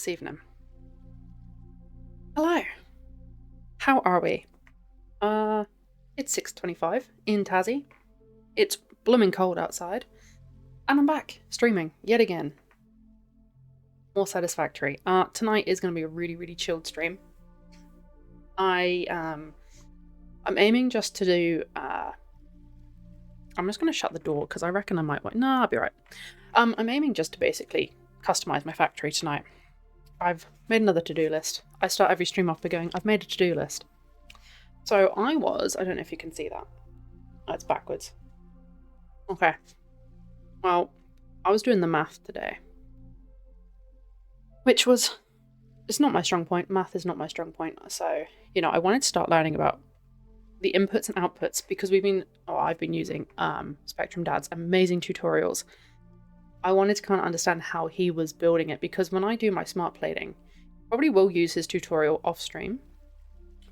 this evening. Hello. How are we? It's 6:25 in Tassie. It's blooming cold outside. And I'm back, streaming, yet again. More Satisfactory. Tonight is going to be a really, really chilled stream. I'm aiming just to do, I'm just going to shut the door because I reckon I might want... No, I'll be right. I'm aiming just to basically customize my factory tonight. I've made another to-do list. I start every stream off by going, I've made a to-do list. So I don't know if you can see that. Oh, it's backwards. Okay. Well, I was doing the math today. Which was... It's not my strong point. Math is not my strong point. So, I wanted to start learning about the inputs and outputs because I've been using Spectrum Dad's amazing tutorials. I wanted to kind of understand how he was building it because when I do my smart plating, I probably will use his tutorial off stream,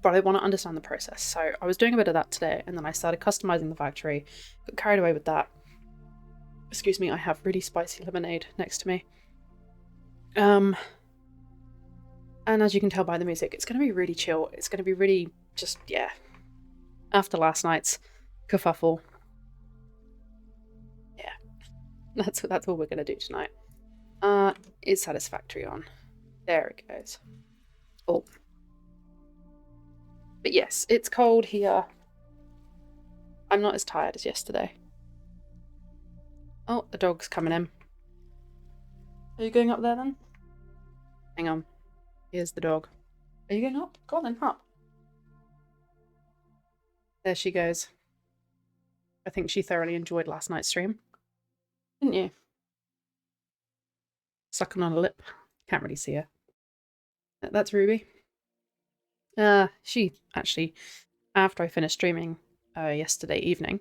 but I want to understand the process. So I was doing a bit of that today and then I started customizing the factory, got carried away with that. Excuse me, I have really spicy lemonade next to me. And as you can tell by the music, it's going to be really chill. It's going to be really just, yeah. After last night's kerfuffle. Yeah. That's all we're going to do tonight. Is Satisfactory on? There it goes. Oh. But yes, it's cold here. I'm not as tired as yesterday. Oh, the dog's coming in. Are you going up there then? Hang on. Here's the dog. Are you going up? Go on then, up. There she goes. I think she thoroughly enjoyed last night's stream. Didn't you? Sucking on a lip. Can't really see her. That's Ruby. She actually, after I finished streaming yesterday evening,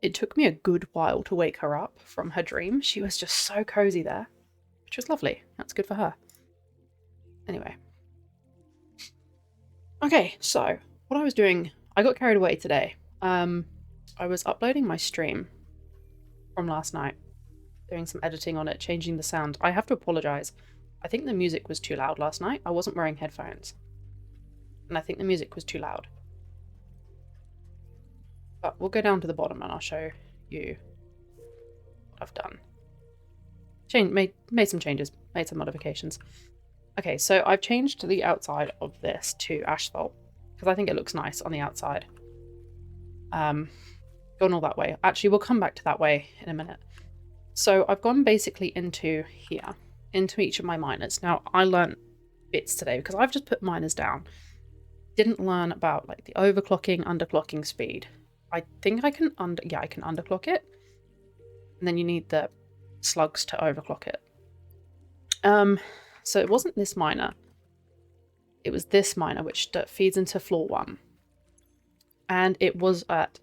it took me a good while to wake her up from her dream. She was just so cozy there, which was lovely. That's good for her. Anyway. Okay, so what I was doing, I got carried away today. I was uploading my stream from last night, doing some editing on it, changing the sound. I have to apologize. I think the music was too loud last night. I wasn't wearing headphones. And I think the music was too loud. But we'll go down to the bottom and I'll show you what I've done. Made some changes, made some modifications. Okay, so I've changed the outside of this to asphalt because I think it looks nice on the outside. Gone all that way. Actually, we'll come back to that way in a minute. So I've gone basically into here, into each of my miners. Now, I learned bits today because I've just put miners down. Didn't learn about like the overclocking, underclocking speed. I think I can I can underclock it. And then you need the slugs to overclock it. So it wasn't this miner. It was this miner which feeds into floor 1. And it was at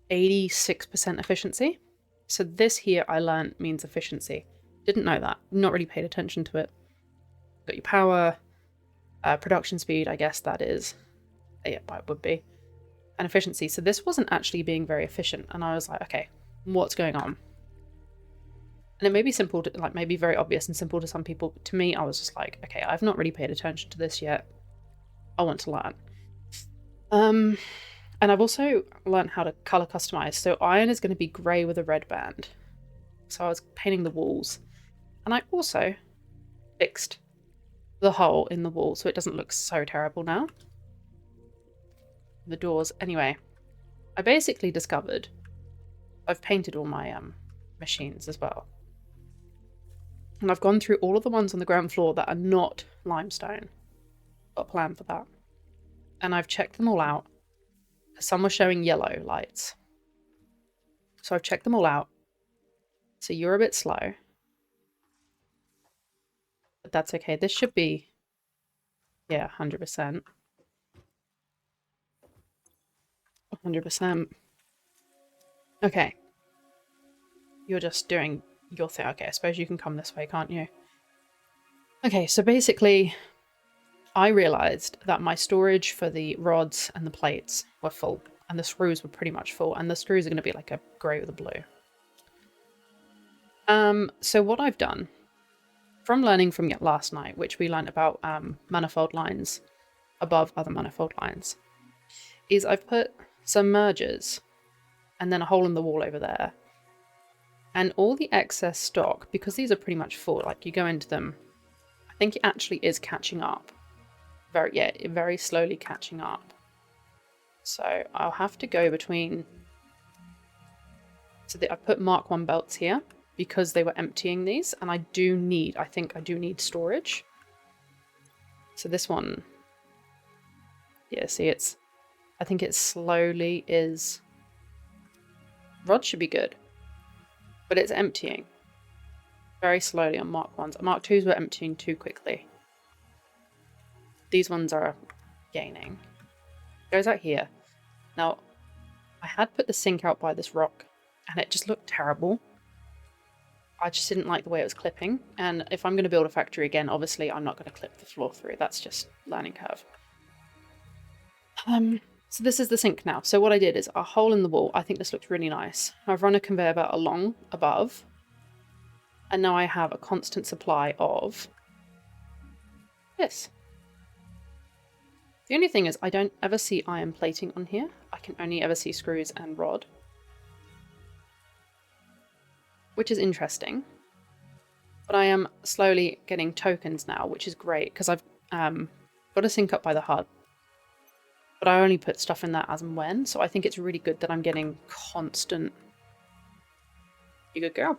86% efficiency. So this here I learned means efficiency. Didn't know that. Not really paid attention to it. Got your power, production speed, I guess that is. Yeah, it would be. And efficiency. So this wasn't actually being very efficient. And I was like, okay, what's going on? And it may be simple, maybe very obvious and simple to some people. But to me, I was just like, okay, I've not really paid attention to this yet. I want to learn. And I've also learned how to color customize. So iron is going to be grey with a red band. So I was painting the walls. And I also fixed the hole in the wall so it doesn't look so terrible now. The doors. Anyway, I basically discovered I've painted all my machines as well. And I've gone through all of the ones on the ground floor that are not limestone. Got a plan for that. And I've checked them all out. Some were showing yellow lights. So I've checked them all out. So you're a bit slow. But that's okay. This should be, yeah, 100%. 100%. Okay. You're just doing your thing. Okay, I suppose you can come this way, can't you? Okay, so basically, I realized that my storage for the rods and the plates were full, and the screws were pretty much full, and the screws are going to be like a grey with a blue. So what I've done from learning from last night, which we learned about manifold lines above other manifold lines, is I've put some mergers and then a hole in the wall over there. And all the excess stock, because these are pretty much full, like you go into them, I think it actually is catching up. Very slowly catching up. So I'll have to go between... So I put Mark 1 belts here because they were emptying these, and I think I do need storage. So this one, yeah, see, I think it slowly is... Rod should be good, but it's emptying very slowly on Mark 1s. Mark 2s were emptying too quickly. These ones are gaining. It goes out here. Now, I had put the sink out by this rock, and it just looked terrible. I just didn't like the way it was clipping, and if I'm going to build a factory again, obviously I'm not going to clip the floor through. That's just learning curve. So this is the sink now. So what I did is a hole in the wall. I think this looks really nice. I've run a conveyor belt along above, and now I have a constant supply of this. The only thing is I don't ever see iron plating on here. I can only ever see screws and rod, which is interesting. But I am slowly getting tokens now, which is great because I've got a sink up by the hut. But I only put stuff in that as and when, so I think it's really good that I'm getting constant... You good girl.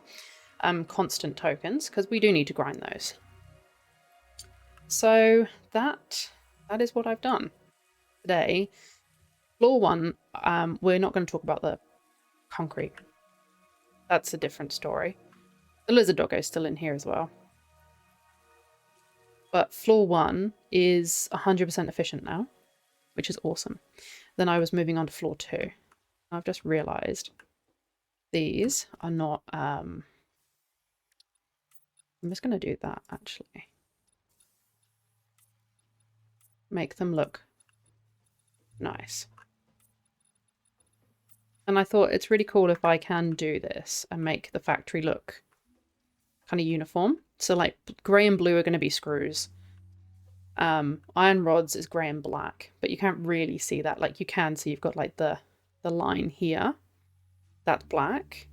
Constant tokens, because we do need to grind those. So that is what I've done today. Floor 1, we're not going to talk about the concrete. That's a different story. The lizard doggo is still in here as well. But floor 1 is 100% efficient now, which is awesome. Then I was moving on to floor 2. I've just realized these are not... I'm just going to do that, actually. Make them look nice. And I thought it's really cool if I can do this and make the factory look kind of uniform. So like grey and blue are going to be screws. Iron rods is grey and black, but you can't really see that. Like you can see you've got like the line here. That's black.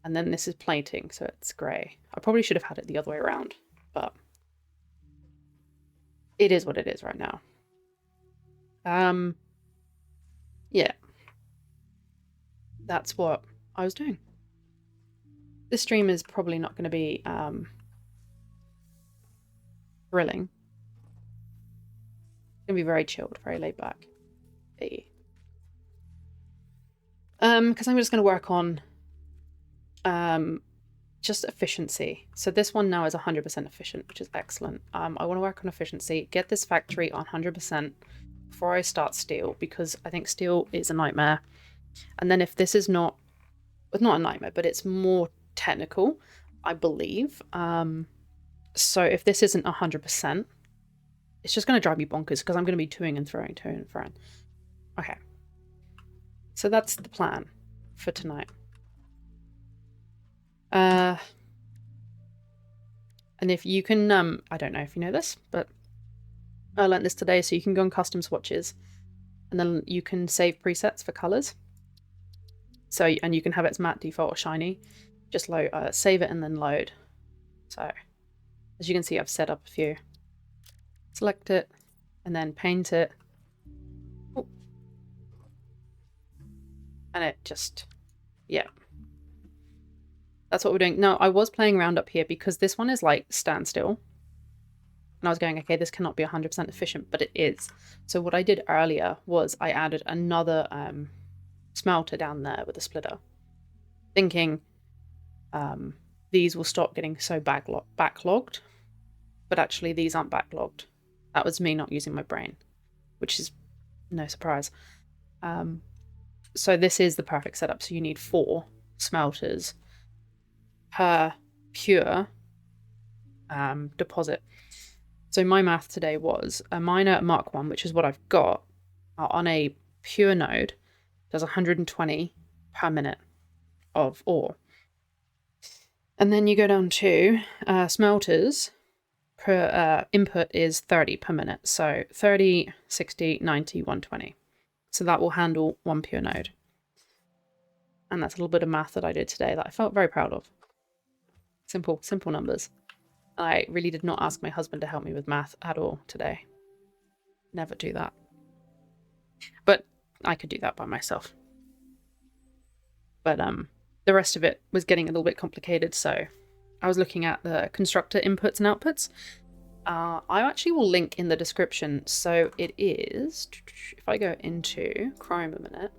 And then this is plating, so it's grey. I probably should have had it the other way around, but it is what it is right now. Yeah. That's what I was doing. This stream is probably not going to be thrilling. It's going to be very chilled, very laid back. Because I'm just going to work on just efficiency. So this one now is 100% efficient, which is excellent. I want to work on efficiency, get this factory on 100% before I start steel, because I think steel is a nightmare. And then if this is not a nightmare, but it's more technical, I believe. So if this isn't 100%, it's just going to drive me bonkers because I'm going to be toing and throwing. Okay. So that's the plan for tonight. And if you can, I don't know if you know this, but I learned this today. So you can go on custom swatches and then you can save presets for colors. So, and you can have its matte, default, or shiny. Just load, save it and then load. So as you can see, I've set up a few. Select it and then paint it. Ooh. And it just, yeah. That's what we're doing. Now, I was playing around up here because this one is like standstill. And I was going, okay, this cannot be 100% efficient, but it is. So what I did earlier was I added another smelter down there with a splitter, thinking these will stop getting so backlogged. But actually, these aren't backlogged. That was me not using my brain, which is no surprise. So this is the perfect setup. So you need 4 smelters per pure deposit. So my math today was a miner at Mark 1, which is what I've got, on a pure node, does 120 per minute of ore. And then you go down to smelters, per input is 30 per minute. So 30, 60, 90, 120. So that will handle one pure node. And that's a little bit of math that I did today that I felt very proud of. Simple numbers. I really did not ask my husband to help me with math at all today. Never do that. But I could do that by myself. But the rest of it was getting a little bit complicated, so I was looking at the constructor inputs and outputs. I actually will link in the description. So it is, if I go into Chrome a minute,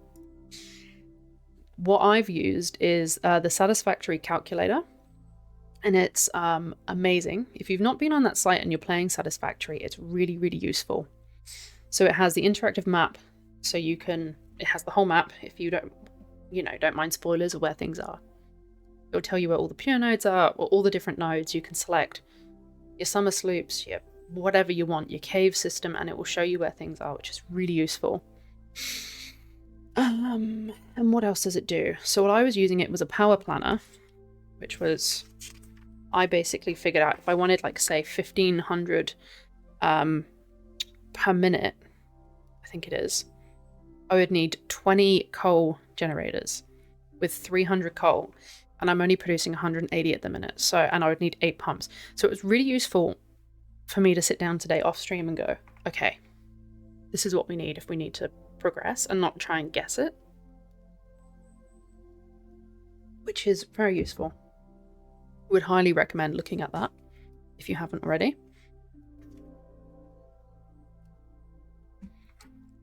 what I've used is the Satisfactory calculator. And it's amazing. If you've not been on that site and you're playing Satisfactory, it's really, really useful. So it has the interactive map, so you can, it has the whole map if you don't mind spoilers of where things are. It'll tell you where all the pure nodes are, or all the different nodes. You can select your summer sloops, your whatever you want, your cave system, and it will show you where things are, which is really useful. And what else does it do? So what I was using it was a power planner, which was, I basically figured out if I wanted, like, say 1500 per minute, I think it is, I would need 20 coal generators with 300 coal, and I'm only producing 180 at the minute. So, and I would need 8 pumps. So it was really useful for me to sit down today off stream and go, okay, this is what we need if we need to progress, and not try and guess it, which is very useful. Would highly recommend looking at that if you haven't already.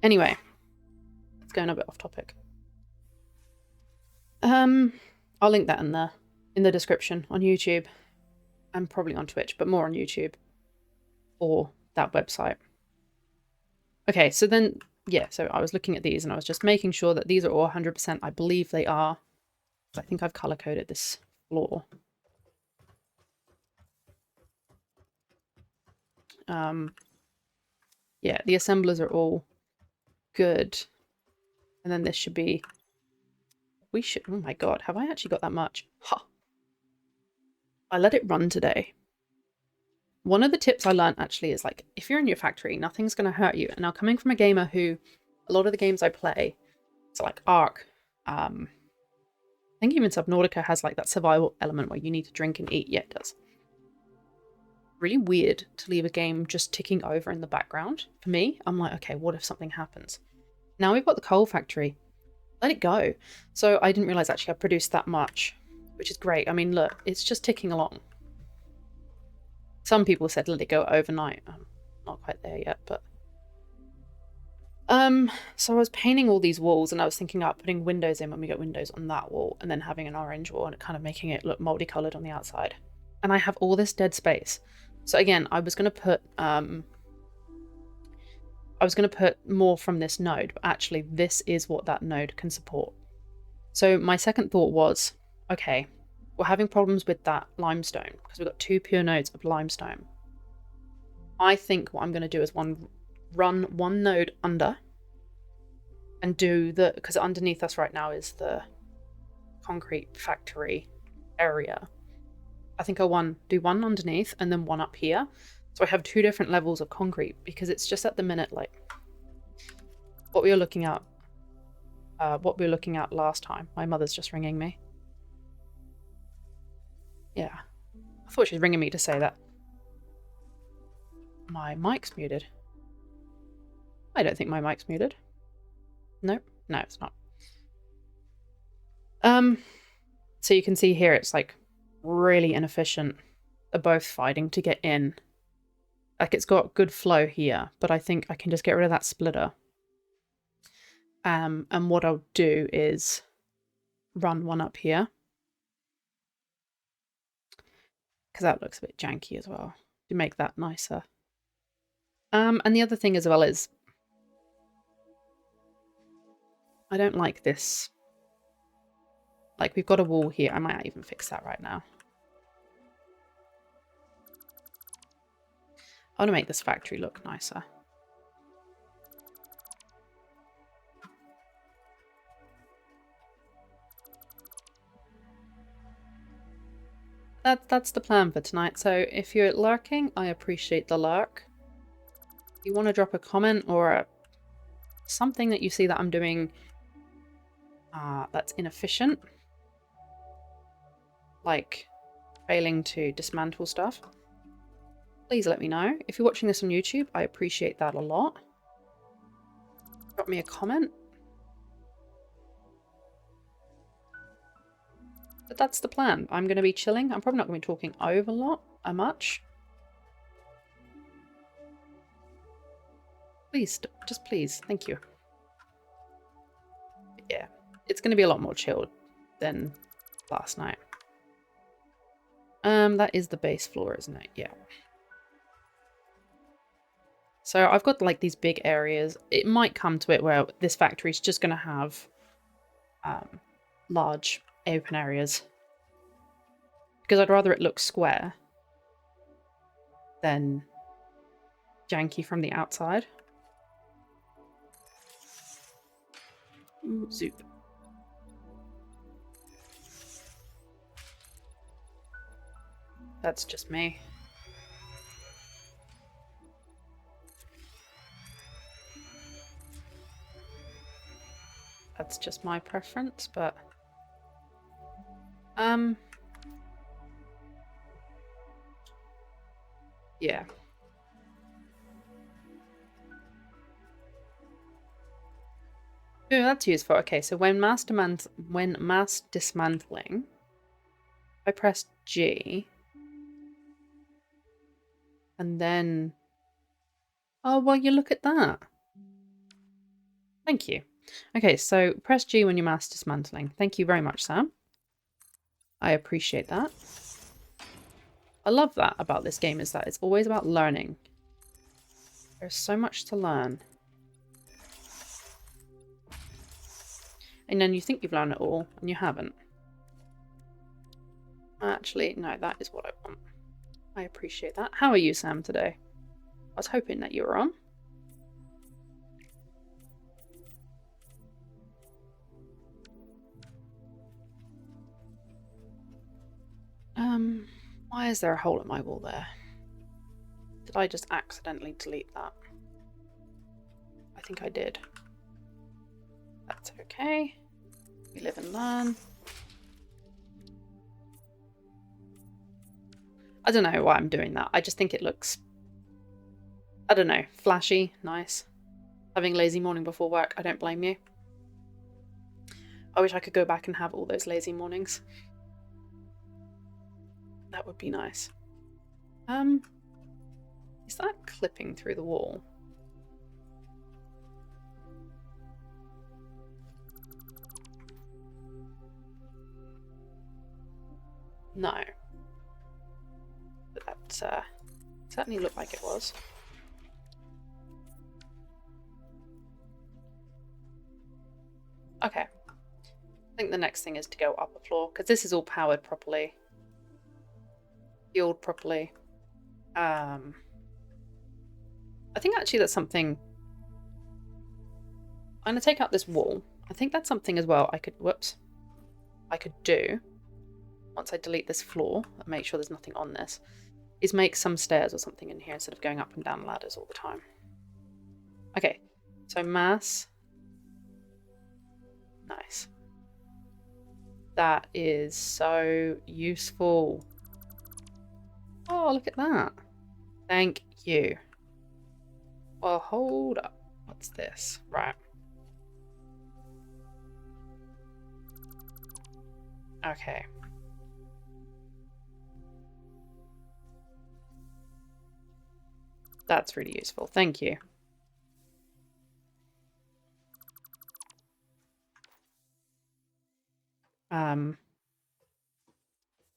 Anyway, it's going a bit off topic. I'll link that in the description on YouTube and probably on Twitch, but more on YouTube or that website. Okay, so then, yeah, so I was looking at these and I was just making sure that these are all 100%. I believe they are. I think I've color coded this floor. Yeah, the assemblers are all good. And then this should be, oh my god, have I actually got that much? Huh. I let it run today. One of the tips I learned actually is, like, if you're in your factory, nothing's going to hurt you. And now, coming from a gamer who, a lot of the games I play, so like Ark, I think even Subnautica has like that survival element where you need to drink and eat. Yeah, it does. Really weird to leave a game just ticking over in the background. For me, I'm like, okay, what if something happens? Now we've got the coal factory. Let it go. So I didn't realize actually I produced that much, which is great. I mean, look, it's just ticking along. Some people said let it go overnight. I'm not quite there yet, but so I was painting all these walls, and I was thinking about putting windows in when we get windows on that wall, and then having an orange wall and kind of making it look multicolored on the outside. And I have all this dead space. So again, I was going to put more from this node, but actually this is what that node can support. So my second thought was, okay, we're having problems with that limestone because we've got 2 pure nodes of limestone. I think what I'm going to do is run one node under and do because underneath us right now is the concrete factory area. I think I'll do one underneath and then one up here. So I have 2 different levels of concrete, because it's just at the minute, like what we were looking at last time. My mother's just ringing me. Yeah. I thought she was ringing me to say that my mic's muted. I don't think my mic's muted. No, it's not. So you can see here it's like really inefficient. They're both fighting to get in. Like, it's got good flow here, but I think I can just get rid of that splitter. And what I'll do is run one up here, because that looks a bit janky as well, to make that nicer. And the other thing as well is I don't like this. Like, we've got a wall here. I might even fix that right now. I want to make this factory look nicer. That's the plan for tonight. So if you're lurking, I appreciate the lurk. If you want to drop a comment or something that you see that I'm doing that's inefficient, like failing to dismantle stuff, please let me know. If you're watching this on YouTube, I appreciate that a lot. Drop me a comment. But that's the plan. I'm going to be chilling. I'm probably not going to be talking over much. Please, just please. Thank you. But yeah, it's going to be a lot more chilled than last night. That is the base floor, isn't it? Yeah. So I've got like these big areas. It might come to it where this factory is just going to have large open areas. Because I'd rather it look square than janky from the outside. Ooh, zoop. That's just me. That's just my preference, but yeah. Oh, that's useful. Okay, so when mass dismantling, I press G, and then oh well, you look at that. Thank you. Okay, so press G when you're mass dismantling. Thank you very much, Sam. I appreciate that. I love that about this game, is that it's always about learning. There's so much to learn. And then you think you've learned it all, and you haven't. Actually, no, that is what I want. I appreciate that. How are you, Sam, today? I was hoping that you were on. Why is there a hole in my wall there? Did I just accidentally delete that? I think I did. That's okay. We live and learn. I don't know why I'm doing that. I just think it looks, I don't know, flashy, nice. Having a lazy morning before work, I don't blame you. I wish I could go back and have all those lazy mornings. That would be nice. Is that clipping through the wall? No. But that certainly looked like it was. Okay. I think the next thing is to go up a floor, because this is all powered properly. Fueled properly. I think actually that's something... I'm going to take out this wall. I think that's something as well I could... Whoops. I could do, once I delete this floor, and make sure there's nothing on this, is make some stairs or something in here instead of going up and down ladders all the time. Okay. So mass... Nice. That is so useful. Oh, look at that. Thank you. Well, hold up. What's this? Right. Okay. That's really useful. Thank you.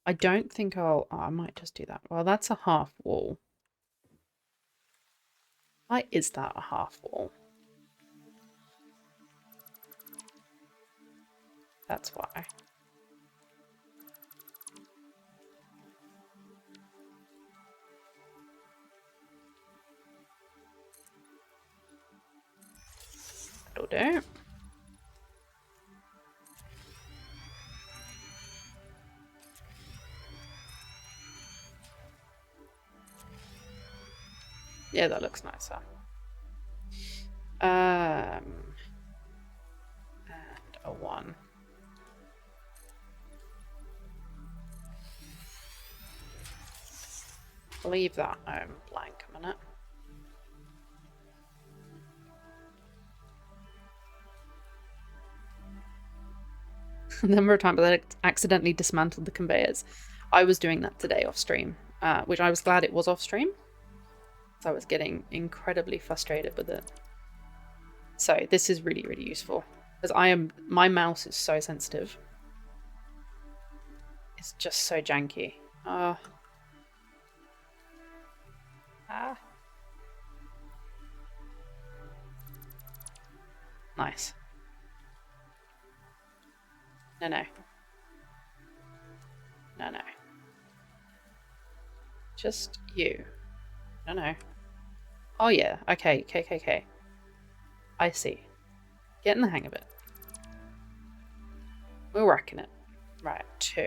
I don't think I'll... Oh, I might just do that. Well, that's a half wall. Why is that a half wall? That's why. That'll do. Yeah, that looks nicer. And a 1. Leave that blank a minute. The number of times I accidentally dismantled the conveyors. I was doing that today off stream, which I was glad it was off stream. So I was getting incredibly frustrated with it. So this is really, really useful. Because my mouse is so sensitive. It's just so janky. Nice. No. Just you. No. Oh yeah, okay. I see. Getting the hang of it. We're working it. Right, 2.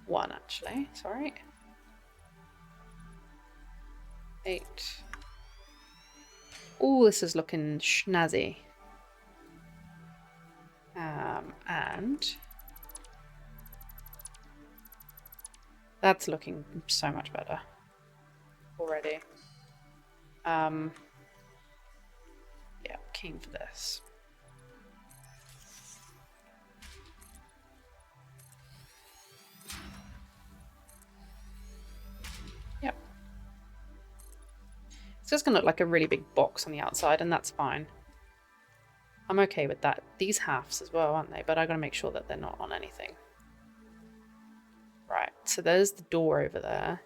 1 actually, sorry. 8. Oh, this is looking snazzy. And that's looking so much better already. Yeah, keen for this. Yep. It's just gonna look like a really big box on the outside, and that's fine. I'm okay with that. These halves as well, aren't they? But I gotta make sure that they're not on anything. Right, so there's the door over there.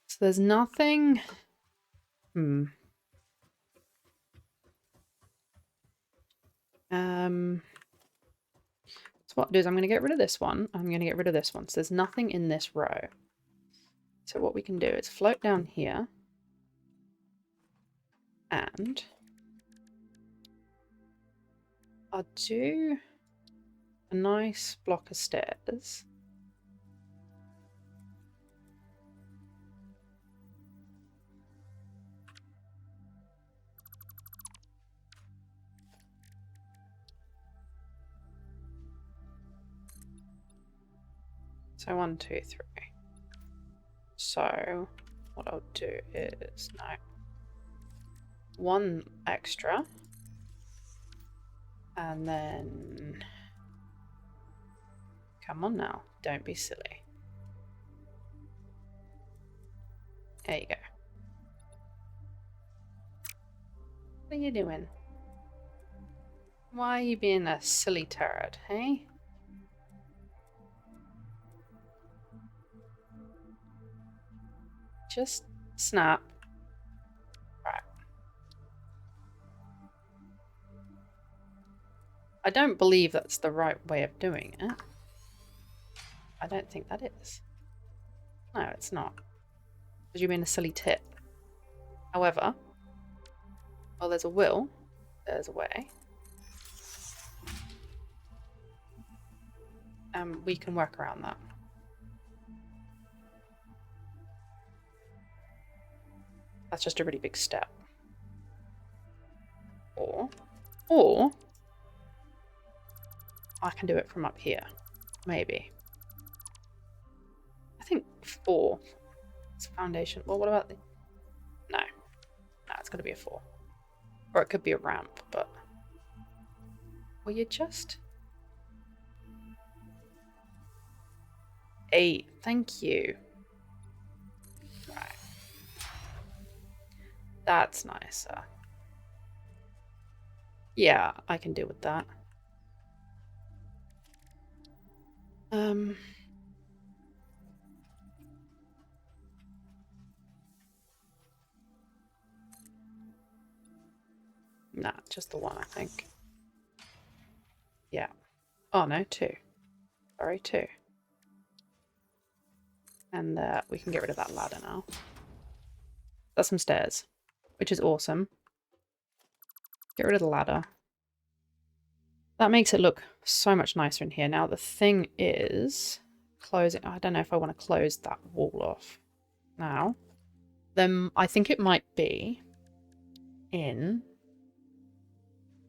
So there's nothing. So what I'll do is I'm going to get rid of this one. I'm going to get rid of this one. So there's nothing in this row. So what we can do is float down here. And I'll do a nice block of stairs. So 1, 2, 3. So what I'll do is, no, 1 extra. And then, come on now, don't be silly. There you go. What are you doing? Why are you being a silly turd, hey? Just snap. Right. I don't believe that's the right way of doing it. I don't think that is. No, it's not. Because you're being a silly tit. However, well, there's a will, there's a way. We can work around that. That's just a really big step. Or I can do it from up here. Maybe. I think 4. It's foundation. Well, what about the... No, it's going to be a 4. Or it could be a ramp, but... Will you just... 8. Thank you. Right. That's nicer. Yeah, I can deal with that. Nah, just the 1, I think. Yeah. Oh, no, 2. Sorry, 2. And we can get rid of that ladder now. That's some stairs, which is awesome. Get rid of the ladder. That makes it look so much nicer in here. Now, the thing is, closing... I don't know if I want to close that wall off. Now, then I think it might be in...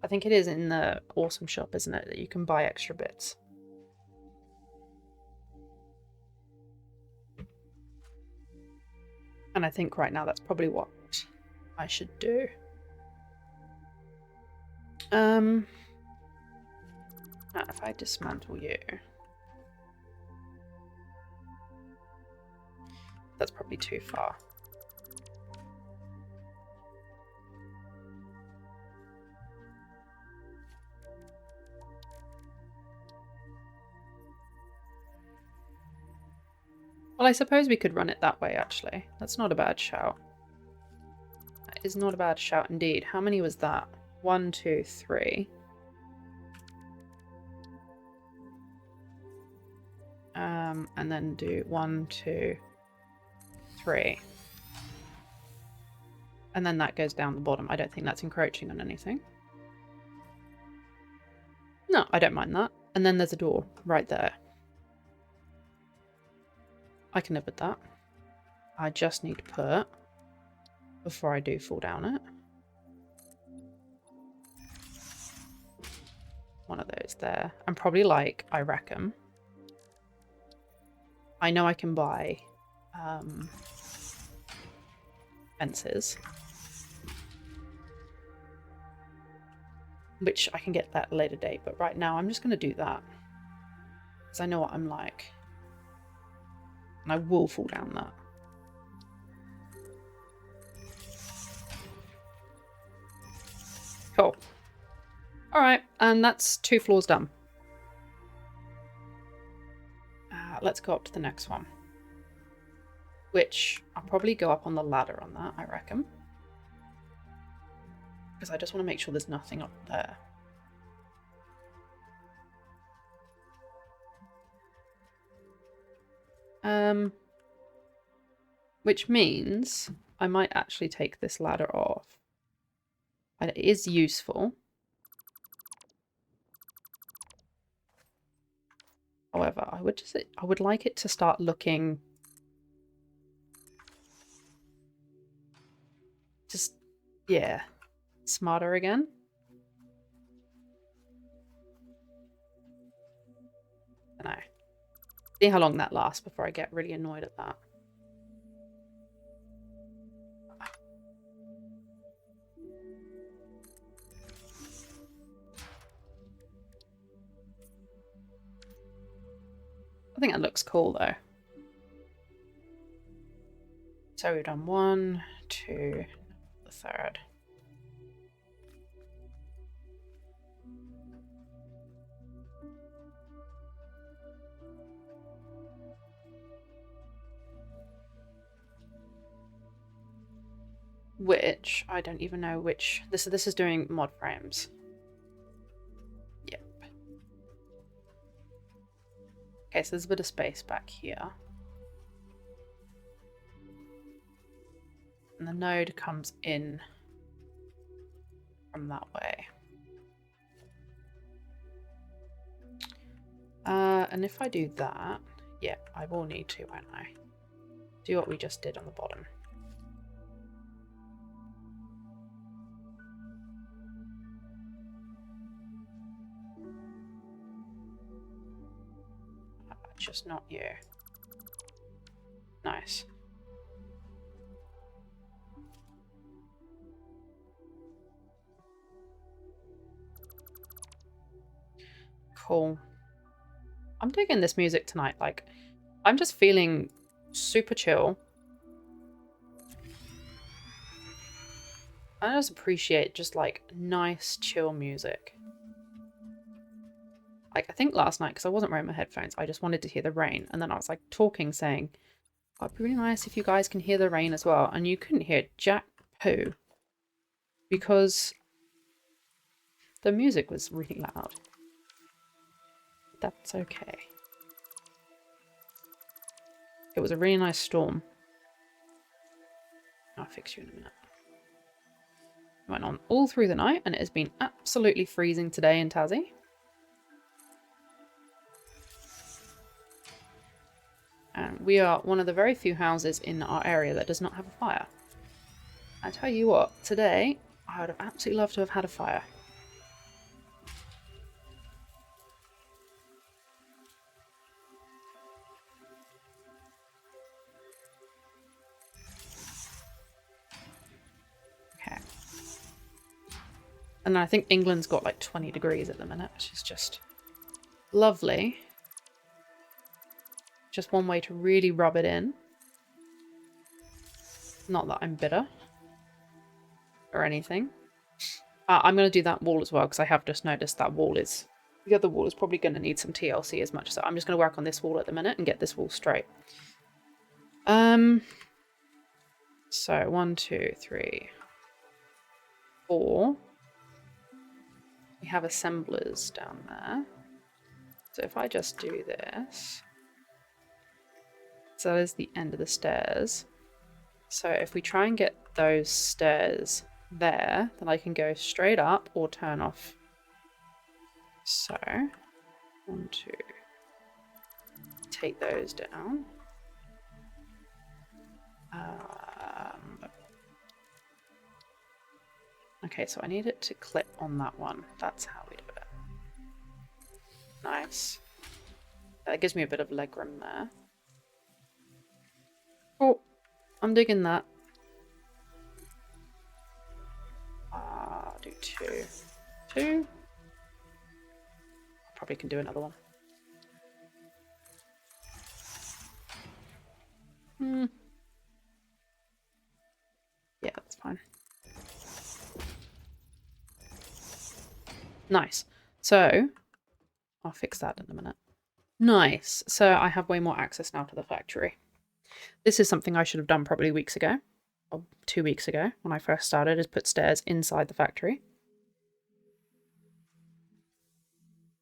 I think it is in the awesome shop, isn't it? That you can buy extra bits. And I think right now that's probably what I should do. If I dismantle you... That's probably too far. Well, I suppose we could run it that way, actually. That's not a bad shout. That is not a bad shout indeed. How many was that? 1, 2, 3. And then do 1, 2, 3. And then that goes down the bottom. I don't think that's encroaching on anything. No, I don't mind that. And then there's a door right there. I can live with that. I just need to put, before I do fall down it, one of those there. And probably like, I reckon, I know I can buy fences, which I can get that at a later date, but right now I'm just going to do that because I know what I'm like, and I will fall down that. Cool. All right, and that's 2 floors done. Let's go up to the next one, which I'll probably go up on the ladder on that, I reckon, because I just want to make sure there's nothing up there. Which means I might actually take this ladder off. And it is useful. However, I would like it to start looking just, yeah, smarter again. I don't know. See how long that lasts before I get really annoyed at that. I think that looks cool though. So we've done 1, 2, the third. Which, I don't even know which, this is doing mod frames. Yep. Okay, so there's a bit of space back here. And the node comes in from that way. And if I do that, yeah, I will need to, won't I? Do what we just did on the bottom. Just not you. Nice. Cool. I'm digging this music tonight. Like, I'm just feeling super chill. I just appreciate just like nice chill music. Like, I think last night, because I wasn't wearing my headphones, I just wanted to hear the rain. And then I was like talking, saying, oh, it'd be really nice if you guys can hear the rain as well. And you couldn't hear jack poo because the music was really loud. That's okay. It was a really nice storm. I'll fix you in a minute. It went on all through the night and it has been absolutely freezing today in Tassie. And we are one of the very few houses in our area that does not have a fire. I tell you what, today I would have absolutely loved to have had a fire. Okay. And I think England's got like 20 degrees at the minute, which is just lovely. Just one way to really rub it in. Not that I'm bitter or anything. I'm going to do that wall as well because I have just noticed that wall is... The other wall is probably going to need some TLC as much, so I'm just going to work on this wall at the minute and get this wall straight. So 1, 2, 3, 4. We have assemblers down there. So if I just do this, so that is the end of the stairs. So if we try and get those stairs there, then I can go straight up or turn off. So 1, 2, take those down. Okay, so I need it to clip on that one. That's how we do it. Nice. That gives me a bit of legroom there. Oh, I'm digging that. Do 2. 2. Probably can do another one. Yeah, that's fine. Nice. So, I'll fix that in a minute. Nice. So I have way more access now to the factory. This is something I should have done probably weeks ago. Or 2 weeks ago when I first started, is put stairs inside the factory.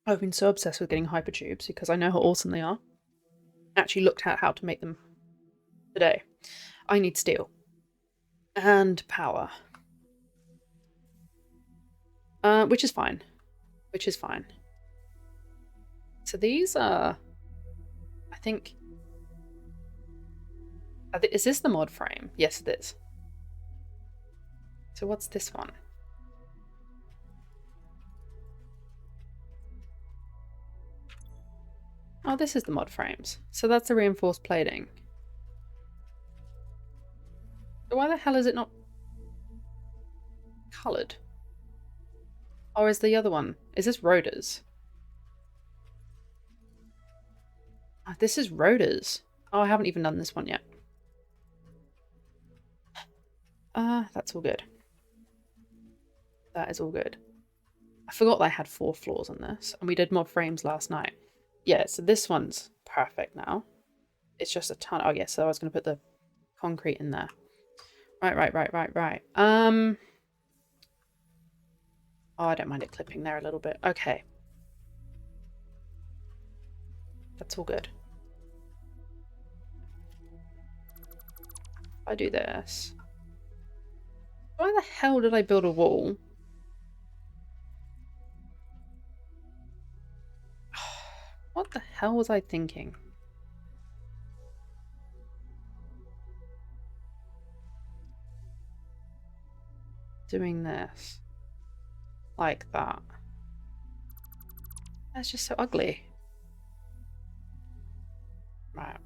I've been so obsessed with getting hypertubes because I know how awesome they are. Actually looked at how to make them today. I need steel. And power. Which is fine. Which is fine. So these are... I think... Is this the mod frame? Yes, it is. So what's this one? Oh, this is the mod frames. So that's the reinforced plating. So why the hell is it not coloured? Or is the other one? Is this rotors? Oh, this is rotors. Oh, I haven't even done this one yet. That's all good. That is all good. I forgot that I had 4 floors on this, and we did mod frames last night. Yeah, so this one's perfect now. It's just a ton. Oh, yeah, so I was going to put the concrete in there. Right. Oh, I don't mind it clipping there a little bit. Okay. That's all good. If I do this... Why the hell did I build a wall? What the hell was I thinking? Doing this. Like that. That's just so ugly. Right.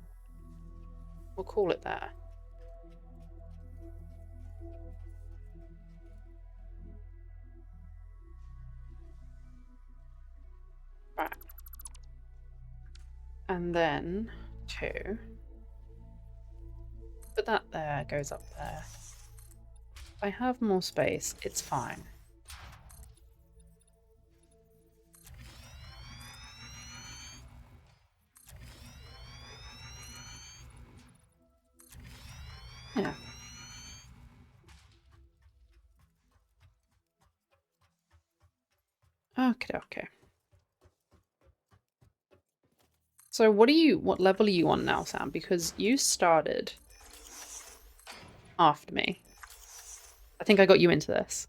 We'll call it there. Right. And then 2. But that there goes up there. If I have more space, it's fine. Yeah. Okay. So what level are you on now, Sam? Because you started after me. I think I got you into this.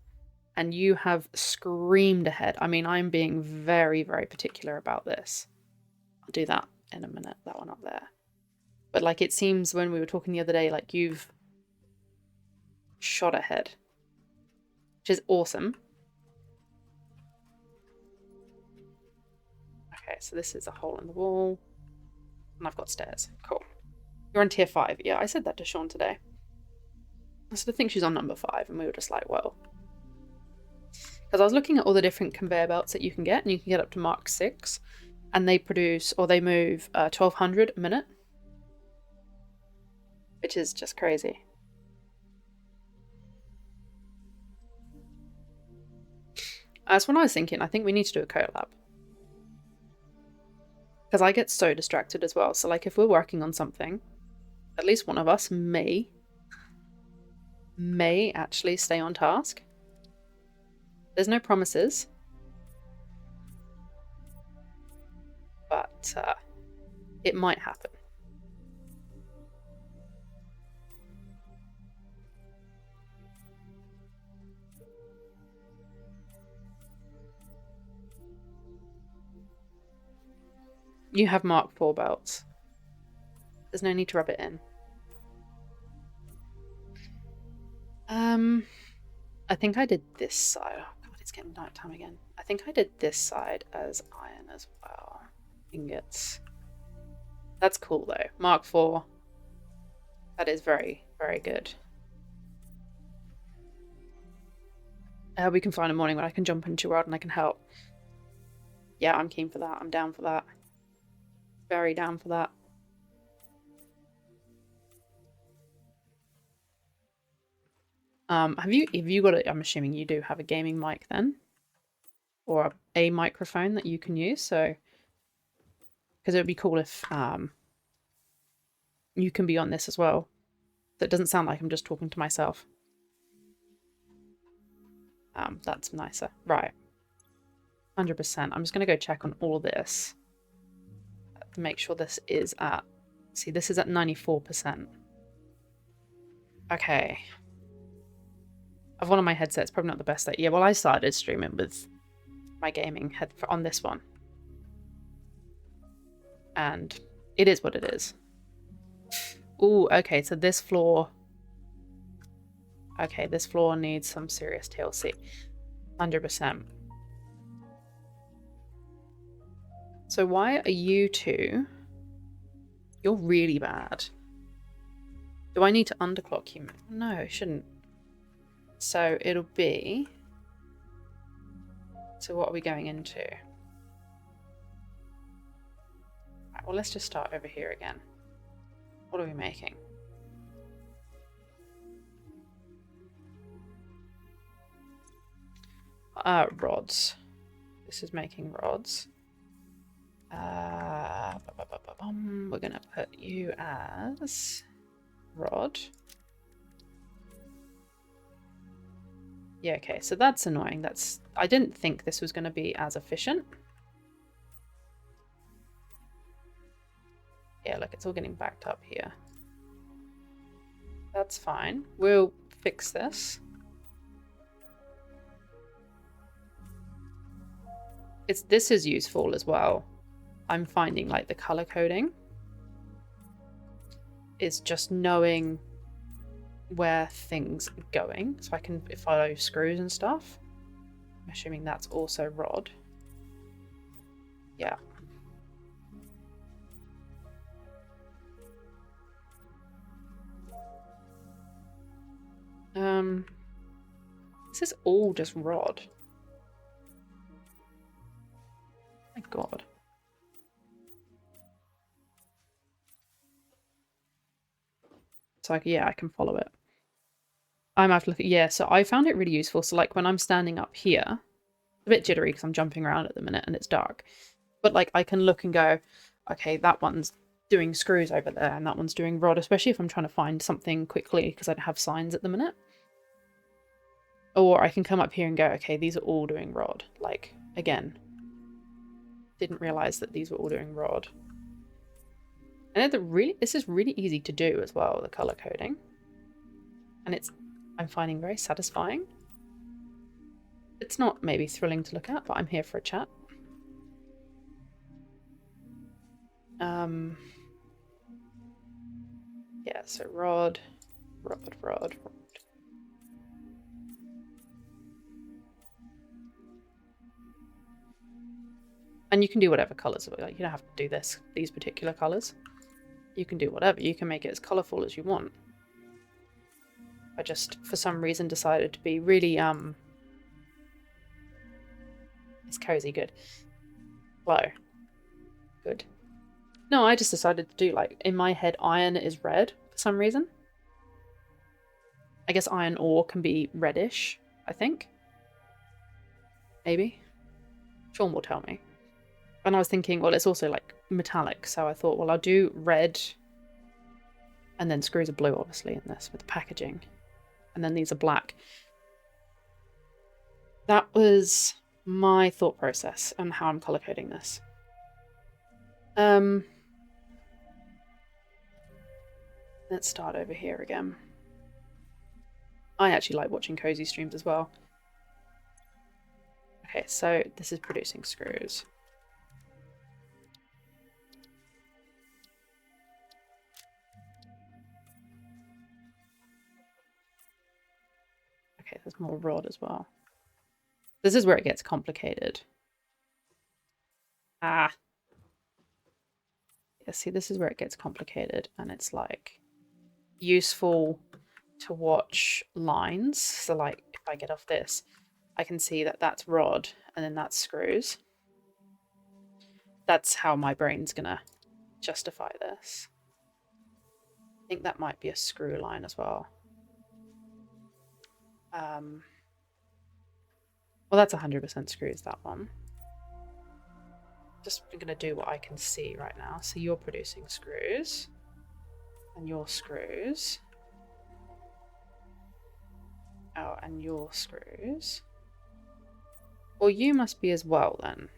And you have screamed ahead. I mean, I'm being very, very particular about this. I'll do that in a minute, that one up there. But like it seems when we were talking the other day, like you've shot ahead, which is awesome. Okay, so this is a hole in the wall. And I've got stairs. Cool. You're on tier 5. Yeah, I said that to Sean today. I sort of think she's on number 5, and we were just like, well. Because I was looking at all the different conveyor belts that you can get, and you can get up to Mark 6, and they produce, or they move 1,200 a minute. Which is just crazy. That's what I was thinking. I think we need to do a collab. Because I get so distracted as well. So like if we're working on something, at least one of us may actually stay on task. There's no promises. But it might happen. You have Mark 4 belts. There's no need to rub it in. I think I did this side. Oh god, it's getting nighttime again. I think I did this side as iron as well. Ingots. That's cool though. Mark 4. That is very, very good. We can find a morning when I can jump into your world and I can help. Yeah, I'm keen for that. I'm down for that. Very down for that. Have you got I'm assuming you do have a gaming mic then? Or a microphone that you can use, so because it would be cool if you can be on this as well. That doesn't sound like I'm just talking to myself. That's nicer. Right. 100%. I'm just gonna go check on all of this. To make sure this is at, see, this is at 94%. Okay. I've one of my headsets, probably not the best. Yeah, well, I started streaming with my gaming head on this one. And it is what it is. Ooh, okay, so this floor... Okay, this floor needs some serious TLC. 100%. So why are you two... You're really bad. Do I need to underclock you? No, I shouldn't. So it'll be... So what are we going into? Right, well, let's just start over here again. What are we making? Rods. This is making rods. We're gonna put you as rod. Yeah, okay, so that's annoying. I didn't think this was gonna be as efficient. Yeah, look, it's all getting backed up here. That's fine. We'll fix this. This is useful as well. I'm finding like the color coding is just knowing where things are going, so I can follow screws and stuff. I'm assuming that's also rod. Yeah. This is all just rod. My god. So yeah, I can follow it. I might have to look at, yeah, so I found it really useful. So like when I'm standing up here, it's a bit jittery because I'm jumping around at the minute and it's dark. But like I can look and go, okay, that one's doing screws over there and that one's doing rod, especially if I'm trying to find something quickly because I don't have signs at the minute. Or I can come up here and go, okay, these are all doing rod. Like, again, didn't realize that these were all doing rod. And this is really easy to do as well, the color coding. And I'm finding very satisfying. It's not maybe thrilling to look at, but I'm here for a chat. Yeah, so rod, rod, rod, rod. And you can do whatever colours. Like, you don't have to do these particular colours. You can do whatever. You can make it as colourful as you want. I just, for some reason, decided to be really, it's cozy, good. Glow. Good. No, I just decided to do, like, in my head, iron is red for some reason. I guess iron ore can be reddish, I think. Maybe. Sean will tell me. And I was thinking, well, it's also, like, metallic, so I thought, well, I'll do red, and then screws are blue, obviously, in this, with the packaging. And then these are black. That was my thought process and how I'm color coding this. Let's start over here again. I actually like watching cozy streams as well. Okay, so this is producing screws. Okay, there's more rod as well. This is where it gets complicated. Ah. Yeah, see, this is where it gets complicated, and it's like useful to watch lines. So like if I get off this, I can see that that's rod and then that's screws. That's how my brain's gonna justify this. I think that might be a screw line as well. Well, that's 100% screws, that one. Just gonna do what I can see right now. So you're producing screws and your screws. Oh, and your screws. Well, you must be as well then.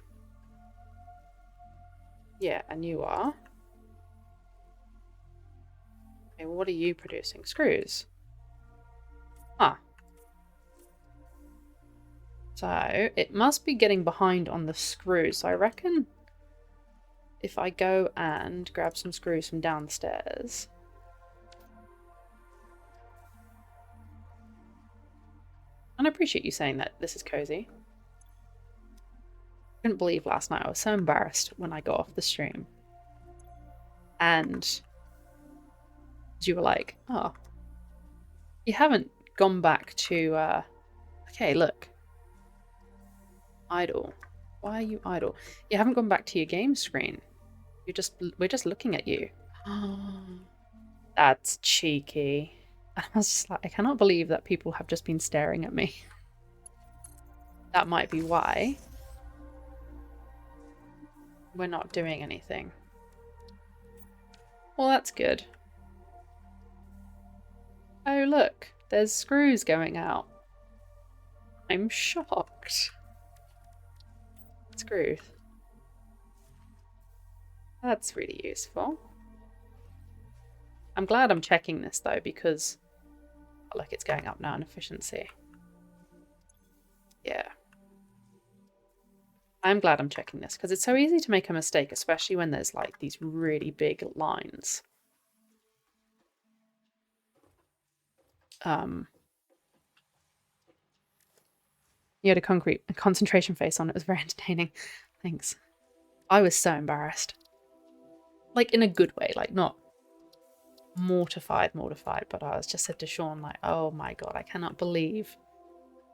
Yeah, and you are. Okay, well, what are you producing? Screws. Huh. So it must be getting behind on the screws. So I reckon if I go and grab some screws from downstairs. And I appreciate you saying that this is cozy. I couldn't believe last night. I was so embarrassed when I got off the stream. And you were like, oh, you haven't gone back to, okay, look. Idle. Why are you idle? You haven't gone back to your game screen. We're just looking at you. That's cheeky. I was just like, I cannot believe that people have just been staring at me. That might be why we're not doing anything. Well, that's good. Oh, look, there's screws going out. I'm shocked. Screws. That's really useful. I'm glad I'm checking this though, because look, it's going up now in efficiency. Yeah. I'm glad I'm checking this because it's so easy to make a mistake, especially when there's like these really big lines. You had a concentration face on it. It was very entertaining. Thanks. I was so embarrassed. Like in a good way, like not mortified, but I was just said to Sean, like, oh my god, I cannot believe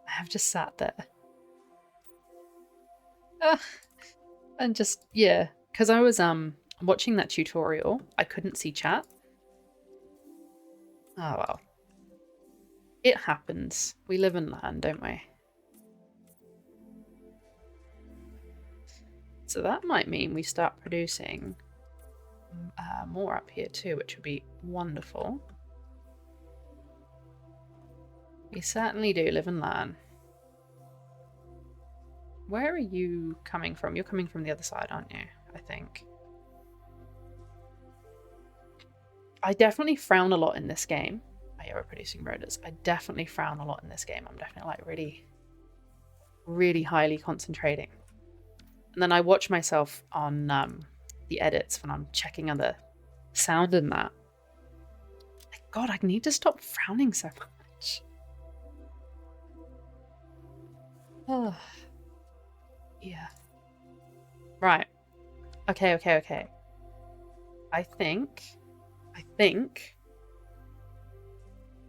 I have just sat there. And just, yeah, because I was watching that tutorial, I couldn't see chat. Oh well. It happens. We live and learn, don't we? So that might mean we start producing more up here too, which would be wonderful. We certainly do live and learn. Where are you coming from? You're coming from the other side, aren't you? I think. I definitely frown a lot in this game. Oh yeah, we're producing rotors. I definitely frown a lot in this game. I'm definitely like really highly concentrating. And then I watch myself on the edits when I'm checking on the sound and that. God, I need to stop frowning so much. Oh. Yeah. Right. Okay. I think...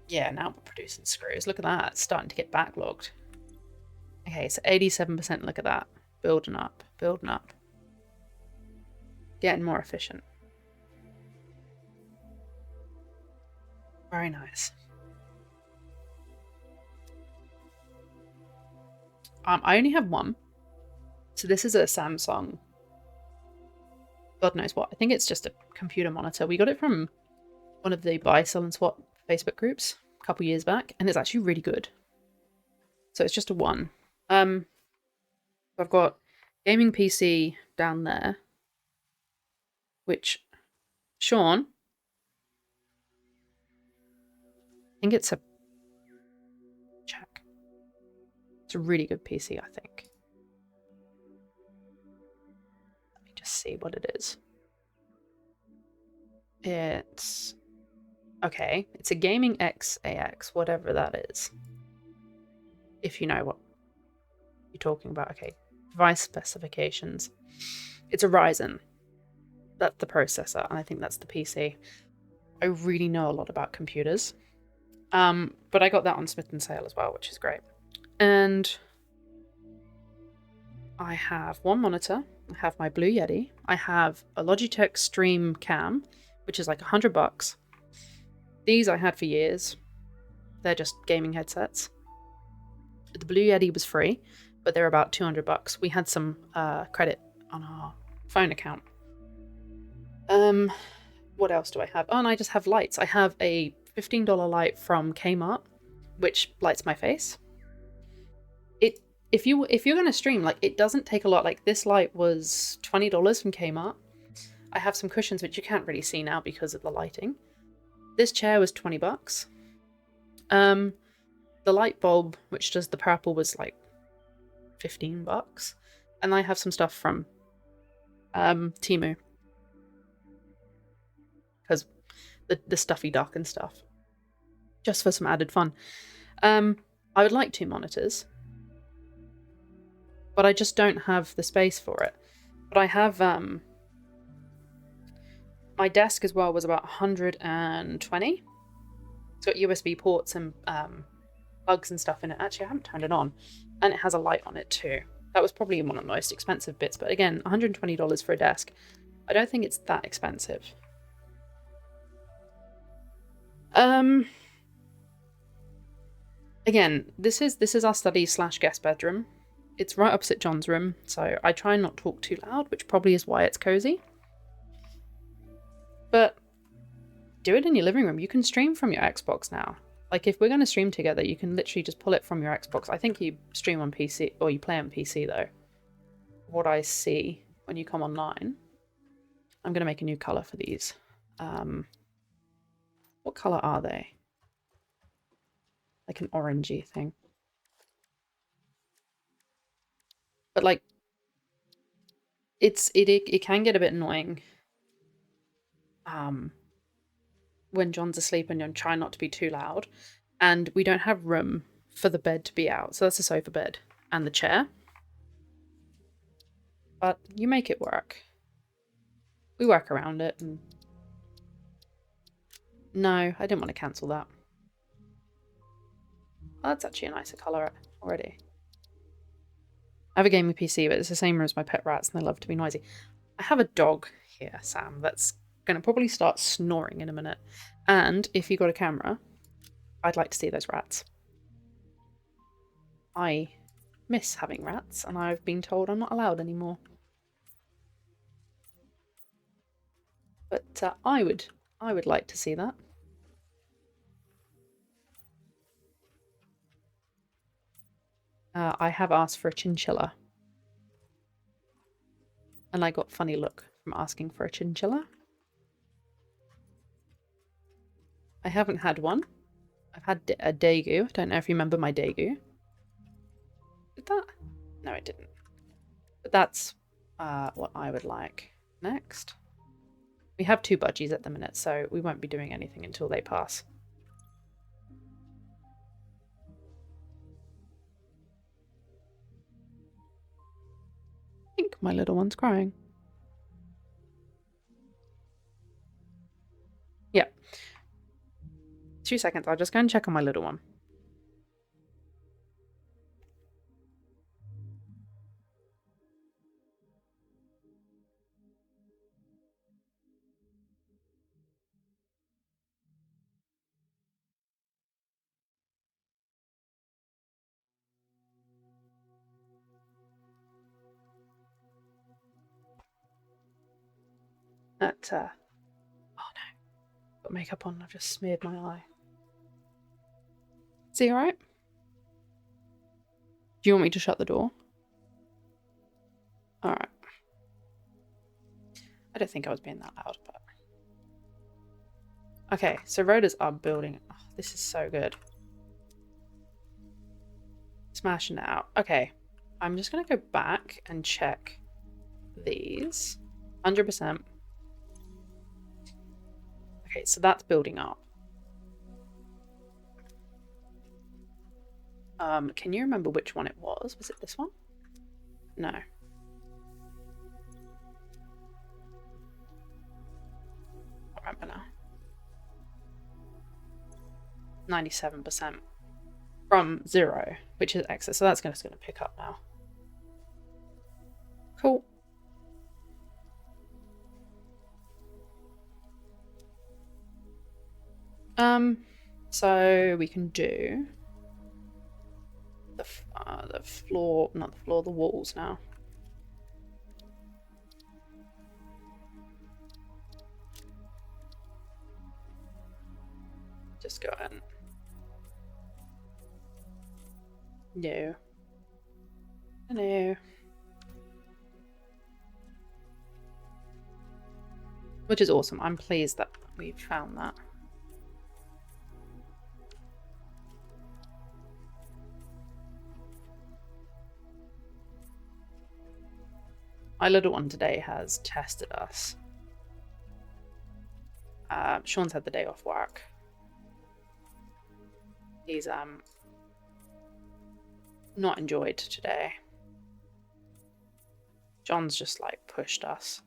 Yeah, now we're producing screws. Look at that. It's starting to get backlogged. Okay, so 87%. Look at that. Building up. Getting more efficient. Very nice. I only have one. So this is a Samsung. God knows what. I think it's just a computer monitor. We got it from one of the buy, sell, and swap Facebook groups a couple years back, and it's actually really good. So it's just a one. I've got gaming PC down there, which Sean, I think it's a check. It's a really good PC, I think. Let me just see what it is. It's okay. It's a gaming XAX, whatever that is. If you know what you're talking about. Okay, device specifications. It's a Ryzen. That's the processor, and I think that's the PC. I really know a lot about computers. But I got that on Smith & Sale as well, which is great. And I have one monitor. I have my Blue Yeti. I have a Logitech Stream Cam, which is like $100. These I had for years. They're just gaming headsets. The Blue Yeti was free, but they're about $200. We had some credit on our phone account. What else do I have? Oh, and I just have lights. I have a $15 light from Kmart, which lights my face. If you're gonna stream, like, it doesn't take a lot. Like, this light was $20 from Kmart. I have some cushions which you can't really see now because of the lighting. This chair was $20. The light bulb, which does the purple, was like $15. And I have some stuff from Temu. Because the stuffy duck and stuff. Just for some added fun. I would like 2 monitors. But I just don't have the space for it. But I have... my desk as well was about 120. It's got USB ports and plugs and stuff in it. Actually, I haven't turned it on. And it has a light on it too. That was probably one of the most expensive bits. But again, $120 for a desk. I don't think it's that expensive. Again, this is our study / guest bedroom. It's right opposite John's room, so I try and not talk too loud, which probably is why it's cozy. But do it in your living room. You can stream from your Xbox now. Like, if we're going to stream together, you can literally just pull it from your Xbox. I think you stream on PC, or you play on PC, though. What I see when you come online. I'm going to make a new colour for these. What colour are they? Like an orangey thing. But, like, it can get a bit annoying when John's asleep and you're trying not to be too loud, and we don't have room for the bed to be out. So that's the sofa bed and the chair. But you make it work. We work around it. And... No, I didn't want to cancel that. Oh, that's actually a nicer colour already. I have a gaming PC, but it's the same as my pet rats, and they love to be noisy. I have a dog here, Sam, that's going to probably start snoring in a minute. And if you got a camera, I'd like to see those rats. I miss having rats, and I've been told I'm not allowed anymore. But I would like to see that. I have asked for a chinchilla. And I got a funny look from asking for a chinchilla. I haven't had one. I've had a daegu. I don't know if you remember my daegu. Did that? No, it didn't. But that's what I would like next. We have 2 budgies at the minute, so we won't be doing anything until they pass. I think my little one's crying. Yep. 2 seconds, I'll just go and check on my little one. That, oh no, got makeup on, I've just smeared my eye. Is he alright? Do you want me to shut the door? Alright. I don't think I was being that loud, but... Okay, so rotors are building. Oh, this is so good. Smashing it out. Okay, I'm just going to go back and check these. 100%. Okay, so that's building up. Can you remember which one it was? Was it this one? No. I don't remember now. 97% from 0, which is excess. So that's just going to pick up now. Cool. So we can do the floor, not the floor, the walls now. Just go ahead. No. No. Which is awesome. I'm pleased that we've found that. My little one today has tested us. Sean's had the day off work. He's not enjoyed today. John's just like pushed us,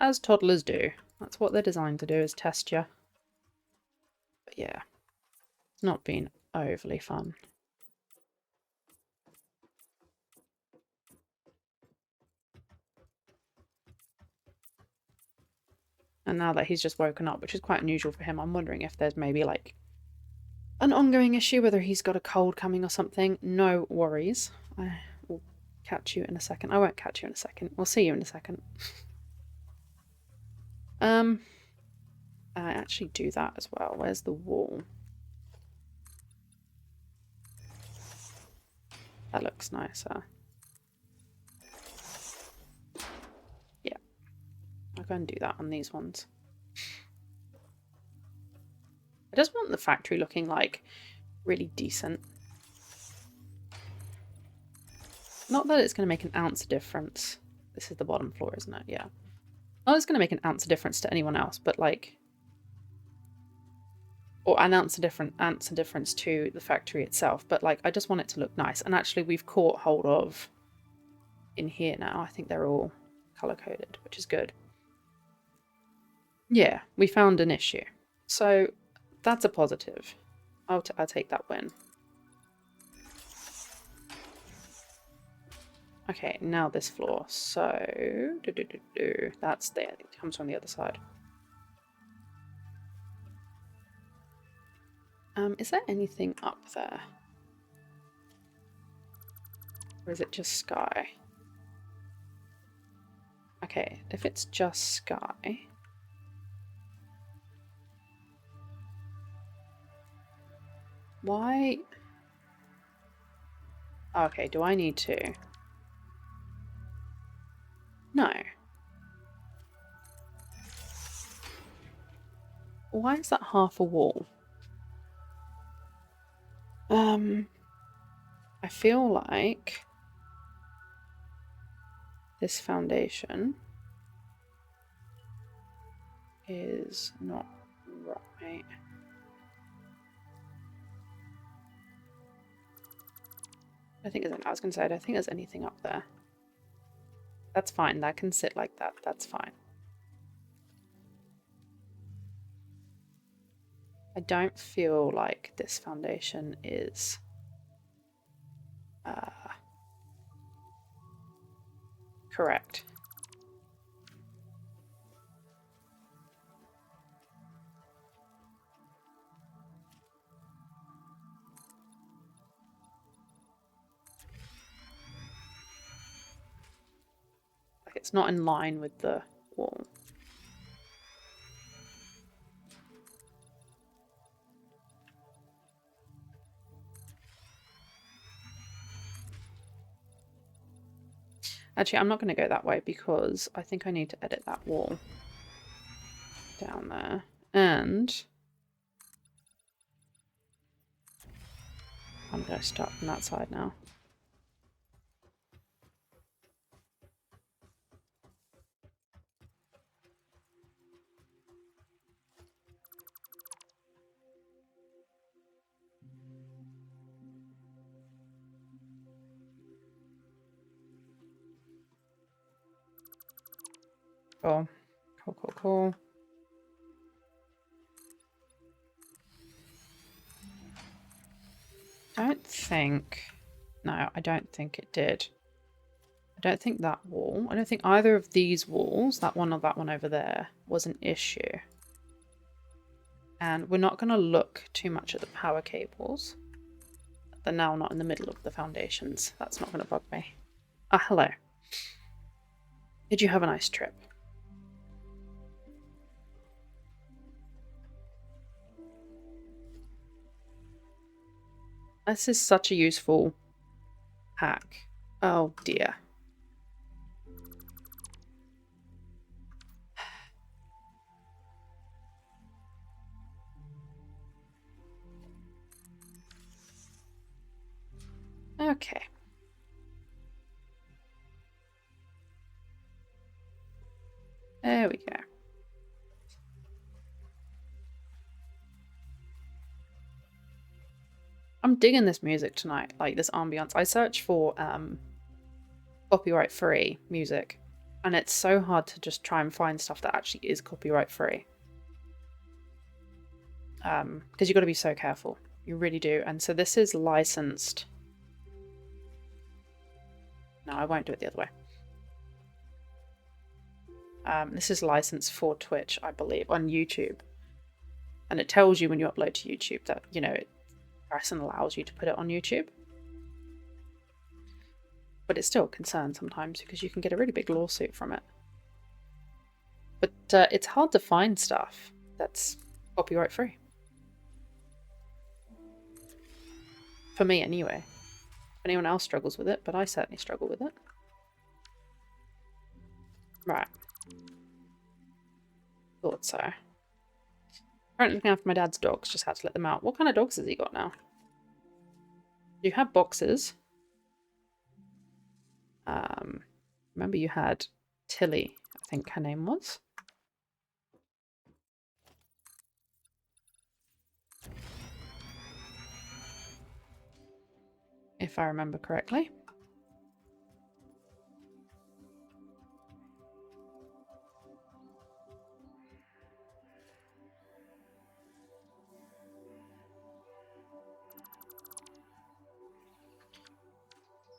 as toddlers do. That's what they're designed to do, is test you. But yeah, it's not been overly fun. And now that he's just woken up, which is quite unusual for him, I'm wondering if there's maybe like an ongoing issue, whether he's got a cold coming or something. No worries. I will catch you in a second. I won't catch you in a second. We'll see you in a second. I actually do that as well. Where's the wall? That looks nicer. Yeah. I'll go and do that on these ones. I just want the factory looking like really decent. Not that it's going to make an ounce of difference. This is the bottom floor, isn't it? Yeah. Not that it's going to make an ounce of difference to anyone else, but like... Or an ounce of difference to the factory itself. But like, I just want it to look nice. And actually we've caught hold of in here now. I think they're all color-coded, which is good. Yeah, we found an issue. So that's a positive. I'll take that win. Okay, now this floor. So that's there. It comes from the other side. Is there anything up there? Or is it just sky? Okay, if it's just sky... Why? Okay, do I need to? No. Why is that half a wall? I feel like this foundation is not right. I think I was going to say, I don't think there's anything up there. That's fine. That can sit like that. That's fine. I don't feel like this foundation is correct. Like it's not in line with the wall. Actually, I'm not going to go that way because I think I need to edit that wall down there. And I'm going to start from that side now. Cool. Cool, cool, cool. No, I don't think it did. I don't think that wall, I don't think either of these walls, that one or that one over there, was an issue. And we're not going to look too much at the power cables. They're now not in the middle of the foundations. That's not going to bug me. Ah, hello. Did you have a nice trip? This is such a useful hack. Oh dear. Okay. There we go. I'm digging this music tonight, like this ambiance. I search for copyright-free music, and it's so hard to just try and find stuff that actually is copyright-free. Because you've got to be so careful. You really do. And so this is licensed. No, I won't do it the other way. This is licensed for Twitch, I believe, on YouTube. And it tells you when you upload to YouTube that, you know, Harrison allows you to put it on YouTube. But it's still a concern sometimes because you can get a really big lawsuit from it. But it's hard to find stuff that's copyright free. For me anyway. If anyone else struggles with it, but I certainly struggle with it. Right. Thought so. Currently looking after my dad's dogs, just had to let them out. What kind of dogs has he got now? You have boxers. Remember you had Tilly, I think her name was. If I remember correctly.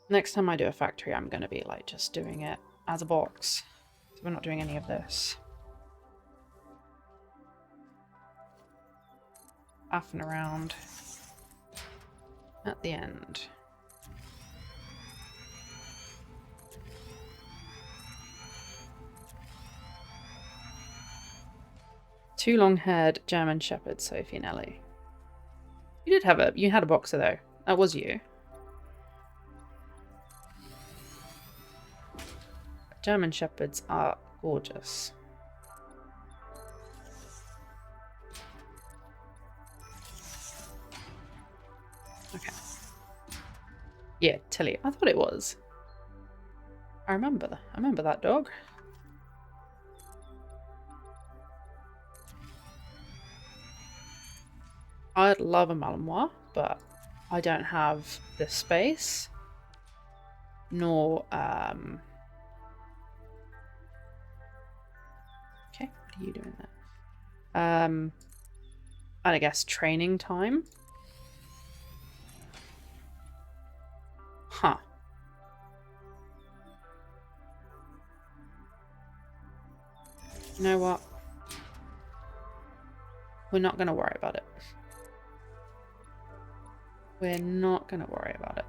Next time I do a factory, I'm going to be like just doing it as a box. So we're not doing any of this. Faffing around at the end. Two long-haired German Shepherds, Sophie and Ellie. You had a boxer though. That was you. German Shepherds are gorgeous. Okay. Yeah, Tilly. I thought it was. I remember that dog. I'd love a Malinois, but I don't have the space, nor, okay, what are you doing there? And I guess training time. Huh. You know what? We're not going to worry about it. We're not going to worry about it.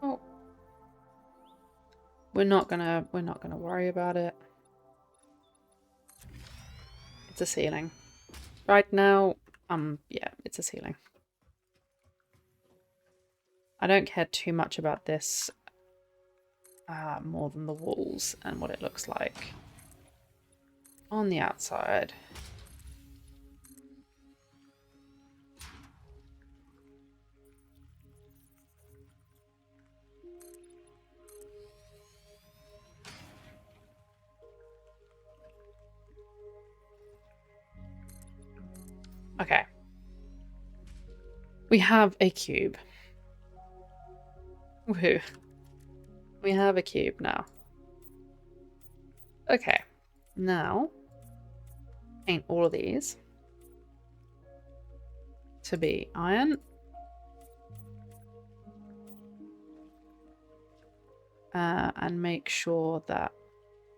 Oh. We're not gonna worry about it. It's a ceiling. Right now, yeah, it's a ceiling. I don't care too much about this more than the walls and what it looks like on the outside. Okay. We have a cube. Woohoo. We have a cube now. Okay. Now, paint all of these to be iron. And make sure that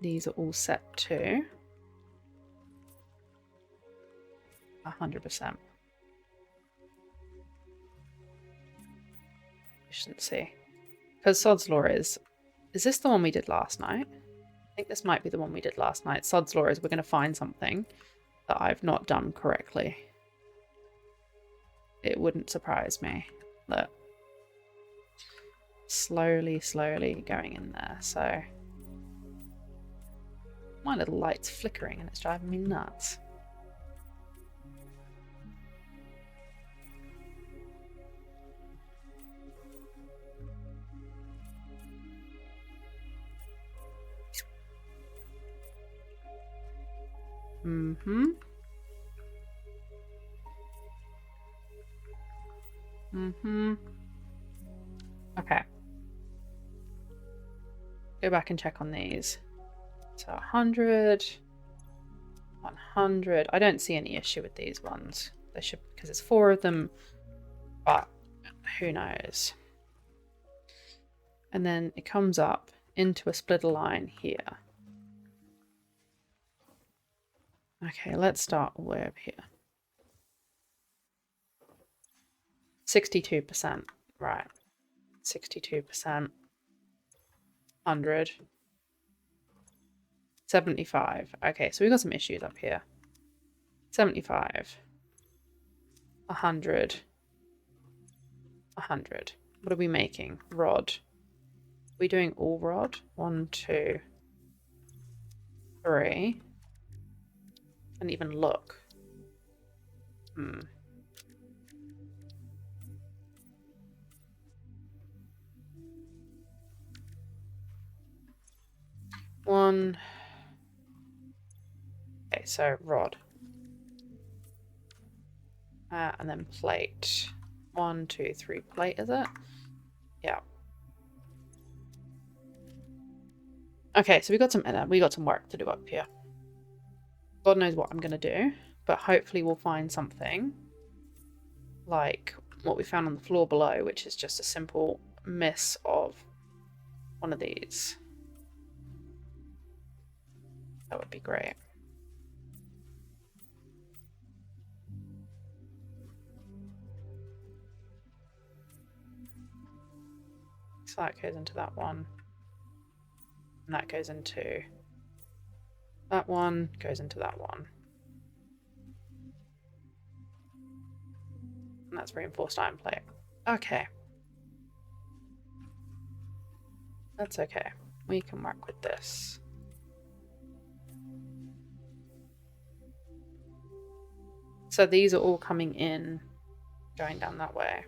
these are all set to 100%. Efficiency. Because Sod's Law is this the one we did last night? I think this might be the one we did last night. Sod's Law is we're going to find something that I've not done correctly. It wouldn't surprise me. Look. Slowly going in there. So my little light's flickering and it's driving me nuts. Okay. Go back and check on these. So 100, 100. I don't see any issue with these ones. They should, because it's 4 of them, but who knows. And then it comes up into a splitter line here. Okay, let's start all the way over here. 62%. Right. 62%. 100. 75. Okay, so we've got some issues up here. 75. 100. 100. What are we making? Rod. Are we doing all rod? 1, 2, 3. And even look. One. Okay, so rod. And then plate. 1, 2, 3 plate, is it? Yeah. Okay, so we got some work to do up here. God knows what I'm gonna do, but hopefully we'll find something like what we found on the floor below, which is just a simple miss of one of these. That would be great. So that goes into that one. And that goes into that one, goes into that one. And that's reinforced iron plate. Okay. That's okay. We can work with this. So these are all coming in, going down that way.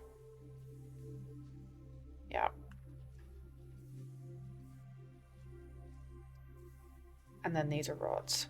Yeah. And then these are rods.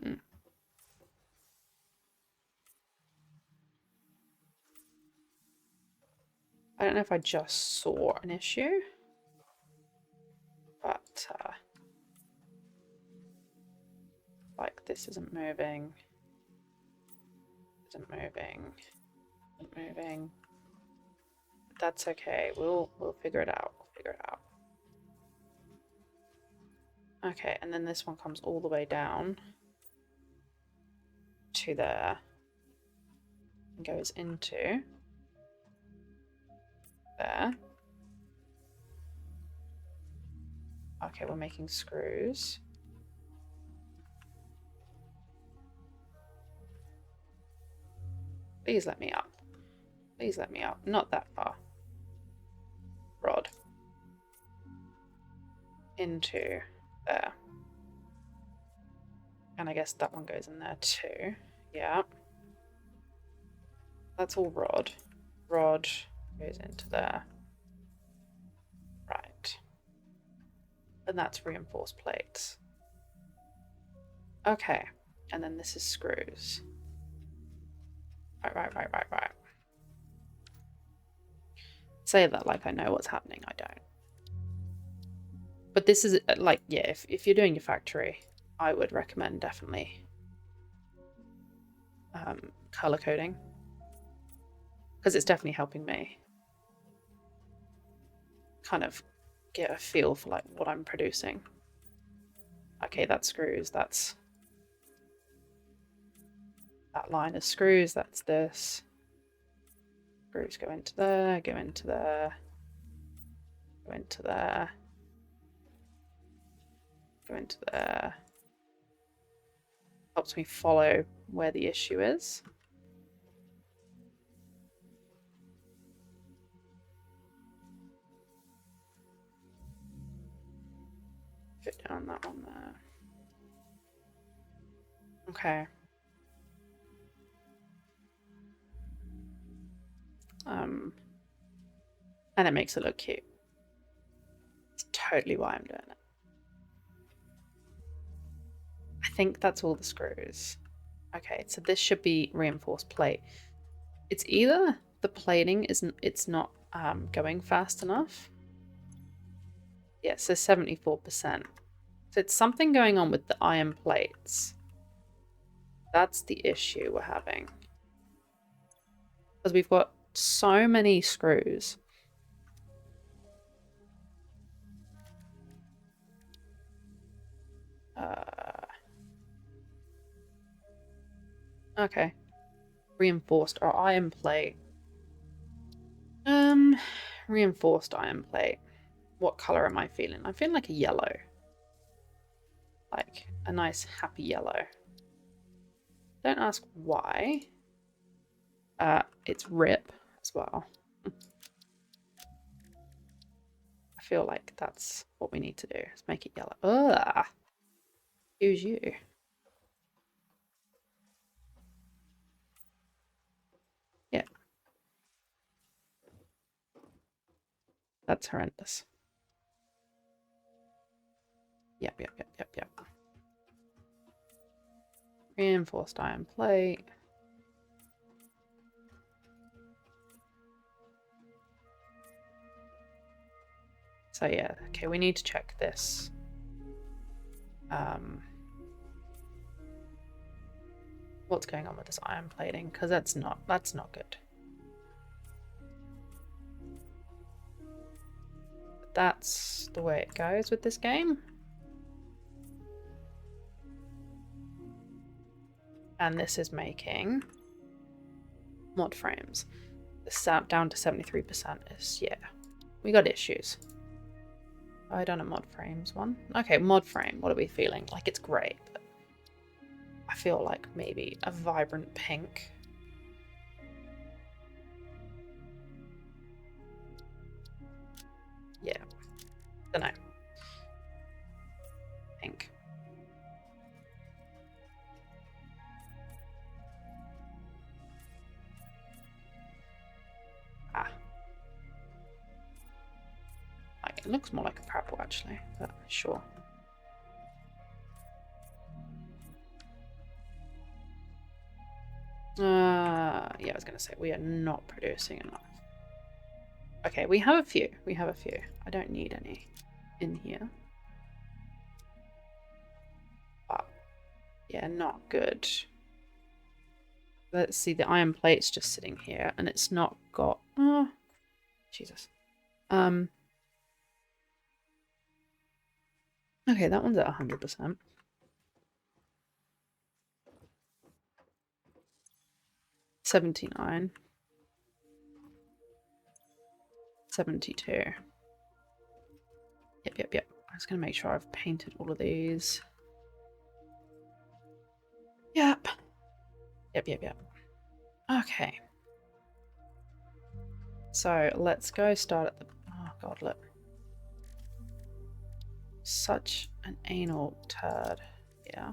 Mm. I don't know if I just saw an issue, but like this isn't moving, isn't moving, isn't moving. But that's okay. We'll figure it out. We'll figure it out. Okay, and then this one comes all the way down to there and goes into there. Okay, we're making screws. Please let me up. Please let me up. Not that far. Rod. Into there. And I guess that one goes in there too. Yeah. That's all rod. Rod goes into there. Right. And that's reinforced plates. Okay. And then this is screws. Right. Say that like I know what's happening. I don't. But this is like, yeah, if you're doing your factory, I would recommend definitely color coding, because it's definitely helping me kind of get a feel for like what I'm producing. Okay, that's screws, that's that line of screws, that's this. Screws go into there, go into there, go into there, go into there. Helps me follow where the issue is. Fit down that one there. Okay. And it makes it look cute. It's totally why I'm doing it. I think that's all the screws. Okay, so this should be reinforced plate. It's either the plating it's not going fast enough. Yeah, so 74%. So it's something going on with the iron plates. That's the issue we're having. Because we've got so many screws. Okay. Reinforced or iron plate. Reinforced iron plate. What color am I feeling? I'm feeling like a yellow. Like a nice happy yellow. Don't ask why. It's rip as well. I feel like that's what we need to do. Let's make it yellow. Ugh. Excuse you. Yeah. That's horrendous. Yep. Reinforced iron plate. So yeah, okay, we need to check this. What's going on with this iron plating? Because that's not good. But that's the way it goes with this game. And this is making mod frames. This down to 73% is, yeah, we got issues. I done a mod frames one. Okay, mod frame, what are we feeling? Like it's great, but I feel like maybe a vibrant pink. Yeah, don't know. Pink. Ah. It looks more like a purple actually, but sure. Yeah, I was gonna say we are not producing enough. Okay, we have a few. We have a few. I don't need any in here. But yeah, not good. Let's see, the iron plate's just sitting here and it's not got Jesus. Okay, that one's at 100%. 79. 72. Yep. I was gonna make sure I've painted all of these. Yep. Okay. So let's go start at the... Oh god, look. Such an anal turd. Yeah.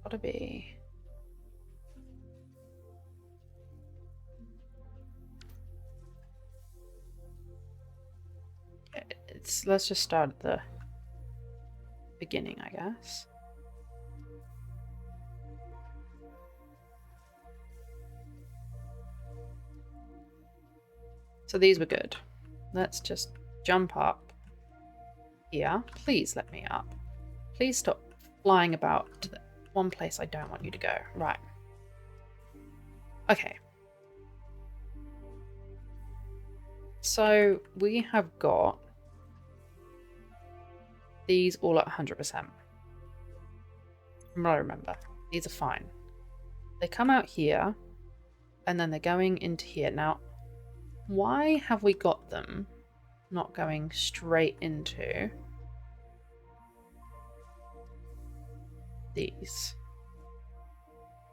Gotta be... Let's just start at the beginning, I guess. So these were good. Let's just jump up here. Please let me up. Please stop flying about to the one place I don't want you to go. Right. Okay. So we have got these all at 100%. From what I remember, these are fine. They come out here, and then they're going into here. Now, why have we got them not going straight into these?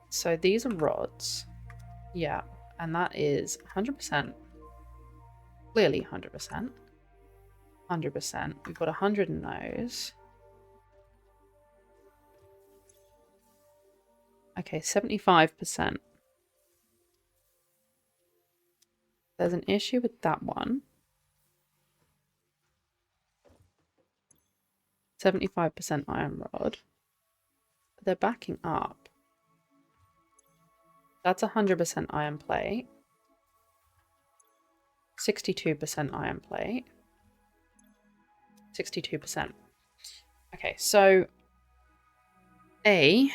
So these are rods. Yeah, and that is 100%. Clearly 100%. 100%. We've got 100 in those. Okay, 75%. There's an issue with that one. 75% iron rod. But they're backing up. That's 100% iron plate. 62% iron plate. 62%. Okay, so a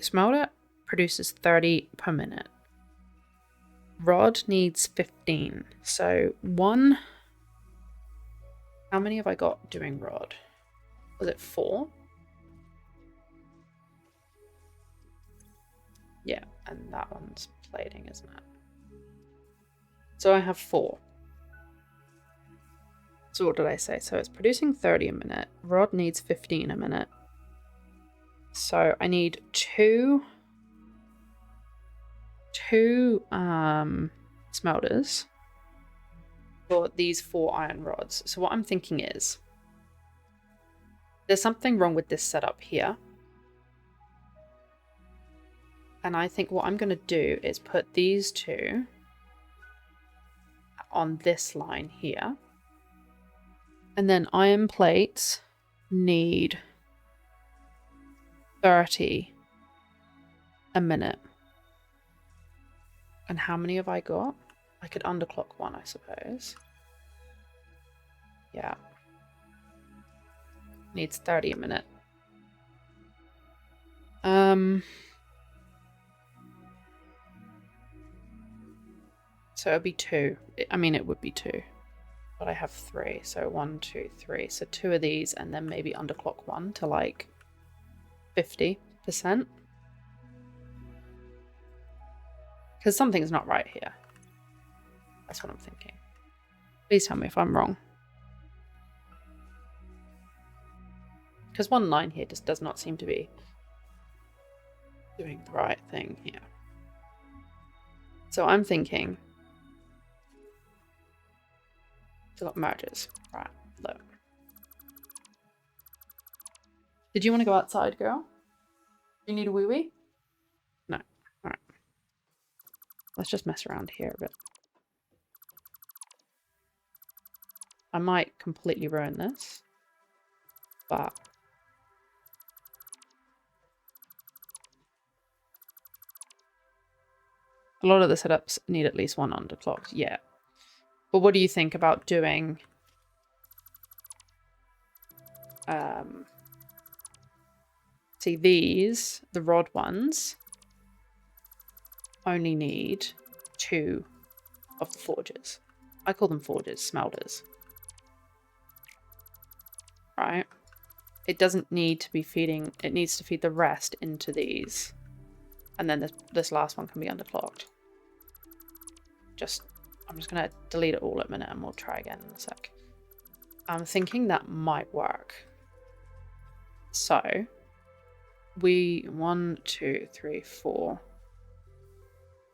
smelter produces 30 per minute. Rod needs 15. So one. How many have I got doing rod? Was it 4? Yeah, and that one's plating, isn't it? So I have 4. So what did I say? So it's producing 30 a minute. Rod needs 15 a minute. So I need two smelters for these 4 iron rods. So what I'm thinking is there's something wrong with this setup here. And I think what I'm going to do is put these 2 on this line here. And then iron plates need 30 a minute. And how many have I got? I could underclock one, I suppose. Yeah. Needs 30 a minute. So it'd be 2. I mean, it would be 2. But I have 3. So 1, 2, 3. So 2 of these and then maybe underclock one to like 50%. Because something's not right here. That's what I'm thinking. Please tell me if I'm wrong. Because one line here just does not seem to be doing the right thing here. So I'm thinking, fill up merges. Right, look. Did you want to go outside, girl? You need a wee-wee? No. Alright. Let's just mess around here a bit. I might completely ruin this, but a lot of the setups need at least one underclocked, yeah. But what do you think about doing see these, the rod ones, only need 2 of the forges. I call them forges, smelters. Right? It doesn't need to be feeding, it needs to feed the rest into these. And then this last one can be underclocked. I'm just going to delete it all at a minute and we'll try again in a sec. I'm thinking that might work. So, 1, 2, 3, 4.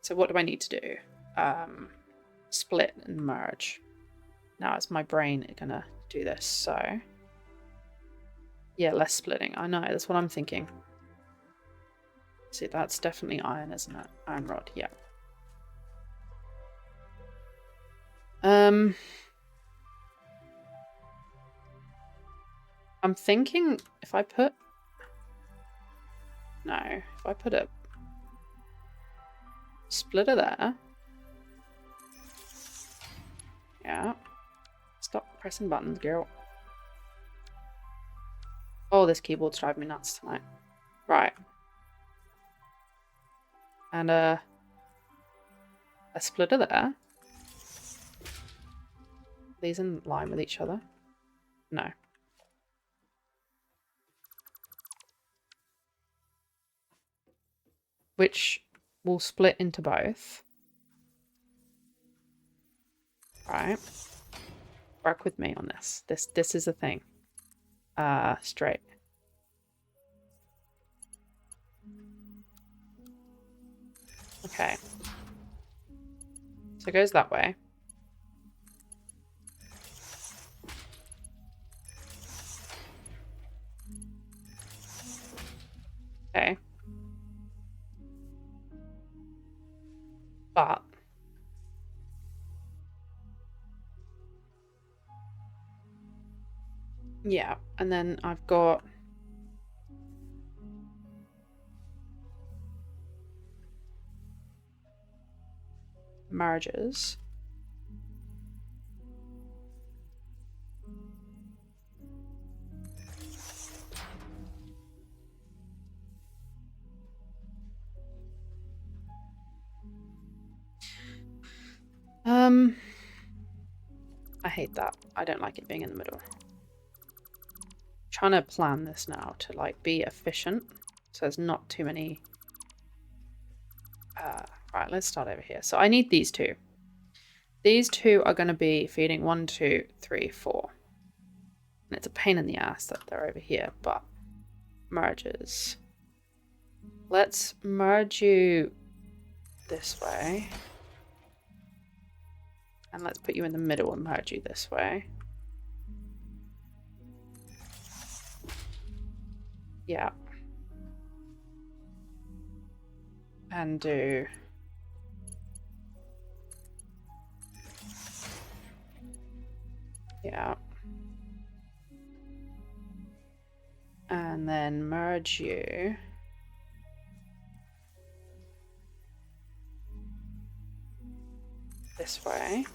So what do I need to do? Split and merge. Now is my brain gonna do this? So, yeah, less splitting. I know, that's what I'm thinking. See, that's definitely iron, isn't it? Iron rod, yeah. I'm thinking if I put a splitter there. Yeah. Stop pressing buttons, girl. Oh, this keyboard's driving me nuts tonight. Right. And a splitter there. These in line with each other? No. Which will split into both. Right. Work with me on this. This is a thing. Straight. Okay. So it goes that way. Okay. But yeah, and then I've got marriages. I hate that. I don't like it being in the middle. Trying to plan this now to like be efficient, so there's not too many. Right, let's start over here. So I need these 2. These 2 are going to be feeding 1, 2, 3, 4. And it's a pain in the ass that they're over here, but merges. Let's merge you this way. And let's put you in the middle and merge you this way. Yeah. And do yeah. And then merge you this way.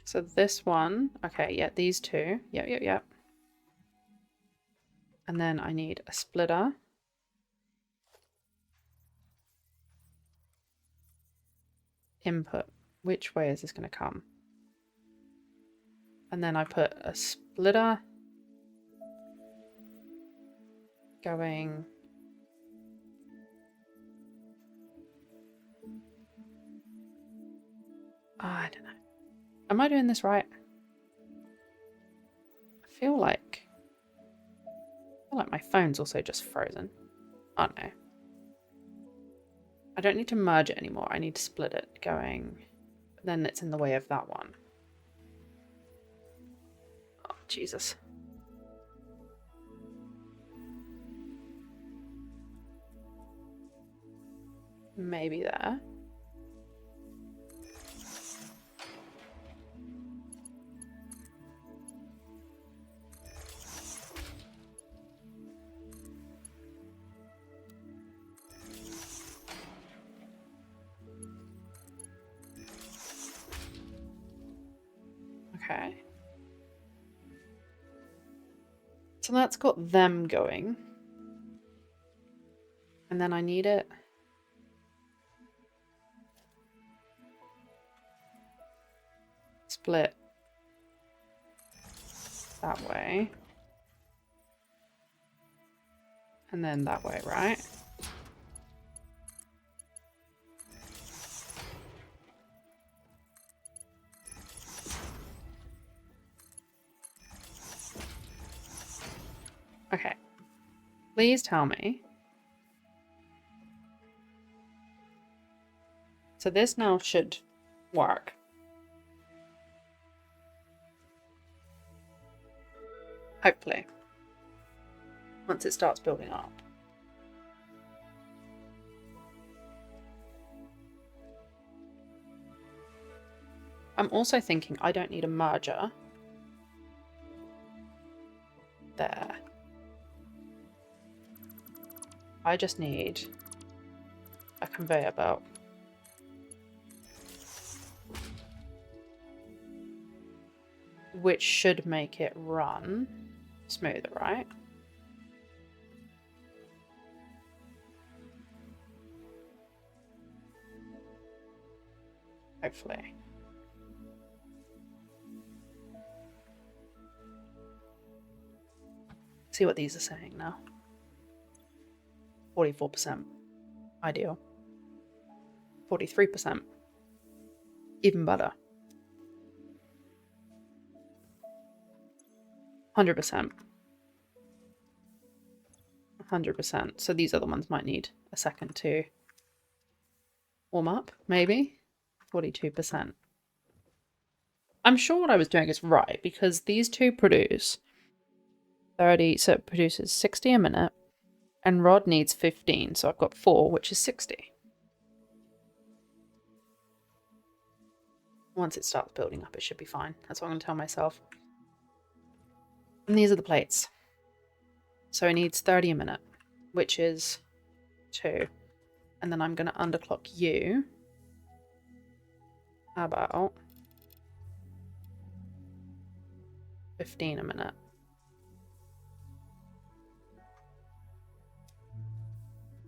So this one, okay, yeah, these 2. Yep. And then I need a splitter. Input. Which way is this going to come? And then I put a splitter going... I don't know. Am I doing this right? I feel like my phone's also just frozen. Oh no. I don't need to merge it anymore. I need to split it going... But then it's in the way of that one. Oh, Jesus. Maybe there. Okay. So that's got them going. And then I need it... split that way. And then that way, right? Okay. Please tell me. So this now should work. Hopefully. Once it starts building up. I'm also thinking I don't need a merger. There. I just need a conveyor belt. Which should make it run smoother, right? Hopefully. See what these are saying now. 44%. Ideal. 43%. Even better. 100%. 100%. So these other ones might need a second to warm up, maybe. 42%. I'm sure what I was doing is right, because these two produce 30, so it produces 60 a minute, and Rod needs 15, so I've got 4, which is 60. Once it starts building up, it should be fine. That's what I'm going to tell myself. And these are the plates. So it needs 30 a minute, which is 2. And then I'm going to underclock you. How about 15 a minute?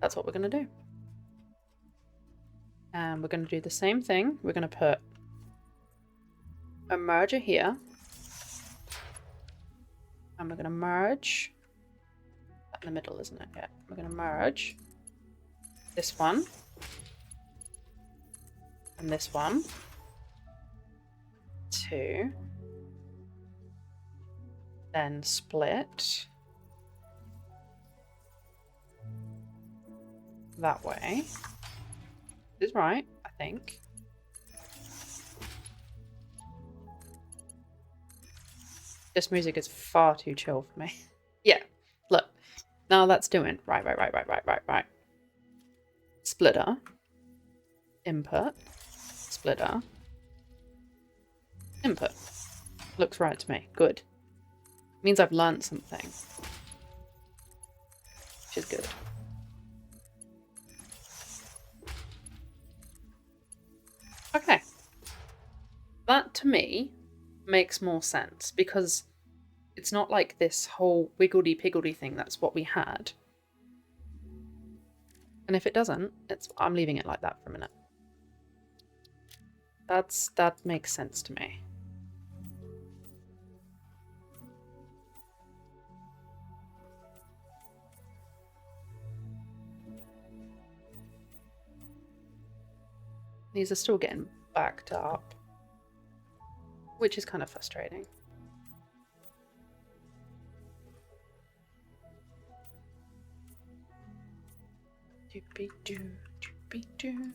That's what we're going to do. And we're going to do the same thing. We're going to put a merger here. And we're going to merge. In the middle, isn't it? Yeah. We're going to merge this one. And this one. 2. Then split. That way. This is right, I think. This music is far too chill for me. Yeah, look. Now that's doing. Right. Splitter. Input. Splitter. Input. Looks right to me. Good. Means I've learned something. Which is good. Okay. That, to me, makes more sense, because it's not like this whole wiggledy-piggledy thing that's what we had. And if it doesn't, I'm leaving it like that for a minute. That makes sense to me. These are still getting backed up, which is kind of frustrating. Doopy-doo, doopy-doo.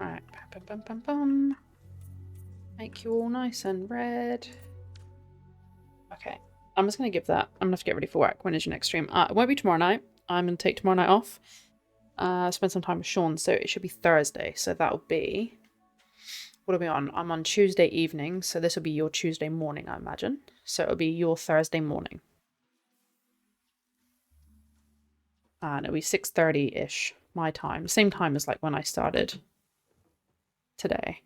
Alright, bum bum bum bum. Make you all nice and red. Okay, I'm just going to give that. I'm going to have to get ready for work. When is your next stream? It won't be tomorrow night. I'm going to take tomorrow night off. Spend some time with Sean, so it should be Thursday. So that'll be... What are we on? I'm on Tuesday evening, so this will be your Tuesday morning, I imagine. So it'll be your Thursday morning. And it'll be 6:30-ish my time. Same time as like when I started today.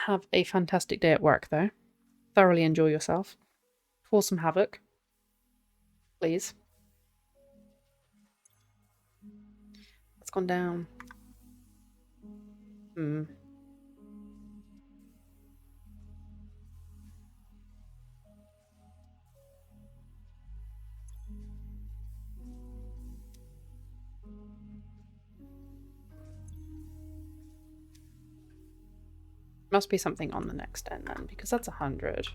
Have a fantastic day at work, though. Thoroughly enjoy yourself. Cause some havoc. Please. What's gone down? Must be something on the next end then, because that's 100.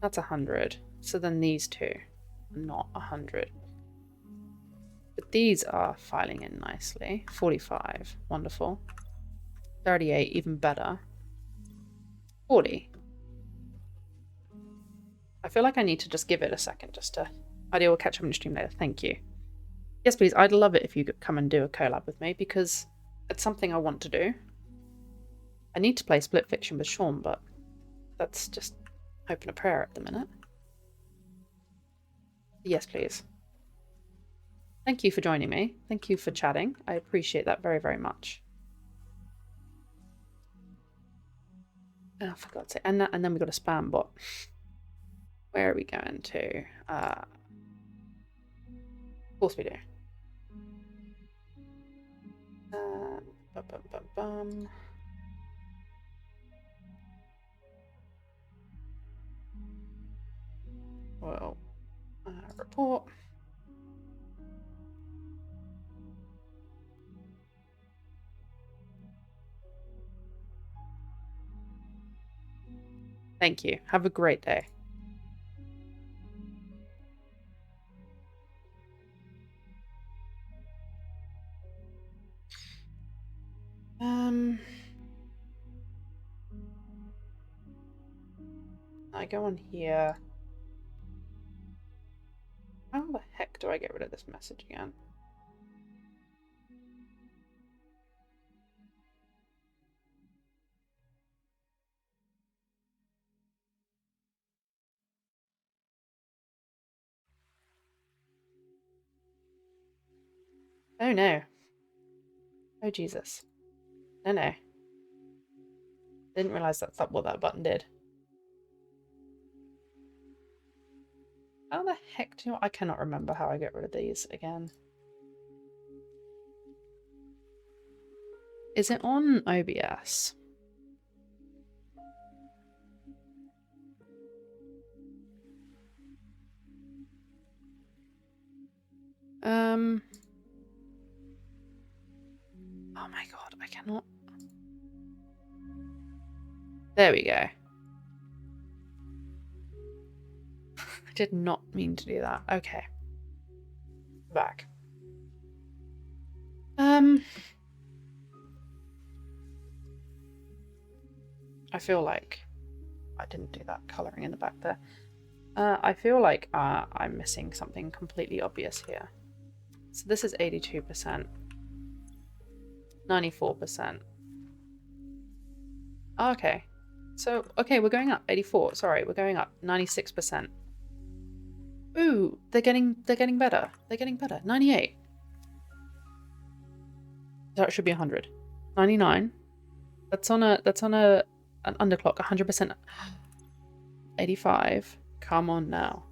That's 100. So then these two are not 100. But these are filing in nicely. 45. Wonderful. 38. Even better. 40. I feel like I need to just give it a second just to... Idea will catch up in the stream later. Thank you. Yes, please. I'd love it if you could come and do a collab with me, because it's something I want to do. I need to play Split Fiction with Sean, but that's just hope and a prayer at the minute. Yes, please. Thank you for joining me. Thank you for chatting. I appreciate that very, very much. Oh, for God's sake. And then we got a spam bot. Where are we going to? Of course we do. Bum, bum, bum, bum. Well, report. Thank you. Have a great day. I go on here. How the heck do I get rid of this message again? Oh no. Oh Jesus. No, no. Didn't realise that's what that button did. How the heck do I cannot remember how I get rid of these again. Is it on OBS? Oh my god, I cannot. There we go. I did not mean to do that. Okay. Back. I feel like I didn't do that colouring in the back there. I feel like I'm missing something completely obvious here. So this is 82%. 94%. Oh, okay. So, okay, we're going up. 84. Sorry, we're going up. 96%. Ooh, they're getting better. They're getting better. 98. That should be 100. 99. That's on an underclock. 100%. 85. Come on now.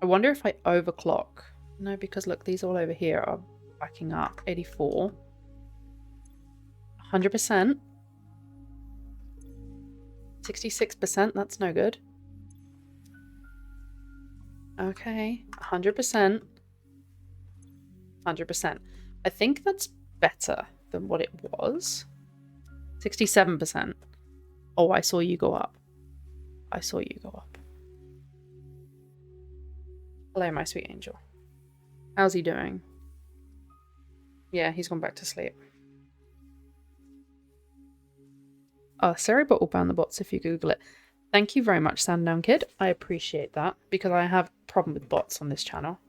I wonder if I overclock. No, because look, these all over here are backing up. 84. 100%. 66%. That's no good. Okay, 100%. 100%. I think that's better than what it was. 67%. Oh, I saw you go up. I saw you go up. Hello, my sweet angel. How's he doing? Yeah, he's gone back to sleep. Cerebot will ban the bots if you Google it. Thank you very much, Sandown Kid. I appreciate that, because I have a problem with bots on this channel.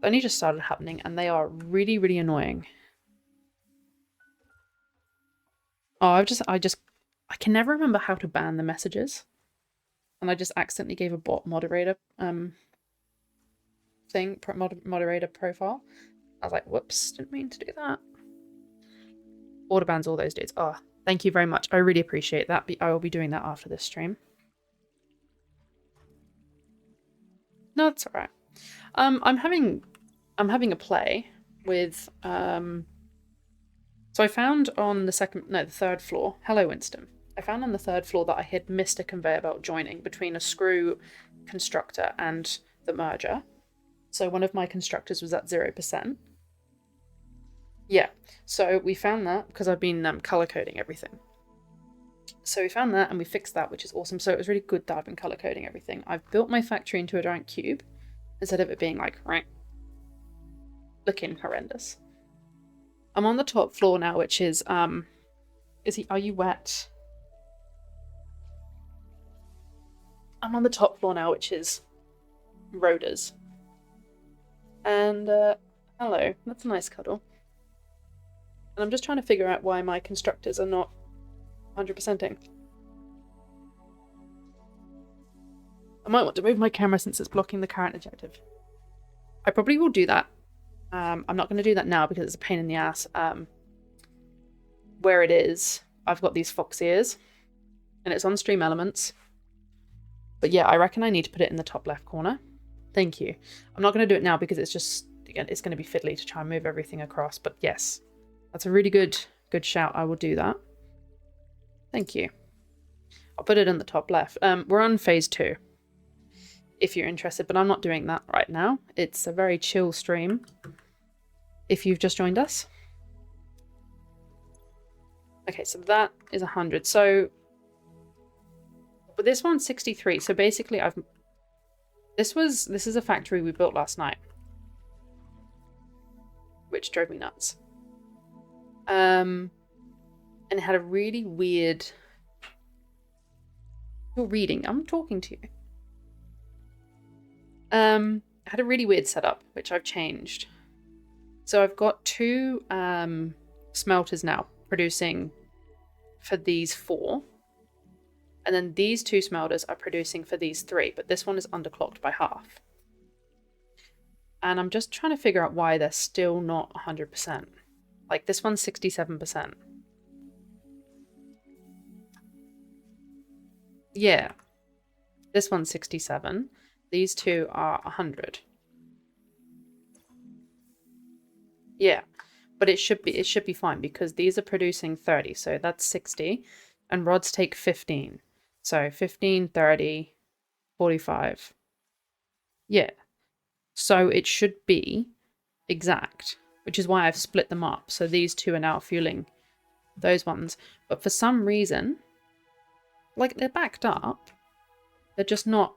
It only just started happening, and they are really, really annoying. Oh, I can never remember how to ban the messages. And I just accidentally gave a bot moderator moderator profile. I was like, whoops, didn't mean to do that. Order bans all those dudes. Oh, thank you very much. I really appreciate that. I will be doing that after this stream. No, that's all right. I'm having a play with so I found on the third floor. Hello, Winston. I found on the third floor that I had missed a conveyor belt joining between a screw constructor and the merger. So one of my constructors was at 0%. Yeah, so we found that because I've been color coding everything. So we found that and we fixed that, which is awesome. So it was really good that I've been color coding everything. I've built my factory into a giant cube instead of it being like, right, looking horrendous. I'm on the top floor now, which is, are you wet? I'm on the top floor now, which is Rhoda's. And, hello, that's a nice cuddle. And I'm just trying to figure out why my constructors are not 100%ing. I might want to move my camera since it's blocking the current objective. I probably will do that. I'm not going to do that now because it's a pain in the ass. Where it is, I've got these fox ears, and it's on Stream Elements. But yeah, I reckon I need to put it in the top left corner. Thank you. I'm not going to do it now because it's just, again, it's going to be fiddly to try and move everything across. But yes, that's a really good shout. I will do that. Thank you. I'll put it in the top left. We're on phase 2, if you're interested, but I'm not doing that right now. It's a very chill stream. If you've just joined us. Okay, so that is 100. So, but this one's 63. So basically, this is a factory we built last night, which drove me nuts. And it had a really weird. You're reading. I'm talking to you. It had a really weird setup, which I've changed. So I've got 2 smelters now producing for these 4. And then these 2 smelters are producing for these 3, but this one is underclocked by half. And I'm just trying to figure out why they're still not 100%. Like this one's 67%. Yeah. This one's 67. These 2 are 100. Yeah. But it should be fine because these are producing 30, so that's 60. And rods take 15. So 15, 30, 45. Yeah. So it should be exact, which is why I've split them up. So these 2 are now fueling those ones. But for some reason, like they're backed up. They're just not,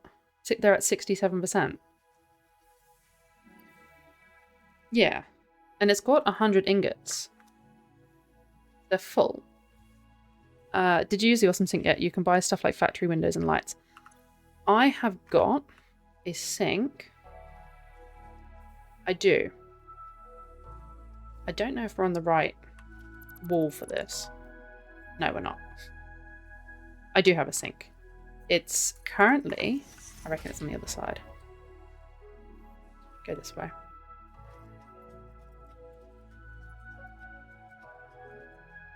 they're at 67%. Yeah. And it's got 100 ingots. They're full. Did you use the awesome sink yet? You can buy stuff like factory windows and lights. I have got a sink. I do. I don't know if we're on the right wall for this. No, we're not. I do have a sink. It's currently, I reckon it's on the other side. Go this way.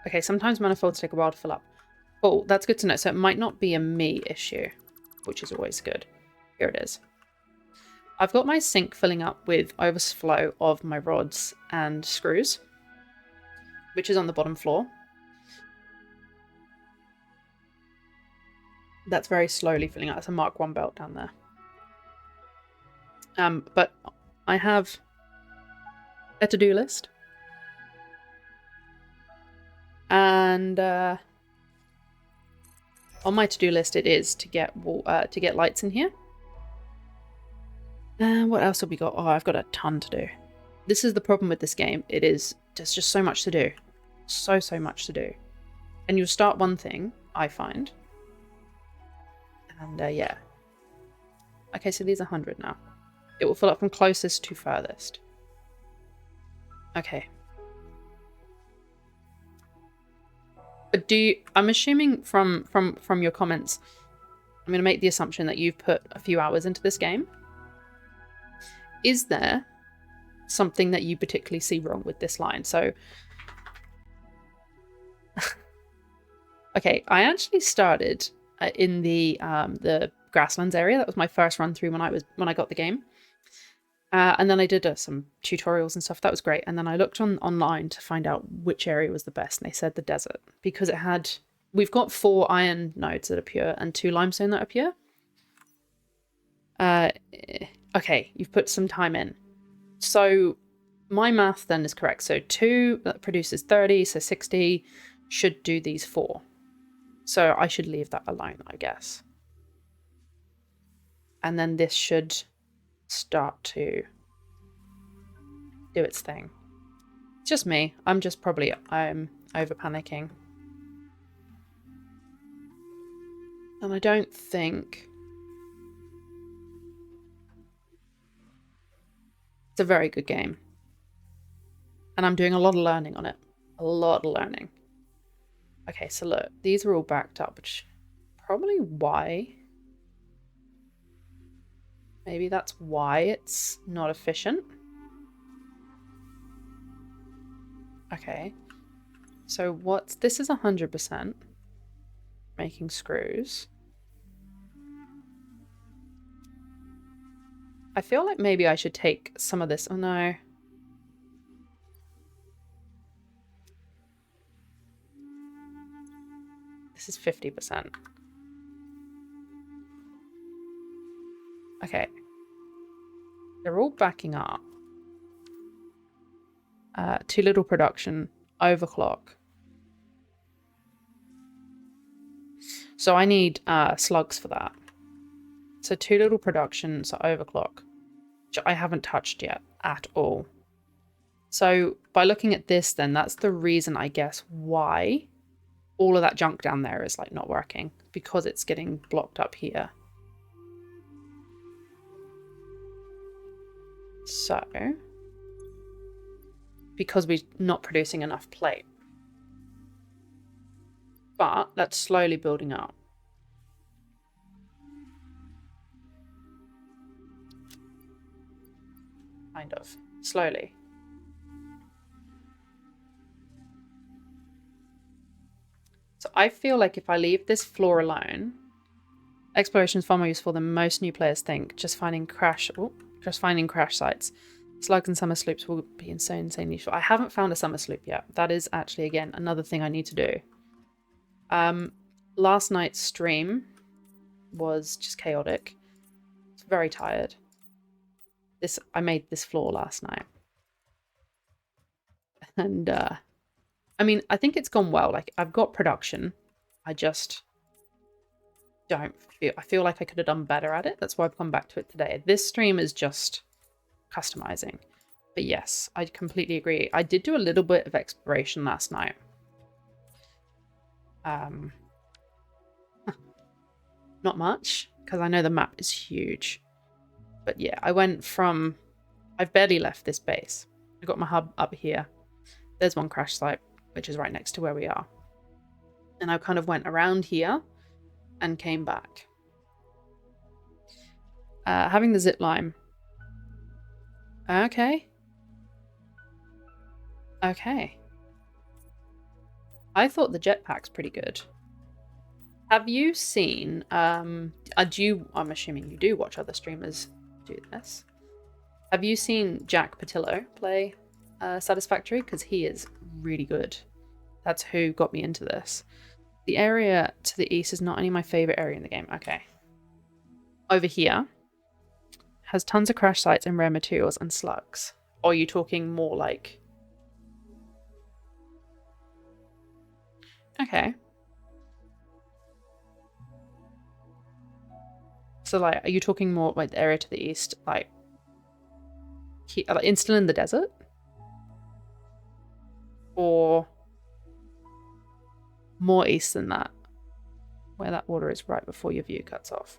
Okay, sometimes manifolds take a while to fill up. Oh, that's good to know. So it might not be a me issue, which is always good. Here it is. I've got my sink filling up with overflow of my rods and screws, which is on the bottom floor. That's very slowly filling up. That's a Mark 1 belt down there. But I have a to-do list. And on my to-do list it is to get lights in here. And what else have we got? Oh, I've got a ton to do. This is the problem with this game. There's just so much to do. So much to do. And you'll start one thing, I find. And yeah. Okay, so these are 100 now. It will fill up from closest to furthest. Okay. But I'm assuming from your comments, I'm going to make the assumption that you've put a few hours into this game. Is there something that you particularly see wrong with this line? So, okay, I actually started in the grasslands area. That was my first run through when I got the game. And then I did some tutorials and stuff. That was great. And then I looked online to find out which area was the best. And they said the desert, because we've got 4 iron nodes that are pure and 2 limestone that are pure. Okay, you've put some time in. So my math then is correct. So 2 that produces 30, so 60 should do these 4. So I should leave that alone, I guess. And then this should start to do its thing. It's just me. I'm over panicking. And I don't think it's a very good game. And I'm doing a lot of learning on it. A lot of learning. Okay, so look, these are all backed up, which probably why. Maybe that's why it's not efficient. Okay. So this is 100% making screws. I feel like maybe I should take some of this. Oh no. This is 50%. Okay. They're all backing up. Too little production. Overclock. So I need slugs for that. So too little production, so overclock. Which I haven't touched yet at all. So by looking at this then, that's the reason, I guess, why all of that junk down there is like not working. Because it's getting blocked up here. So, because we're not producing enough plate. But that's slowly building up. Kind of. Slowly. So I feel like if I leave this floor alone, exploration is far more useful than most new players think. Just finding crash sites. Slugs and summer sloops will be insanely useful. I haven't found a summer sloop yet. That is actually, again, another thing I need to do. Last night's stream was just chaotic. I was very tired. I made this floor last night. And, I mean, I think it's gone well. Like, I've got production. I just I feel like I could have done better at it. That's why I've come back to it today. This stream is just customizing. But yes, I completely agree. I did do a little bit of exploration last night. Not much, because I know the map is huge. But yeah, I've barely left this base. I got my hub up here. There's one crash site, which is right next to where we are. And I kind of went around here and came back. Having the zip line. Okay. Okay. I thought the jetpack's pretty good. Have you seen, I'm assuming you do watch other streamers do this. Have you seen Jack Patillo play Satisfactory? Because he is really good. That's who got me into this. The area to the east is not only my favorite area in the game. Okay. Over here has tons of crash sites and rare materials and slugs. Or are you talking more like... Okay. So, like, are you talking more like the area to the east, like still in the desert? Or more east than that, where that water is right before your view cuts off?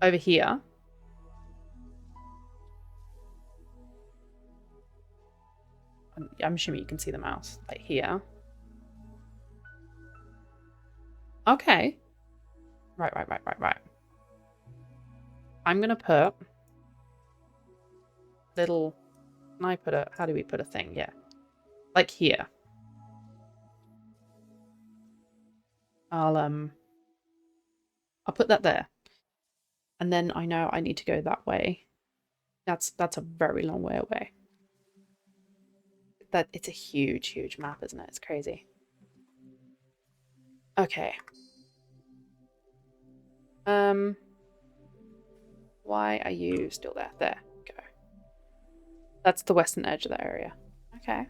Over here? I'm assuming you can see the mouse. Like here. Okay. Right. I'm gonna put little... Can I put a... How do we put a thing? Yeah. Like here. I'll put that there. And then I know I need to go that way. That's a very long way away. It's a huge map, isn't it? It's crazy. Okay. Why are you still there? There, go. That's the western edge of the area. Okay.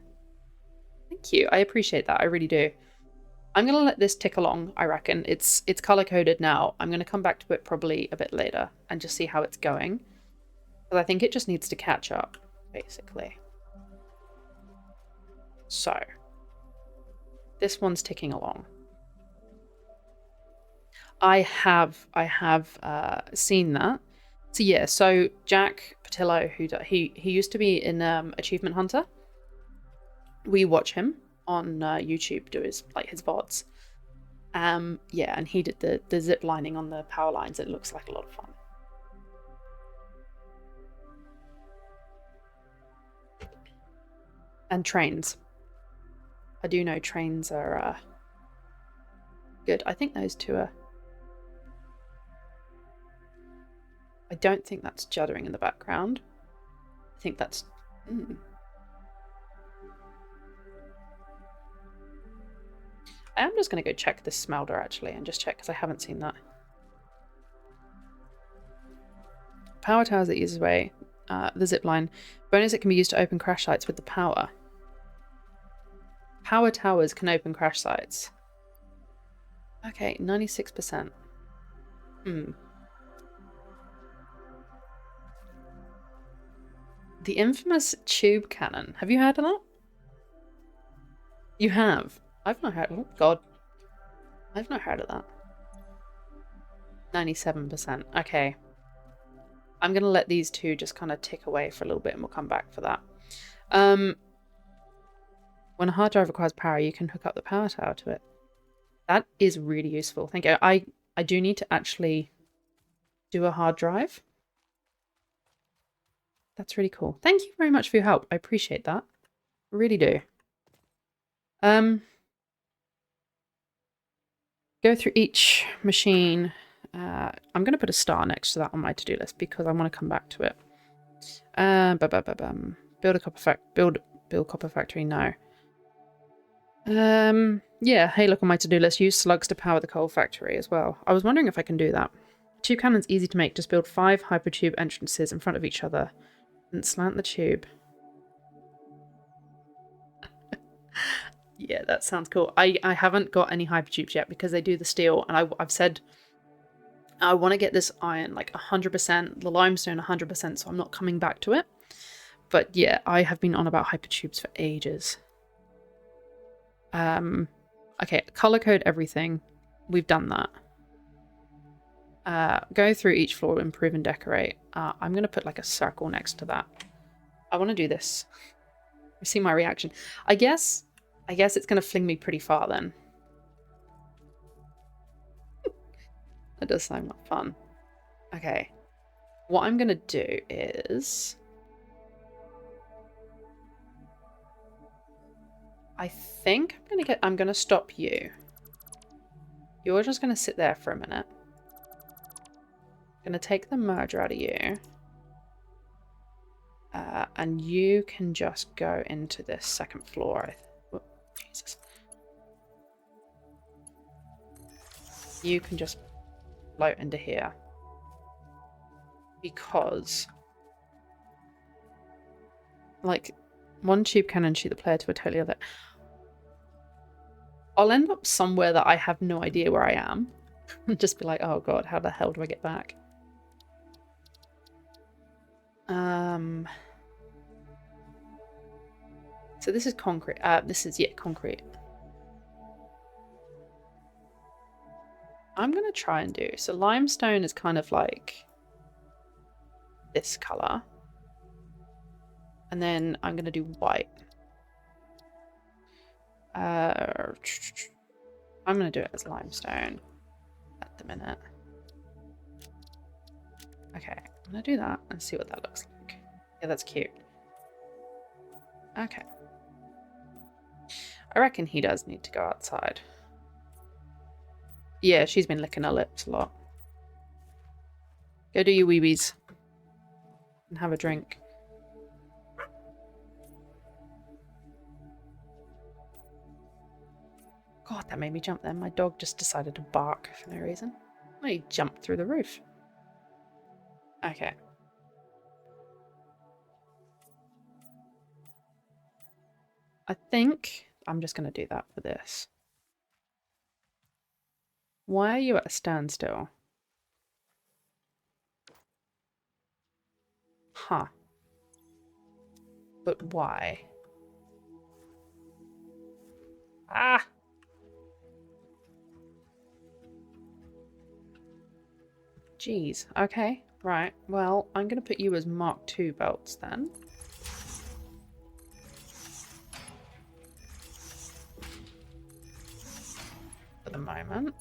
Thank you. I appreciate that. I really do. I'm gonna let this tick along, I reckon. It's color-coded now. I'm gonna come back to it probably a bit later and just see how it's going. Because I think it just needs to catch up, basically. So, this one's ticking along. I have seen that. So yeah, so Jack Patillo, he used to be in Achievement Hunter. We watch him on YouTube do his VODs. Yeah, and he did the zip lining on the power lines. It looks like a lot of fun. And trains. I do know trains are good. I think those two are... I don't think that's juddering in the background. I think that's... I am just going to go check this smelter, actually, and just check, because I haven't seen that. Power towers that uses away the zip line. Bonus, it can be used to open crash sites with the power. Power towers can open crash sites. Okay, 96%. The infamous tube cannon. Have you heard of that? You have? I've not heard... Oh, God. I've not heard of that. 97%. Okay. I'm going to let these two just kind of tick away for a little bit and we'll come back for that. When a hard drive requires power, you can hook up the power tower to it. That is really useful. Thank you. I do need to actually do a hard drive. That's really cool. Thank you very much for your help. I appreciate that. I really do. Go through each machine. I'm going to put a star next to that on my to-do list because I want to come back to it. Build a copper factory. No. Yeah. Hey, look on my to-do list. Use slugs to power the coal factory as well. I was wondering if I can do that. Tube cannon's easy to make. Just build 5 hypertube entrances in front of each other and slant the tube. Yeah, that sounds cool. I haven't got any hypertubes yet because they do the steel, and I've said I want to get this iron like 100%, the limestone 100%, so I'm not coming back to it. But yeah, I have been on about hypertubes for ages. Okay, color code everything. We've done that. Go through each floor, improve and decorate. I'm going to put like a circle next to that. I want to do this. You see my reaction. I guess it's going to fling me pretty far then. That does sound like fun. Okay. What I'm going to do is... I think I'm going to stop you. You're just going to sit there for a minute. I'm going to take the merger out of you. And you can just go into this second floor. Oh, Jesus. You can just float into here. Because like, one tube cannon shoot the player to a totally other. I'll end up somewhere that I have no idea where I am. And just be like, oh god, how the hell do I get back? So this is concrete. This is, yeah, concrete. I'm going to try and do... So limestone is kind of like this colour. And then I'm going to do white. I'm going to do it as limestone at the minute. Okay, I'm going to do that and see what that looks like. Yeah, that's cute. Okay. I reckon he does need to go outside. Yeah, she's been licking her lips a lot. Go do your weebies. And have a drink. God, that made me jump then. My dog just decided to bark for no reason. Well, he jumped through the roof. Okay. I think I'm just going to do that for this. Why are you at a standstill? Huh. But why? Ah! Jeez. Okay. Right. Well, I'm going to put you as Mark II belts then. For the moment.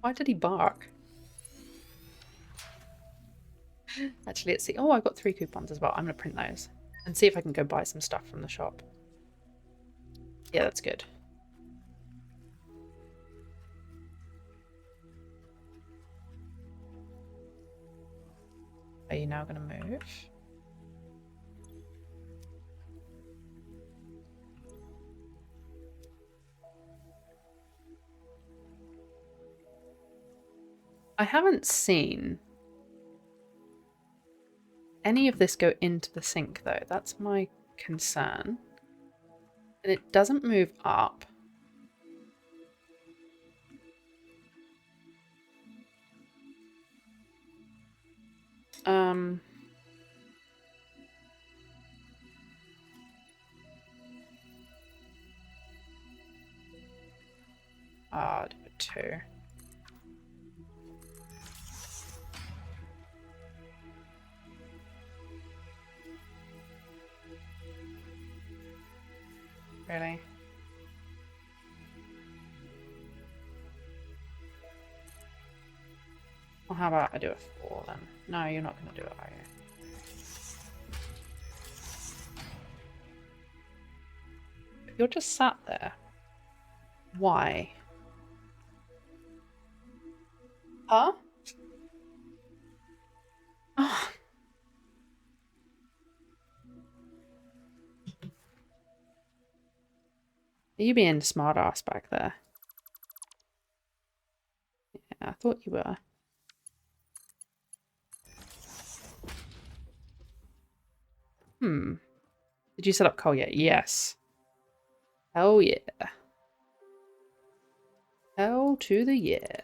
Why did he bark? Actually, let's see. Oh, I got 3 coupons as well. I'm going to print those and see if I can go buy some stuff from the shop. Yeah, that's good. Are you now going to move? I haven't seen any of this go into the sink though. That's my concern. And it doesn't move up. I'll do it 2. Really? Well, how about I do a 4 then? No, you're not going to do it, are you? You're just sat there. Why? Huh? Oh. Are you being smart ass back there? Yeah, I thought you were. Did you set up coal yet? Yes. Hell yeah. Hell to the yeah.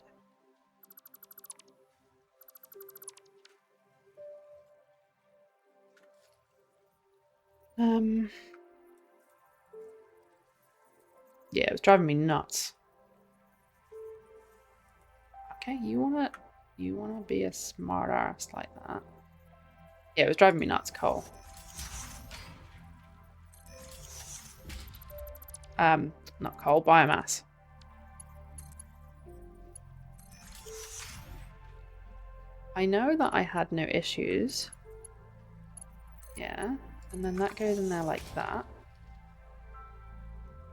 Yeah, it was driving me nuts. Okay, you wanna be a smart ass like that? Yeah, it was driving me nuts, Cole. Not coal, biomass. I know that I had no issues. Yeah, and then that goes in there like that.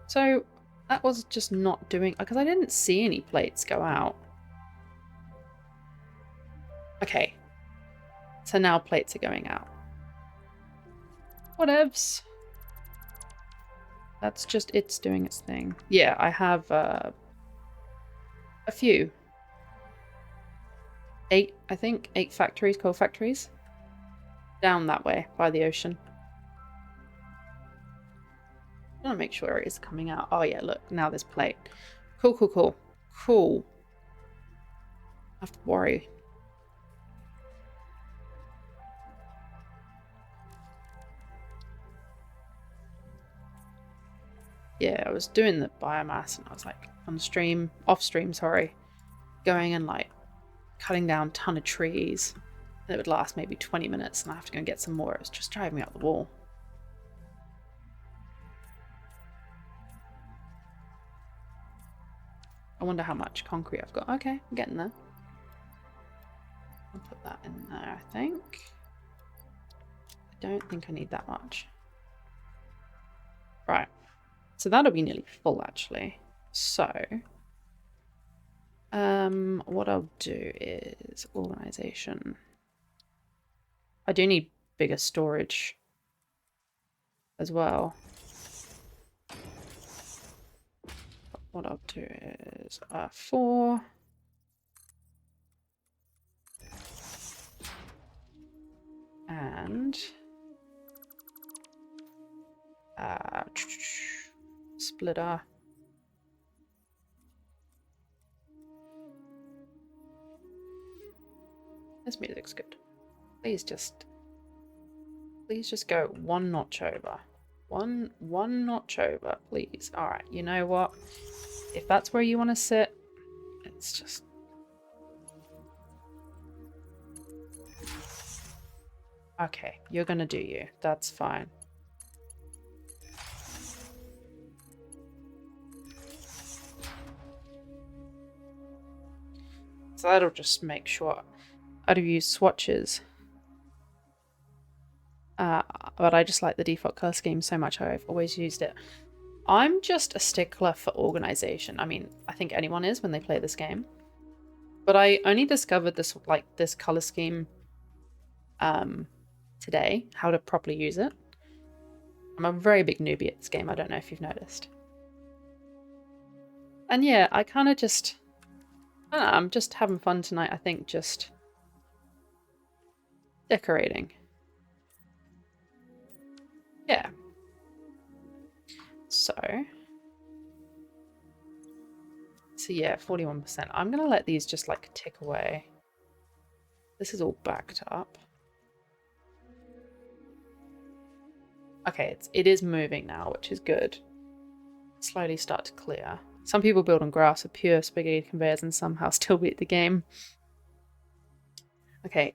So that was just not doing, because I didn't see any plates go out. Okay, so now plates are going out. Whatevs. That's just it's doing its thing. Yeah, I have A few. 8, I think. 8 factories, coal factories. Down that way, by the ocean. I want to make sure it is coming out. Oh yeah, look, now there's plate. Cool, cool, cool. Cool. I have to worry. Yeah, I was doing the biomass and I was like on stream, off stream, sorry, going and like cutting down a ton of trees. And it would last maybe 20 minutes and I have to go and get some more. It was just driving me up the wall. I wonder how much concrete I've got. Okay, I'm getting there. I'll put that in there, I think. I don't think I need that much. Right. So that'll be nearly full, actually. So, what I'll do is organization. I do need bigger storage as well. What I'll do is 4. And splitter. This music's good. Please just go 1 notch over. One notch over, please. All right, you know what? If that's where you want to sit, it's just... Okay, you're gonna do you. That's fine. So that'll just make sure. I'd have used swatches. But I just like the default color scheme so much, I've always used it. I'm just a stickler for organization. I mean, I think anyone is when they play this game. But I only discovered this color scheme today, how to properly use it. I'm a very big newbie at this game, I don't know if you've noticed. And yeah, I kind of just... I don't know, I'm just having fun tonight, I think, just decorating. Yeah. So yeah, 41%. I'm going to let these just like tick away. This is all backed up. Okay, it is moving now, which is good. Slowly start to clear. Some people build on grass with pure spaghetti conveyors and somehow still beat the game. Okay,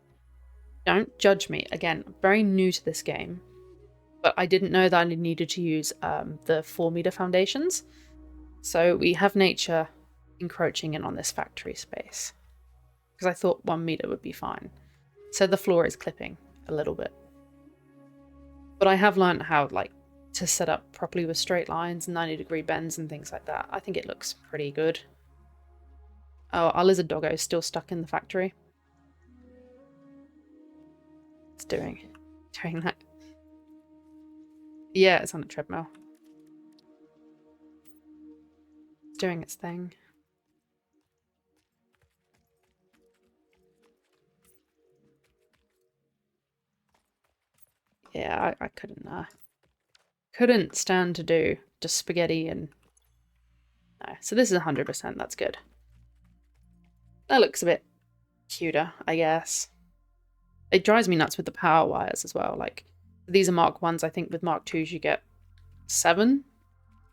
don't judge me. Again, I'm very new to this game, but I didn't know that I needed to use the 4-meter foundations. So we have nature encroaching in on this factory space because I thought 1 meter would be fine. So the floor is clipping a little bit. But I have learned how to set up properly with straight lines and 90-degree bends and things like that. I think it looks pretty good. Oh, our lizard doggo is still stuck in the factory. It's doing that. Yeah, it's on a treadmill. It's doing its thing. Yeah, I couldn't stand to do just spaghetti and... No. So this is 100%, that's good. That looks a bit cuter, I guess. It drives me nuts with the power wires as well. Like, these are Mark 1s. I think with Mark 2s you get 7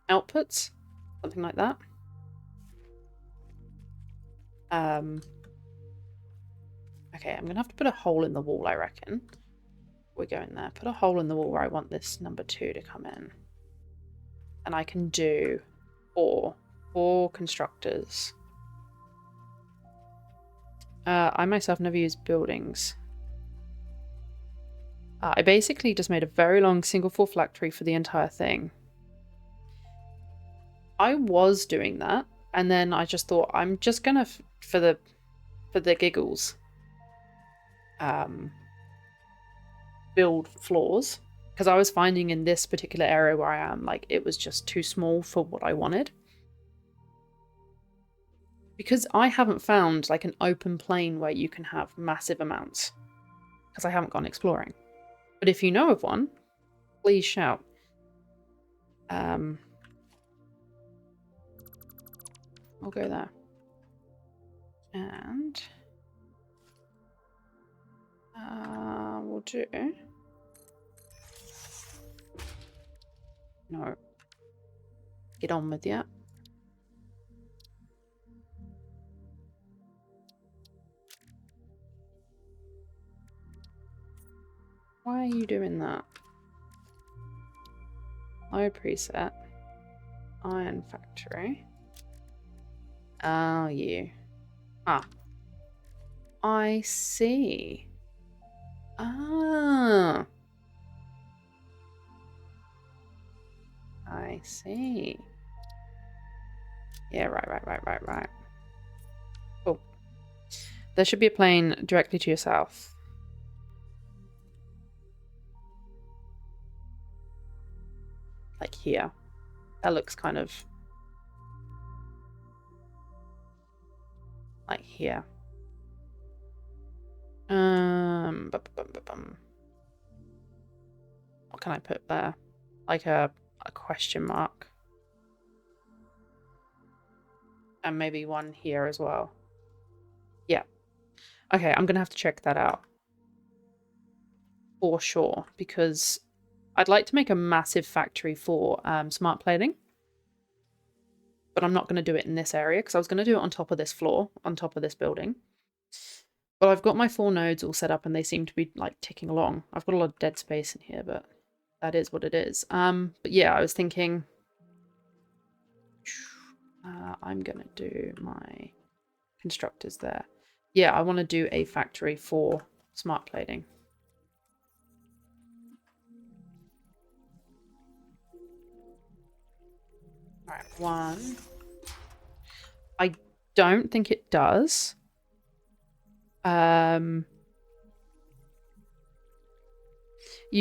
outputs, something like that. Okay, I'm gonna have to put a hole in the wall, I reckon. We're going there. Put a hole in the wall where I want this number 2 to come in. And I can do 4 constructors. I myself never use buildings. I basically just made a very long single floor factory for the entire thing. I was doing that, and then I just thought I'm just gonna for the giggles build floors, because I was finding in this particular area where I am, like, it was just too small for what I wanted. Because I haven't found like an open plain where you can have massive amounts. Because I haven't gone exploring. But if you know of one, please shout. I'll go there. And we'll do... No. Get on with you. Why are you doing that? Load preset. Iron factory. Oh, you. Ah. I see. Ah. I see. Yeah, right. Cool. There should be a plane directly to your south. Like here. That looks kind of like here. What can I put there? Like a question mark. And maybe one here as well. Yeah. Okay, I'm gonna have to check that out. For sure, because I'd like to make a massive factory for smart plating. But I'm not going to do it in this area because I was going to do it on top of this floor, on top of this building. But I've got my 4 nodes all set up and they seem to be like ticking along. I've got a lot of dead space in here, but that is what it is. But yeah, I was thinking I'm going to do my constructors there. Yeah, I want to do a factory for smart plating. All right, 1. I don't think it does. You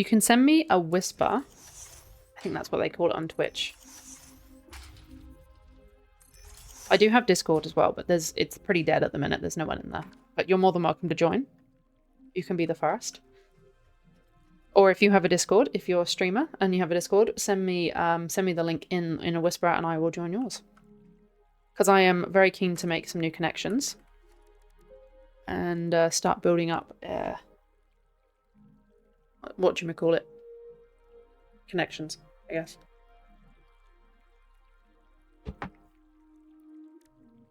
can send me a whisper. I think that's what they call it on Twitch. I do have Discord as well, but it's pretty dead at the minute. There's no one in there. But you're more than welcome to join. You can be the first. Or if you have a Discord, if you're a streamer and you have a Discord, send me the link in a whisper and I will join yours. Because I am very keen to make some new connections. And start building up what do you call it? Connections, I guess.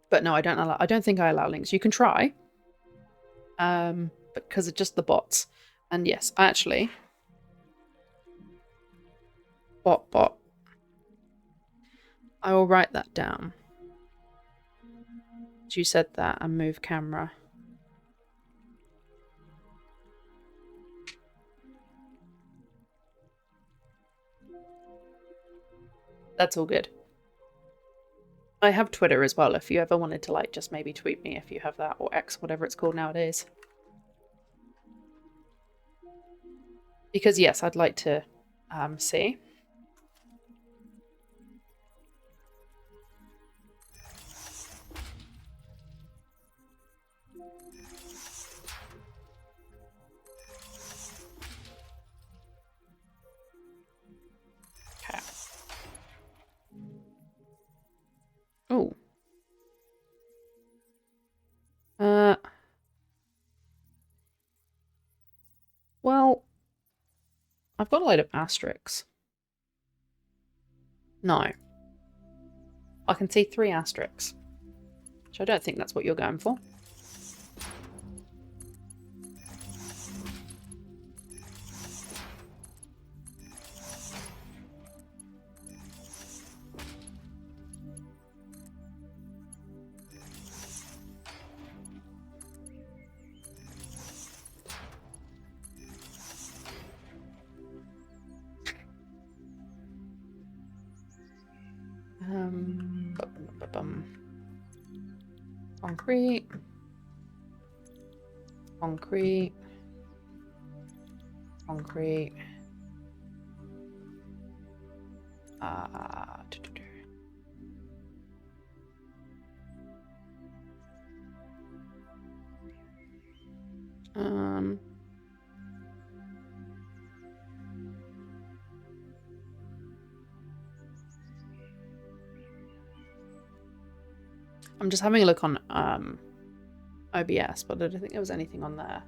But no, I don't think I allow links. You can try. Because it's just the bots. And yes, actually bot. I will write that down. You said that and move camera. That's all good. I have Twitter as well if you ever wanted to like just maybe tweet me if you have that, or X, whatever it's called nowadays. Because yes, I'd like to see. Okay. Oh. Well, I've got a load of asterisks. No. I can see 3 asterisks. Which I don't think that's what you're going for. Concrete. Concrete. Concrete. I'm just having a look on OBS, but I don't think there was anything on there.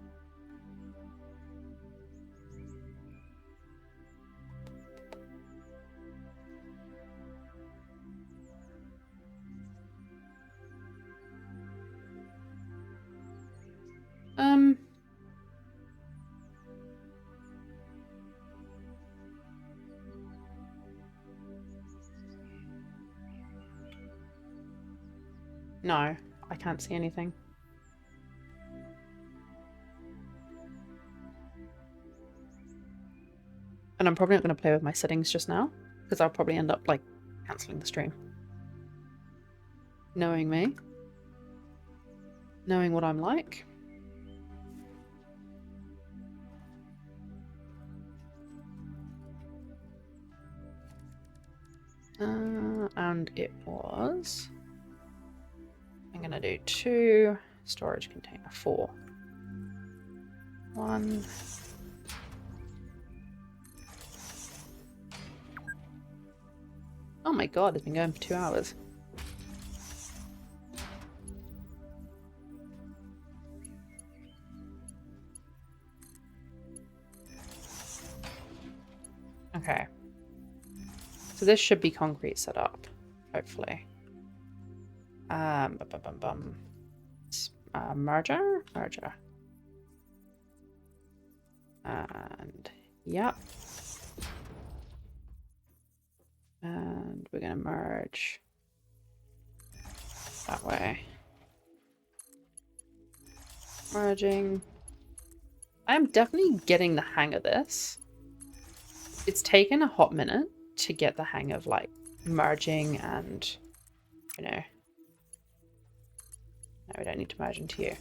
No, I can't see anything. And I'm probably not going to play with my settings just now, because I'll probably end up, like, cancelling the stream. Knowing me. Knowing what I'm like. And it was... I'm going to do 2, storage container 4. 1... Oh my god, it's been going for 2 hours. Okay. So this should be concrete set up, hopefully. Merger? Merger. And, yep. And we're going to merge that way. Merging. I'm definitely getting the hang of this. It's taken a hot minute to get the hang of, like, merging and, you know. No, we don't need to merge into you.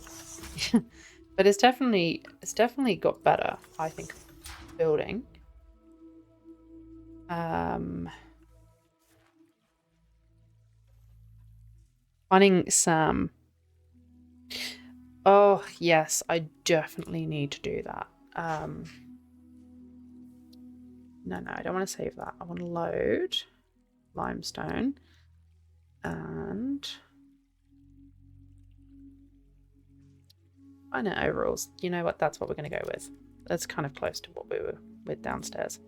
But it's definitely got better, I think, building. Finding Sam. Oh, yes, I definitely need to do that. No, I don't want to save that. I want to load limestone and I know overalls. You know what? That's what we're going to go with. That's kind of close to what we were with downstairs.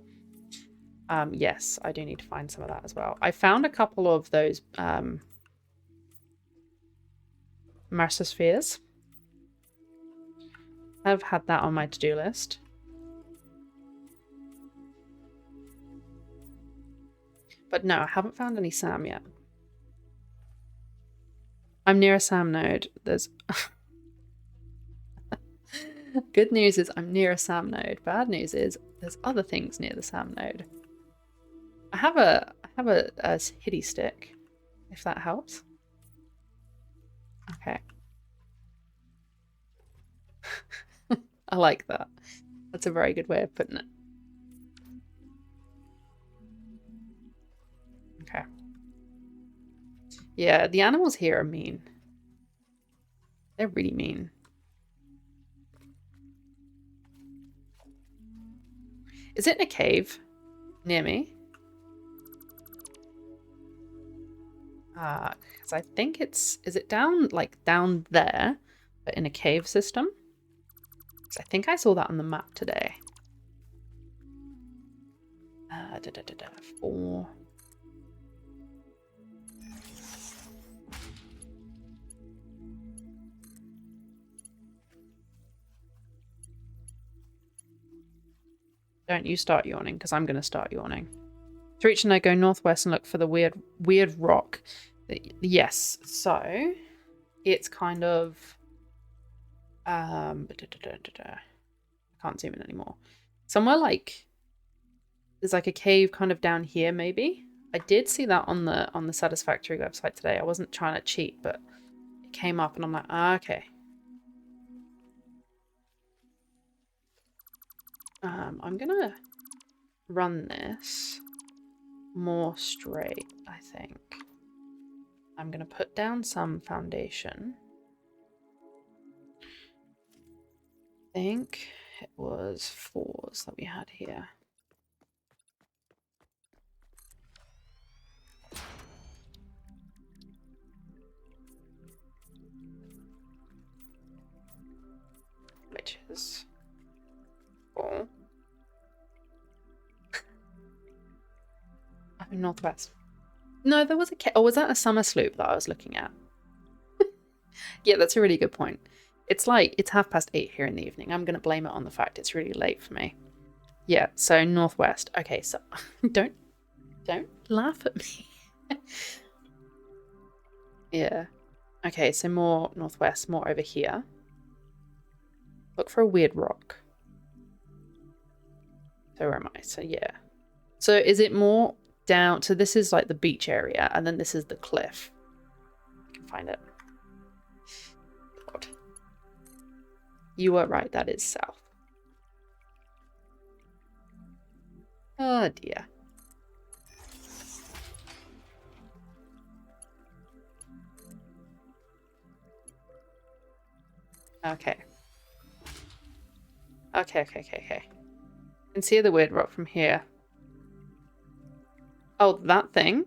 Yes, I do need to find some of that as well. I found a couple of those Mercer spheres. I've had that on my to-do list. But no, I haven't found any Sam yet. I'm near a Sam node. There's... Good news is I'm near a Sam node. Bad news is there's other things near the Sam node. I have a hitty stick, if that helps. Okay. I like that. That's a very good way of putting it. Okay. Yeah, the animals here are mean. They're really mean. Is it in a cave near me? Because I think it's... Is it down, like, down there, but in a cave system? Because I think I saw that on the map today. 4... Don't you start yawning, because I'm going to start yawning. To reach and I go northwest and look for the weird rock. Yes, so it's kind of... I can't zoom in anymore. Somewhere like... There's like a cave kind of down here, maybe. I did see that on the Satisfactory website today. I wasn't trying to cheat, but it came up and I'm like, ah, okay. I'm gonna run this more straight, I think. I'm gonna put down some foundation. I think it was 4s that we had here. Northwest. No, there was a... Oh, was that a summer sloop that I was looking at? Yeah, that's a really good point. It's like, it's 8:30 here in the evening. I'm going to blame it on the fact it's really late for me. Yeah, so northwest. Okay, so don't laugh at me. Yeah. Okay, so more northwest, more over here. Look for a weird rock. So where am I? So yeah. So is it more down? So this is like the beach area, and then this is the cliff. I can find it. God. You were right, that is south. Oh dear. Okay. Okay. I can see the weird rock from here. Oh, that thing?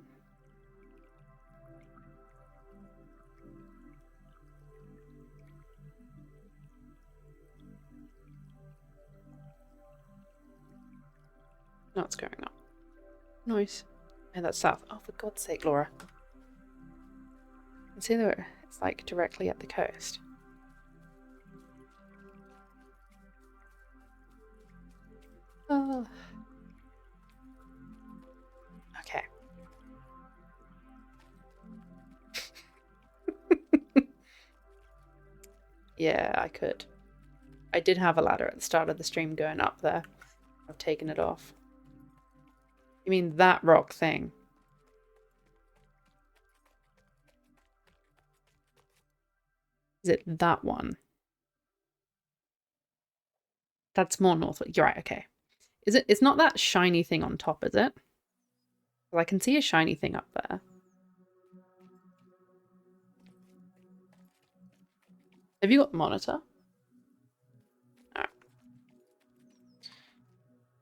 No, it's going up. Nice. And that's south. Oh, for God's sake, Laura. You can see that it's like directly at the coast. Oh. Okay. Yeah, I could. I did have a ladder at the start of the stream going up there. I've taken it off. You mean that rock thing? Is it that one? That's more north. You're right, okay. Is it? It's not that shiny thing on top, is it? Well, I can see a shiny thing up there. Have you got the monitor? No.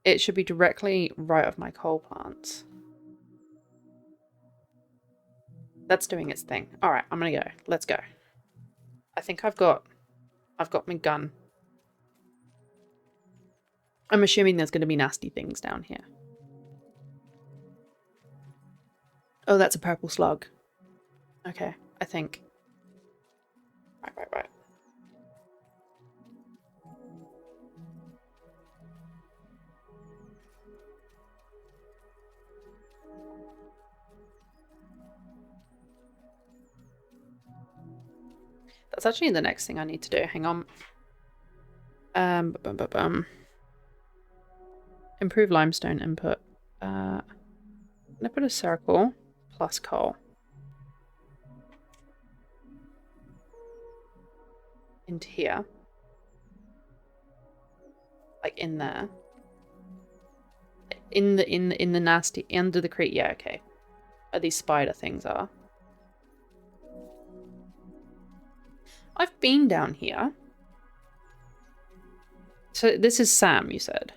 It should be directly right of my coal plants. That's doing its thing. All right, I'm gonna go. Let's go. I think I've got my gun. I'm assuming there's going to be nasty things down here. Oh, that's a purple slug. Okay, I think. Right. That's actually the next thing I need to do. Hang on. Improve limestone input. I'm gonna put a circle plus coal into here, like in there, in the nasty under the crate. Yeah, okay. Where these spider things are. I've been down here. So this is Sam, you said.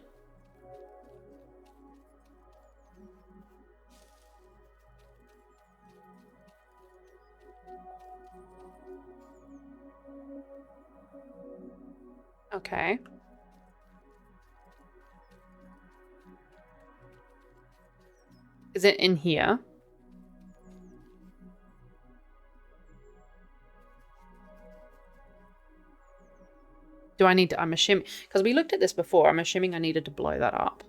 Okay. Is it in here? Do I need to, I'm assuming, because we looked at this before, I'm assuming I needed to blow that up.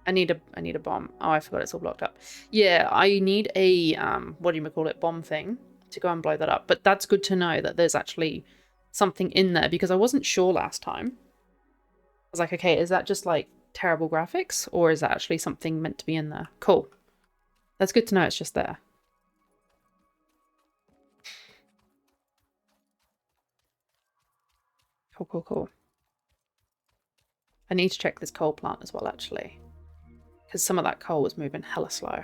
I need a bomb. Oh, I forgot it's all blocked up. Yeah, I need a, what do you call it, bomb thing to go and blow that up. But that's good to know that there's actually something in there, because I wasn't sure last time. I was like, okay, is that just like terrible graphics, or is that actually something meant to be in there? Cool. That's good to know it's just there. Cool. I need to check this coal plant as well, actually. Because some of that coal was moving hella slow.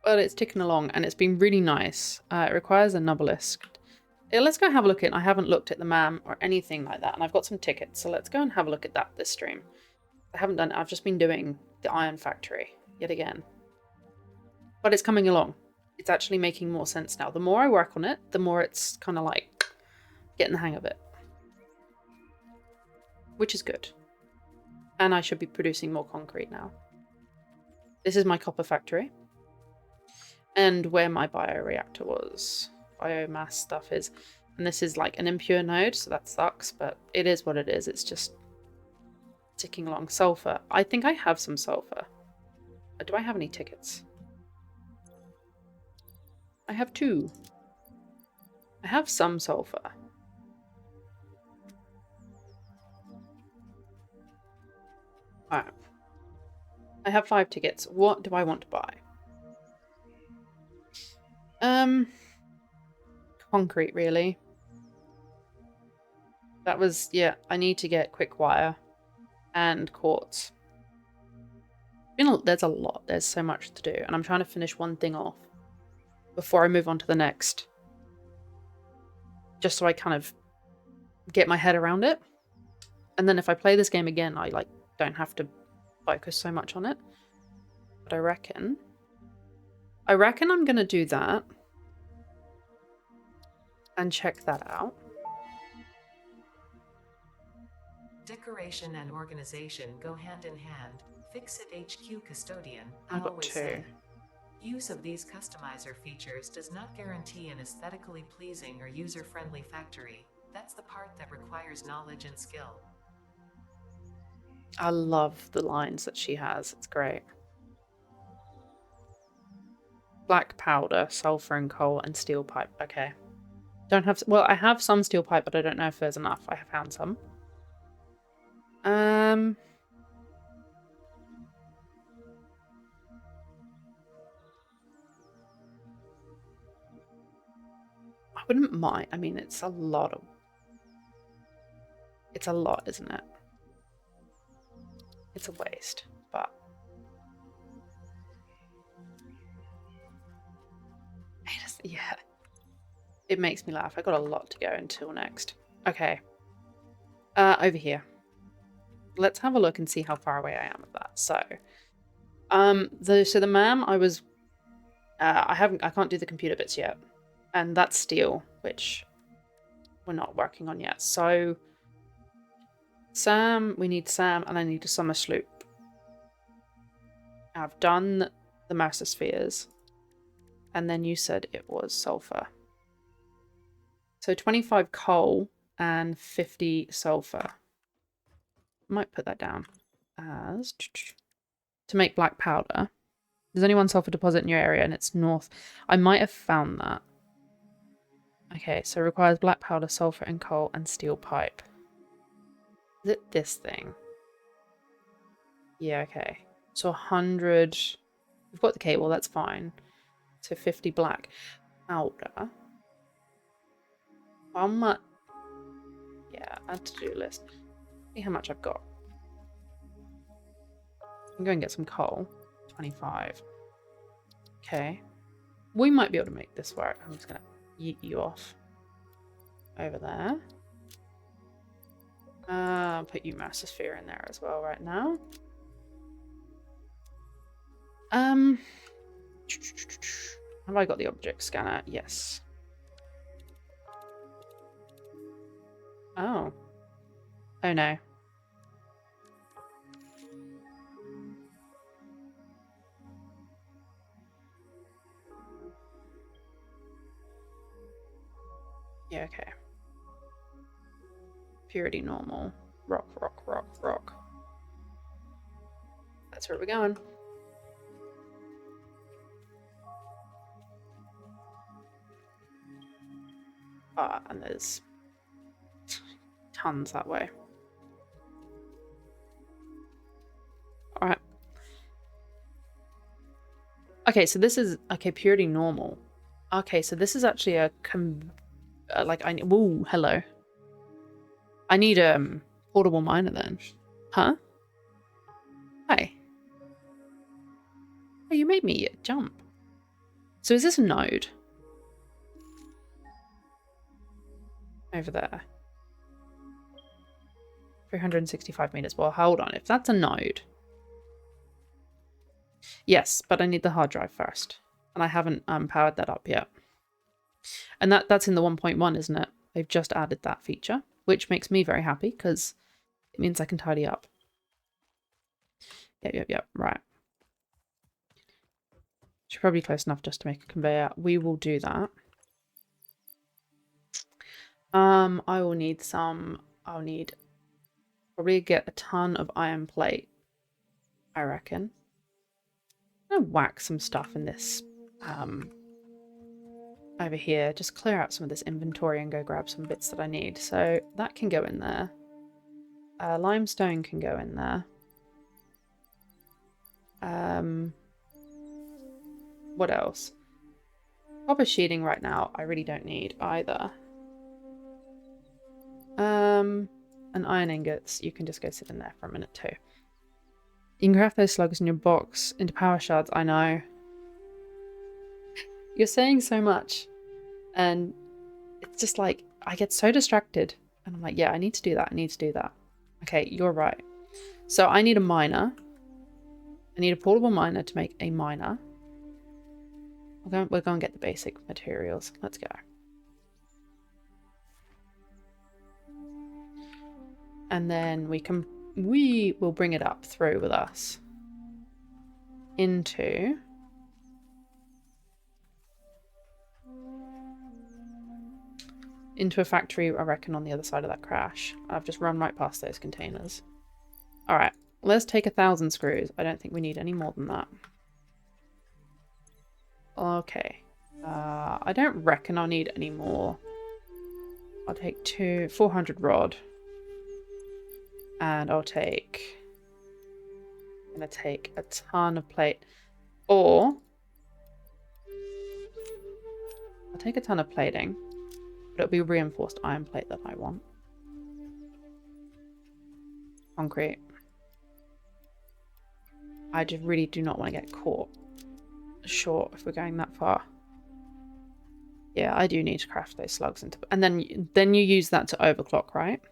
Well, it's ticking along, and it's been really nice. It requires a Novelist. Yeah, let's go have a look at it. I haven't looked at the MAM or anything like that, and I've got some tickets, so let's go and have a look at that this stream. I haven't done it. I've just been doing the Iron Factory yet again. But it's coming along. It's actually making more sense now. The more I work on it, the more it's kind of like getting the hang of it. Which is good. And I should be producing more concrete now. This is my copper factory. And where my bioreactor was. Biomass stuff is. And this is like an impure node, so that sucks, but it is what it is. It's just ticking along. Sulfur. I think I have some sulfur. Do I have any tickets? I have 2. I have some sulfur. Alright. I have 5 tickets. What do I want to buy? Concrete, really. That was, yeah, I need to get quick wire and quartz. There's a lot. There's so much to do, and I'm trying to finish one thing off before I move on to the next. Just so I kind of get my head around it. And then if I play this game again, I like don't have to focus so much on it. But I reckon I'm gonna do that. And check that out. Decoration and organization go hand in hand. Fix-It HQ Custodian I got always 2. said, use of these customizer features does not guarantee an aesthetically pleasing or user-friendly factory. That's the part that requires knowledge and skill. I love the lines that she has. It's great. Black powder, sulfur and coal, and steel pipe. Okay. Don't have... Well, I have some steel pipe, but I don't know if there's enough. I have found some. I wouldn't mind. I mean, it's a lot, isn't it? It's a waste, but yeah, it makes me laugh. I got a lot to go until next. Okay, over here. Let's have a look and see how far away I am of that. So, the MAM, I can't do the computer bits yet, and that's steel, which we're not working on yet. So, we need Sam, and I need a summer sloop. I've done the master spheres, and then you said it was sulfur. So 25 coal and 50 sulfur. I might put that down as to make black powder. There's only one sulfur deposit in your area, and it's north. I might have found that. Okay, so it requires black powder, sulfur, and coal, and steel pipe. Is it this thing? Yeah, okay. So 100... We've got the cable, that's fine. So 50 black powder. How much? Yeah, add to-do list. See how much I've got. I'm going to get some coal. 25. Okay. We might be able to make this work. I'm just going to yeet you off. Over there. I'll put you master sphere in there as well right now. Have I got the object scanner? Yes. Oh. Oh no. Yeah, okay. Purity normal. Rock, rock, rock, rock. That's where we're going. And there's tons that way. Alright. Okay, so this is... Okay, purity normal. Okay, so this is actually a... Ooh, hello. I need a portable miner then. Huh? Hey. Oh, you made me jump. So is this a node? Over there. 365 meters. Well, hold on. If that's a node... Yes, but I need the hard drive first. and I haven't powered that up yet. And that's in the 1.1, isn't it? They've just added that feature, which makes me very happy because it means I can tidy up. Yep. Right. Should probably be close enough just to make a conveyor. We will do that. I will need some. I'll need probably get a ton of iron plate, I reckon. I'm gonna whack some stuff in this over here. Just clear out some of this inventory and go grab some bits that I need. So that can go in there. Limestone can go in there. What else? Copper sheeting right now I really don't need either. And iron ingots, you can just go sit in there for a minute too. You can craft those slugs in your box into power shards, I know. You're saying so much. And it's just like, I get so distracted. And I'm like, yeah, I need to do that. I need to do that. Okay, you're right. So I need a miner. I need a portable miner to make a miner. We're going to get the basic materials. Let's go. And then we will bring it up through with us into a factory, I reckon, on the other side of that crash. I've just run right past those containers. All right, let's take 1,000 screws. I don't think we need any more than that. Okay. I don't reckon I'll need any more. I'll take 400 rod. And I'm gonna take a ton of plate. Or I'll take a ton of plating, but it'll be reinforced iron plate that I want. Concrete. I just really do not want to get caught short if we're going that far. Yeah, I do need to craft those slugs into, and then you use that to overclock, right?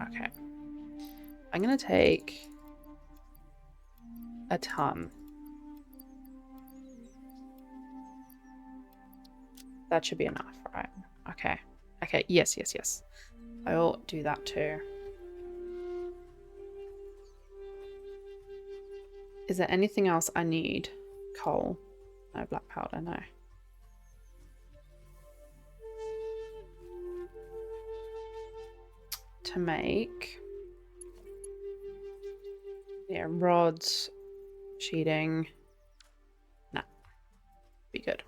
Okay. I'm gonna take a ton. That should be enough, right? Okay. Okay, yes. I'll do that too. Is there anything else I need? Coal. No, black powder, no. To make... yeah, rods, sheeting. Nah. Be good.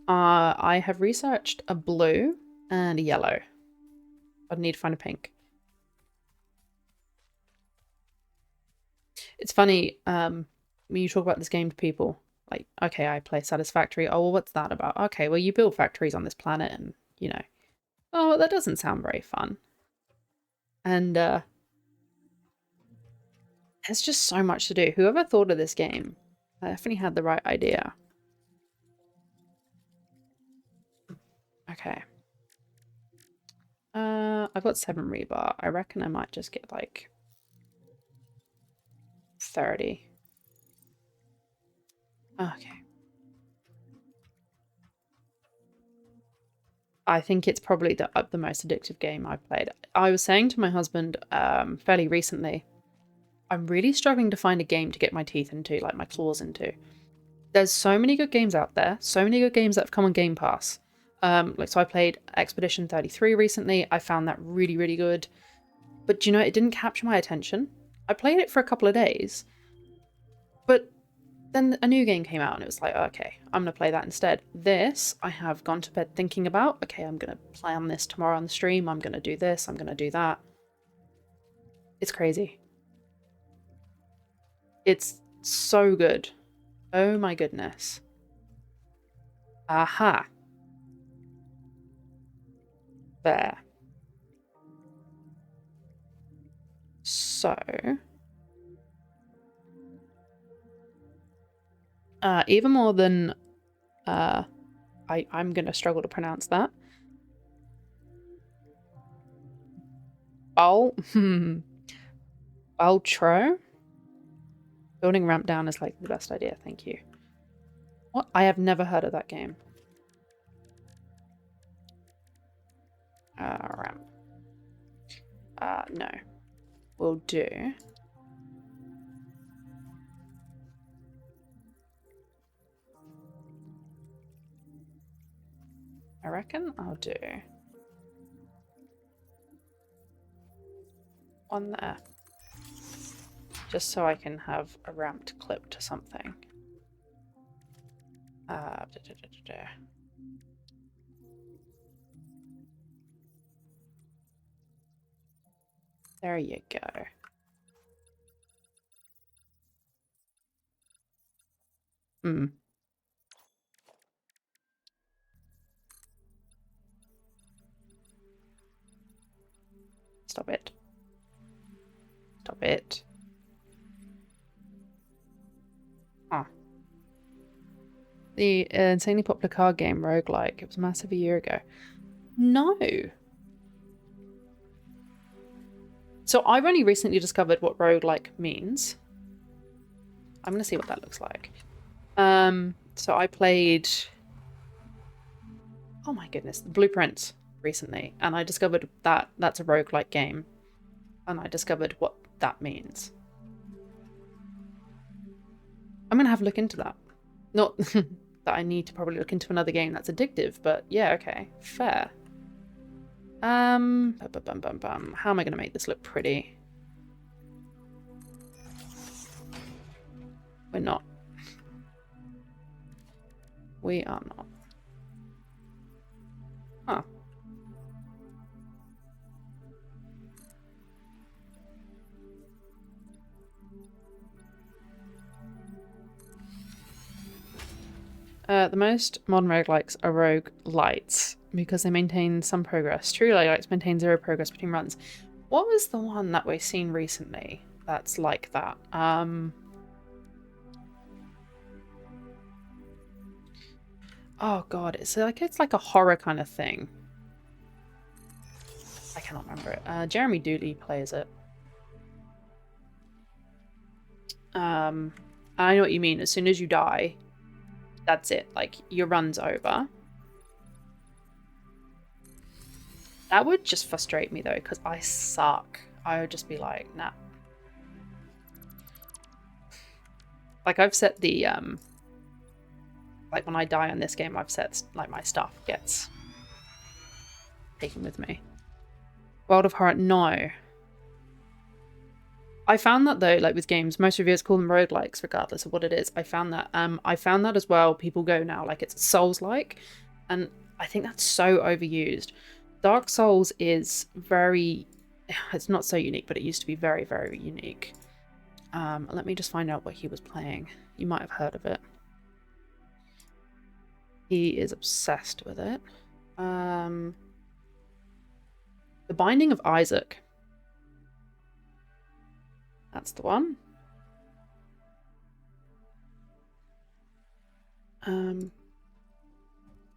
I have researched a blue and a yellow. I'd need to find a pink. It's funny, when you talk about this game to people, like, okay, I play Satisfactory. Oh, well, what's that about? Okay, well, you build factories on this planet and, you know, oh, that doesn't sound very fun. And there's just so much to do. Whoever thought of this game definitely had the right idea. Okay. I've got 7 rebar. I reckon I might just get like 30. Okay. I think it's probably the most addictive game I've played. I was saying to my husband fairly recently, I'm really struggling to find a game to get my teeth into, like my claws into. There's so many good games out there, so many good games that have come on Game Pass. So I played Expedition 33 recently. I found that really, really good. But you know, it didn't capture my attention. I played it for a couple of days. But then a new game came out and it was like, okay, I'm going to play that instead. This, I have gone to bed thinking about, okay, I'm going to play on this tomorrow on the stream. I'm going to do this. I'm going to do that. It's crazy. It's so good. Oh my goodness. Aha. There. So, even more than, I'm going to struggle to pronounce that. Baltro? Building ramp down is like the best idea, thank you. What? I have never heard of that game. Ramp. No. Will do. I reckon I'll do one there. Just so I can have a ramped clip to something. There you go. Stop it. Stop it. Ah. The insanely popular card game roguelike. It was massive a year ago. No. So I've only recently discovered what roguelike means. I'm going to see what that looks like. So I played... Oh my goodness, the Blueprint recently. And I discovered that that's a roguelike game. And I discovered what that means. I'm going to have a look into that. Not that I need to probably look into another game that's addictive, but yeah, okay, fair. How am I going to make this look pretty? We're not. We are not. Huh. The most modern roguelikes are roguelites because they maintain some progress. True roguelikes maintain zero progress between runs. What was the one that we've seen recently that's like that? Oh god, it's like a horror kind of thing. I cannot remember it. Jeremy Dooley plays it. I know what you mean. As soon as you die, that's it. Like, your run's over. That would just frustrate me, though, because I suck. I would just be like, nah. Like, I've set the, like, when I die on this game, I've set, like, my stuff gets taken with me. World of Horror, no. I found that though, like with games, most reviewers call them roguelikes regardless of what it is. I found that as well. People go now like it's Souls-like, and I think that's so overused. Dark Souls is very, it's not so unique, but it used to be very, very unique. Let me just find out what he was playing. You might have heard of it. He is obsessed with it. The Binding of Isaac. That's the one.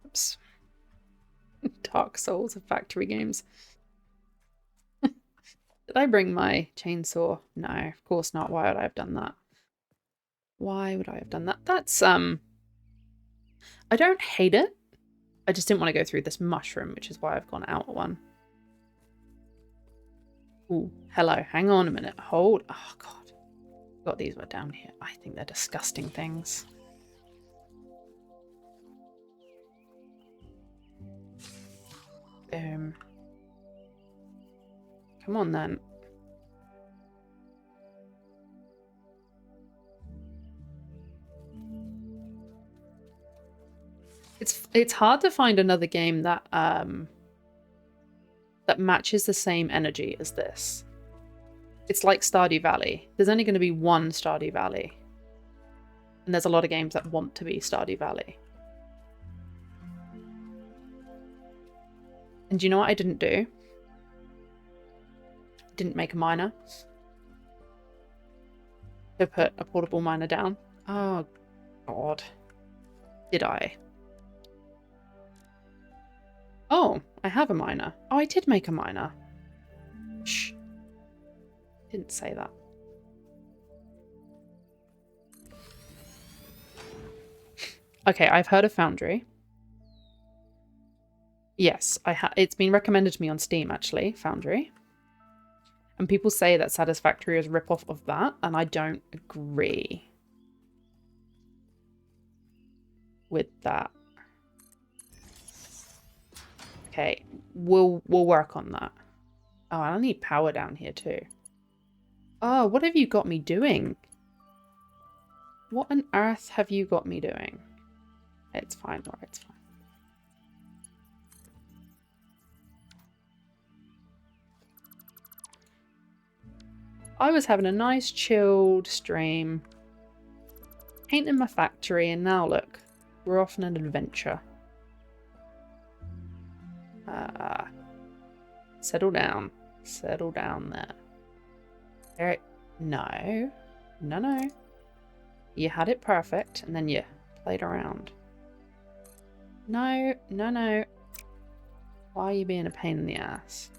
Oops. Dark Souls of factory games. Did I bring my chainsaw? No, of course not. Why would I have done that? Why would I have done that? That's, I don't hate it. I just didn't want to go through this mushroom, which is why I've gone out one. Ooh, hello. Hang on a minute. Hold. Oh, God. Got these were down here. I think they're disgusting things. Come on, then. It's hard to find another game that that matches the same energy as this. It's like Stardew Valley. There's only going to be one Stardew Valley. And there's a lot of games that want to be Stardew Valley. And do you know what I didn't do? Didn't make a miner. To put a portable miner down. Oh, God. Did I? Oh, I have a miner. Oh, I did make a miner. Shh. Didn't say that. Okay, I've heard of Foundry. Yes, it's been recommended to me on Steam, actually, Foundry. And people say that Satisfactory is a rip-off of that, and I don't agree with that. Okay, we'll work on that. Oh, I need power down here too. Oh, what have you got me doing? What on earth have you got me doing? It's fine, Laura, it's fine. I was having a nice chilled stream, painting my factory, and now look, we're off on an adventure. Settle down. Settle down there. No. No. You had it perfect, and then you played around. No. No. Why are you being a pain in the ass?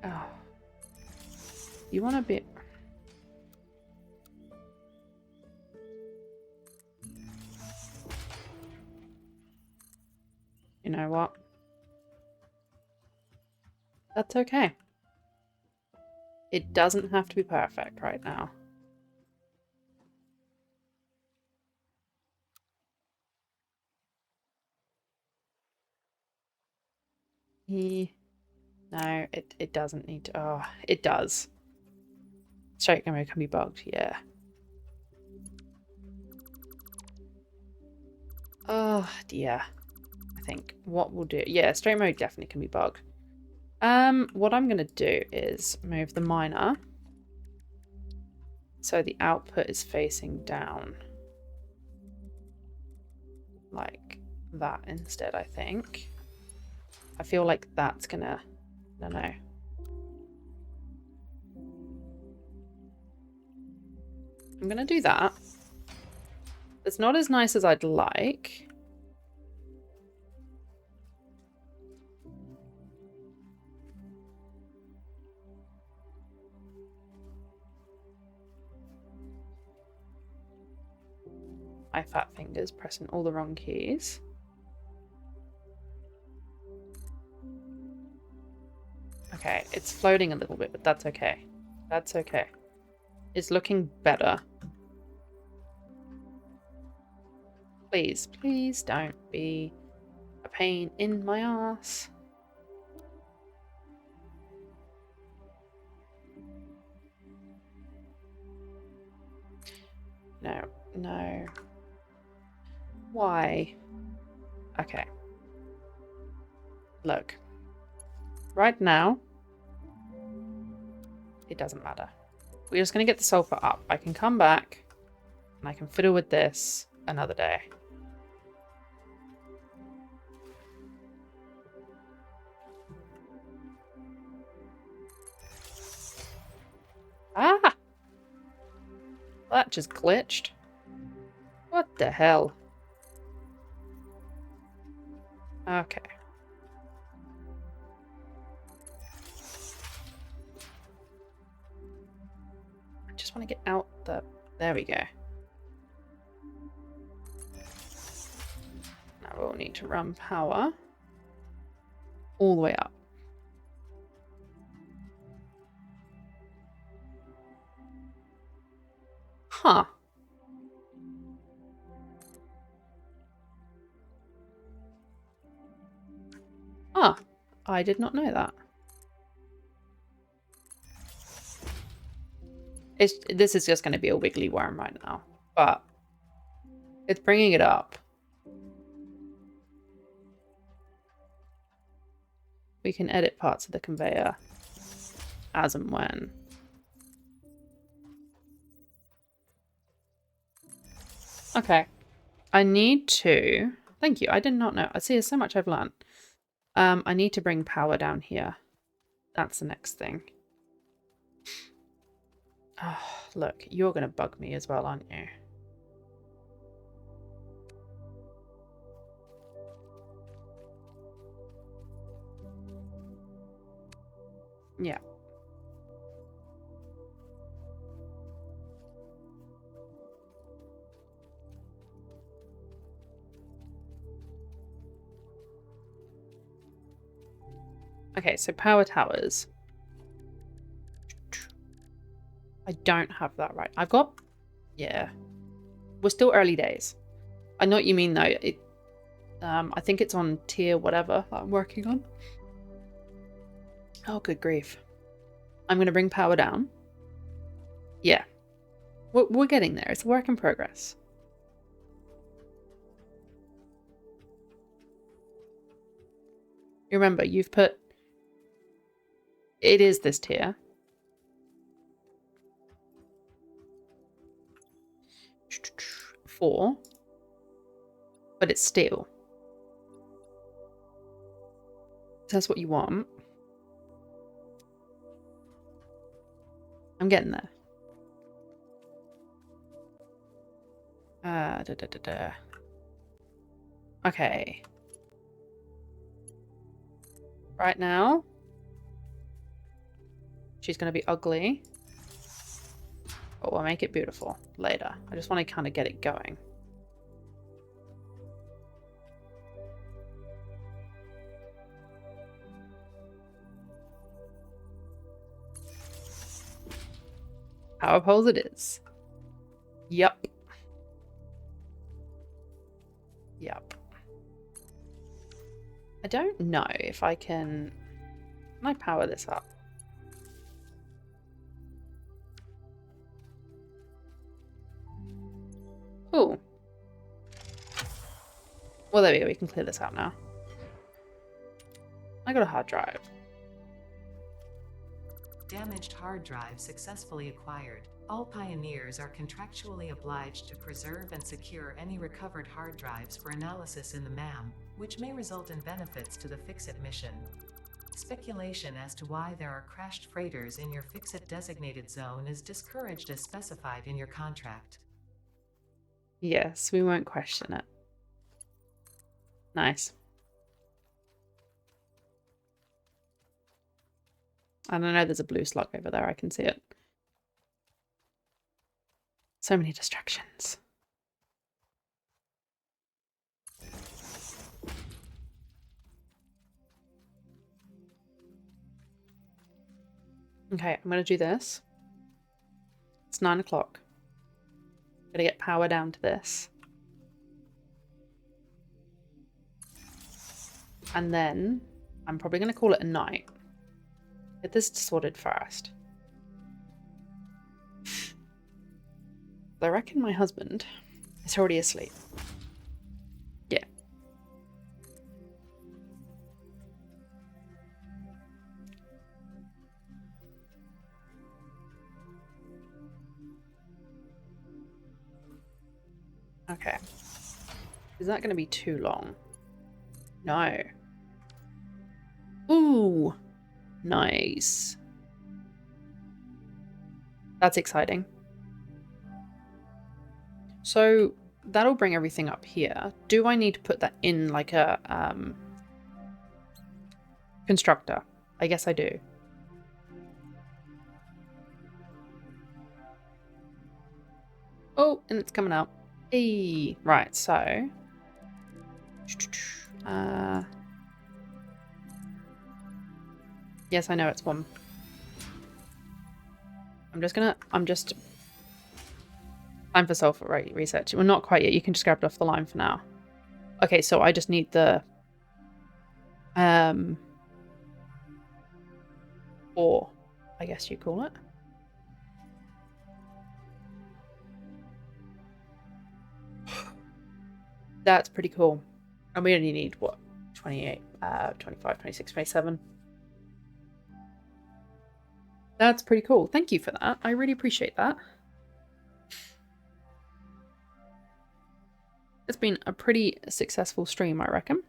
Oh. You want to be... You know what? That's okay. It doesn't have to be perfect right now. No, it doesn't need to... Oh, it does. Straight camera can be bugged, yeah. Oh, dear. I think what we'll do... Yeah, straight mode definitely can be bugged. What I'm going to do is move the miner so the output is facing down. Like that instead, I think. I feel like that's gonna... I don't know. I'm gonna do that. It's not as nice as I'd like. My fat fingers pressing all the wrong keys. Okay, it's floating a little bit, but that's okay. That's okay. It's looking better. Please, please don't be a pain in my ass. No, no. Why? Okay. Look. Right now, it doesn't matter. We're just going to get the sulfur up. I can come back and I can fiddle with this another day. Ah! That just glitched. What the hell? Okay. I just want to get out the... There we go. Now we'll need to run power all the way up. Huh. Ah, I did not know that. This is just going to be a wiggly worm right now, but it's bringing it up. We can edit parts of the conveyor as and when. Okay. I need to... Thank you. I did not know. I see, there's so much I've learned. I need to bring power down here. That's the next thing. Oh, look, you're going to bug me as well, aren't you? Yeah. Okay, so power towers. I don't have that right. I've got... Yeah. We're still early days. I know what you mean, though. I think it's on tier whatever that I'm working on. Oh, good grief. I'm going to bring power down. Yeah. We're getting there. It's a work in progress. You remember, you've put... It is this tier. Four. But it's steel. That's what you want. I'm getting there. Okay. Right now, she's going to be ugly. But we'll make it beautiful later. I just want to kind of get it going. Power poles it is. Yup. Yup. I don't know if I can... Can I power this up? Cool. Well, there we go. We can clear this out now. I got a hard drive. Damaged hard drive successfully acquired. All pioneers are contractually obliged to preserve and secure any recovered hard drives for analysis in the MAM, which may result in benefits to the Fix-It mission. Speculation as to why there are crashed freighters in your Fix-It designated zone is discouraged as specified in your contract. Yes, we won't question it. Nice. And I know there's a blue slug over there. I can see it. So many distractions. Okay, I'm going to do this. It's 9 o'clock. Gotta get power down to this. And then I'm probably going to call it a night. Get this sorted first. I reckon my husband is already asleep. Yeah. Okay. Is that going to be too long? No. Ooh. Nice. That's exciting. So that'll bring everything up here. Do I need to put that in like a constructor? I guess I do. Oh, and it's coming out. Hey, right, so yes, I know it's one. I'm just time for self research. Well, not quite yet. You can just grab it off the line for now. Okay, so I just need the ore, I guess you call it. That's pretty cool. And we only need what? 28, 25, 26, 27. That's pretty cool. Thank you for that. I really appreciate that. It's been a pretty successful stream, I reckon.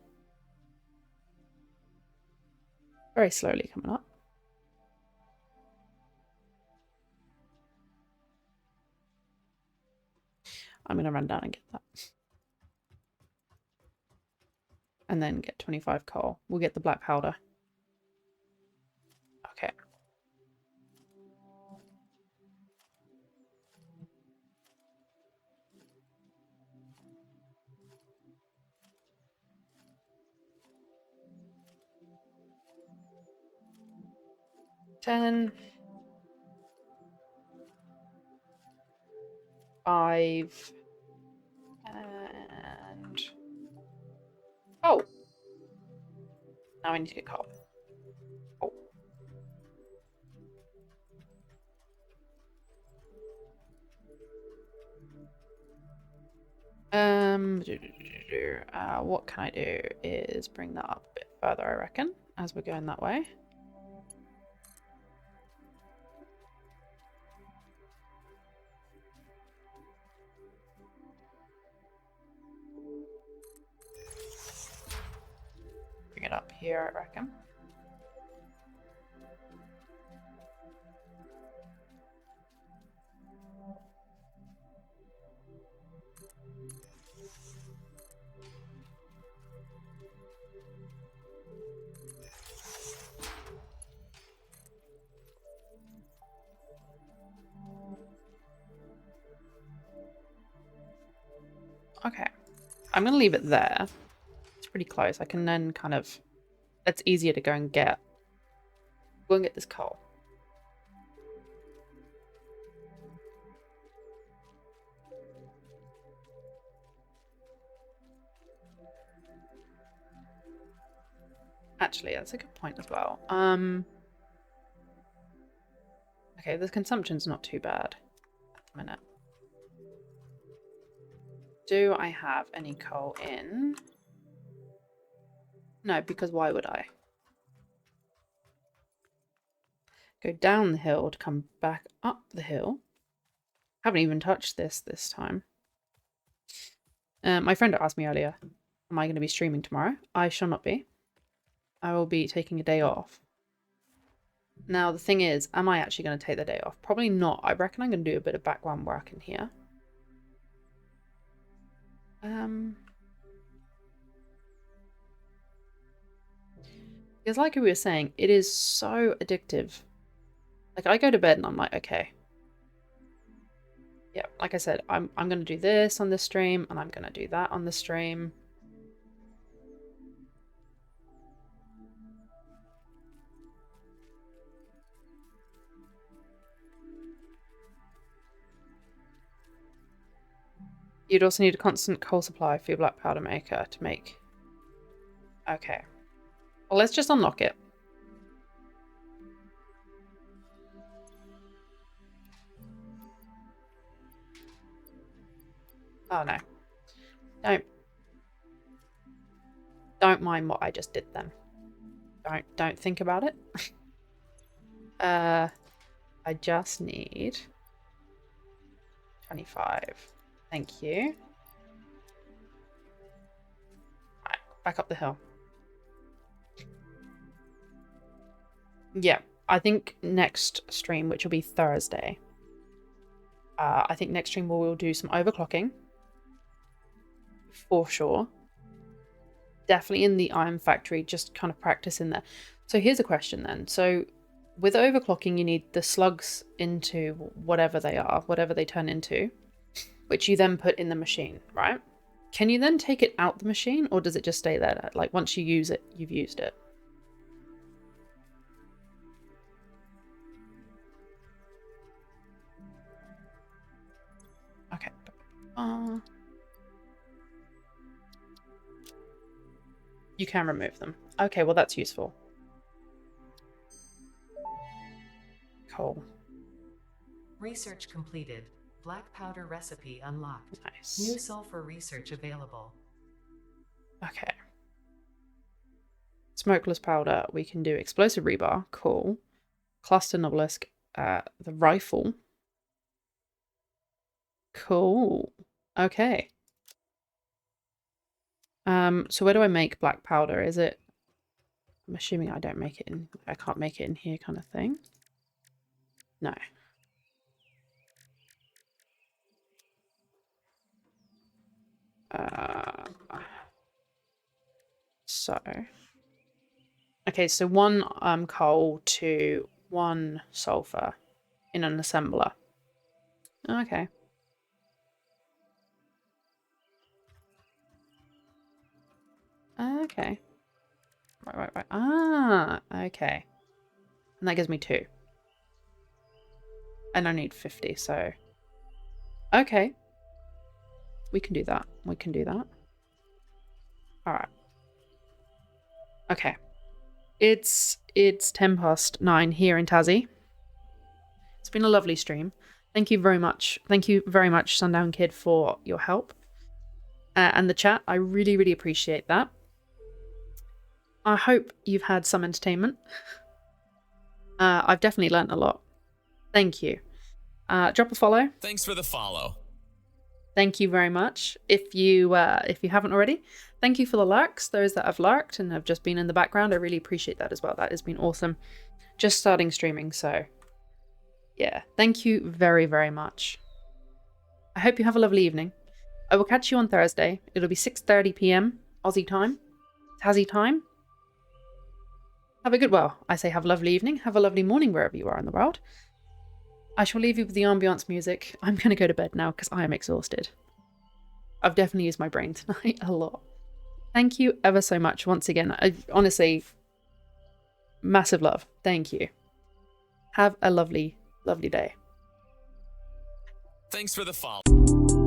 Very slowly coming up. I'm going to run down and get that. And then get 25 coal. We'll get the black powder. Okay. 10, 5, and... Oh! Now I need to get coal. Oh. What can I do is bring that up a bit further, I reckon, as we're going that way. Bring it up here, I reckon. Okay, I'm going to leave it there. It's pretty close. I can then kind of... It's easier to go and get. Go and get this coal. Actually, that's a good point as well. Okay, the consumption's not too bad at the minute. Do I have any coal in? No, because why would I? Go down the hill to come back up the hill. Haven't even touched this time. My friend asked me earlier, am I going to be streaming tomorrow? I shall not be. I will be taking a day off. Now, the thing is, am I actually going to take the day off? Probably not. I reckon I'm going to do a bit of background work in here. Because like we were saying, it is so addictive. Like, I go to bed and I'm like, okay. Yeah, like I said, I'm going to do this on the stream, and I'm going to do that on the stream. You'd also need a constant coal supply for your black powder maker to make... Okay. Well, let's just unlock it. Oh, no. Don't mind what I just did then. Don't think about it. I just need 25. Thank you. Right, back up the hill. Yeah, I think next stream, which will be Thursday, I think next stream we'll do some overclocking. For sure. Definitely in the iron factory, just kind of practice in there. So here's a question then. So with overclocking, you need the slugs into whatever they are, whatever they turn into, which you then put in the machine, right? Can you then take it out the machine, or does it just stay there? Like once you use it, you've used it. Okay. You can remove them. Okay, well that's useful. Cool. Research completed. Black powder recipe unlocked. Nice. New sulfur research available. Okay. Smokeless powder. We can do explosive rebar. Cool. Cluster obelisk. The rifle. Cool. Okay. So where do I make black powder? Is it... I'm assuming I don't make it in... I can't make it in here kind of thing. No. Okay, so 1 coal to 1 sulfur in an assembler. Okay. Okay. Right. Ah, okay. And that gives me 2. And I need 50, so... Okay. We can do that. We can do that. Alright. Okay. It's 9:10 here in Tassie. It's been a lovely stream. Thank you very much. Thank you very much, Sundown Kid, for your help. And the chat. I really, really appreciate that. I hope you've had some entertainment. I've definitely learnt a lot. Thank you. Drop a follow. Thanks for the follow. Thank you very much. If you haven't already, thank you for the lurks. Those that have lurked and have just been in the background, I really appreciate that as well. That has been awesome. Just starting streaming, so yeah. Thank you very, very much. I hope you have a lovely evening. I will catch you on Thursday. It'll be 6:30 p.m. Aussie time, Tassie time. Have a lovely evening. Have a lovely morning wherever you are in the world. I shall leave you with the ambiance music. I'm going to go to bed now because I am exhausted. I've definitely used my brain tonight a lot. Thank you ever so much once again. Honestly, massive love. Thank you. Have a lovely, lovely day. Thanks for the follow.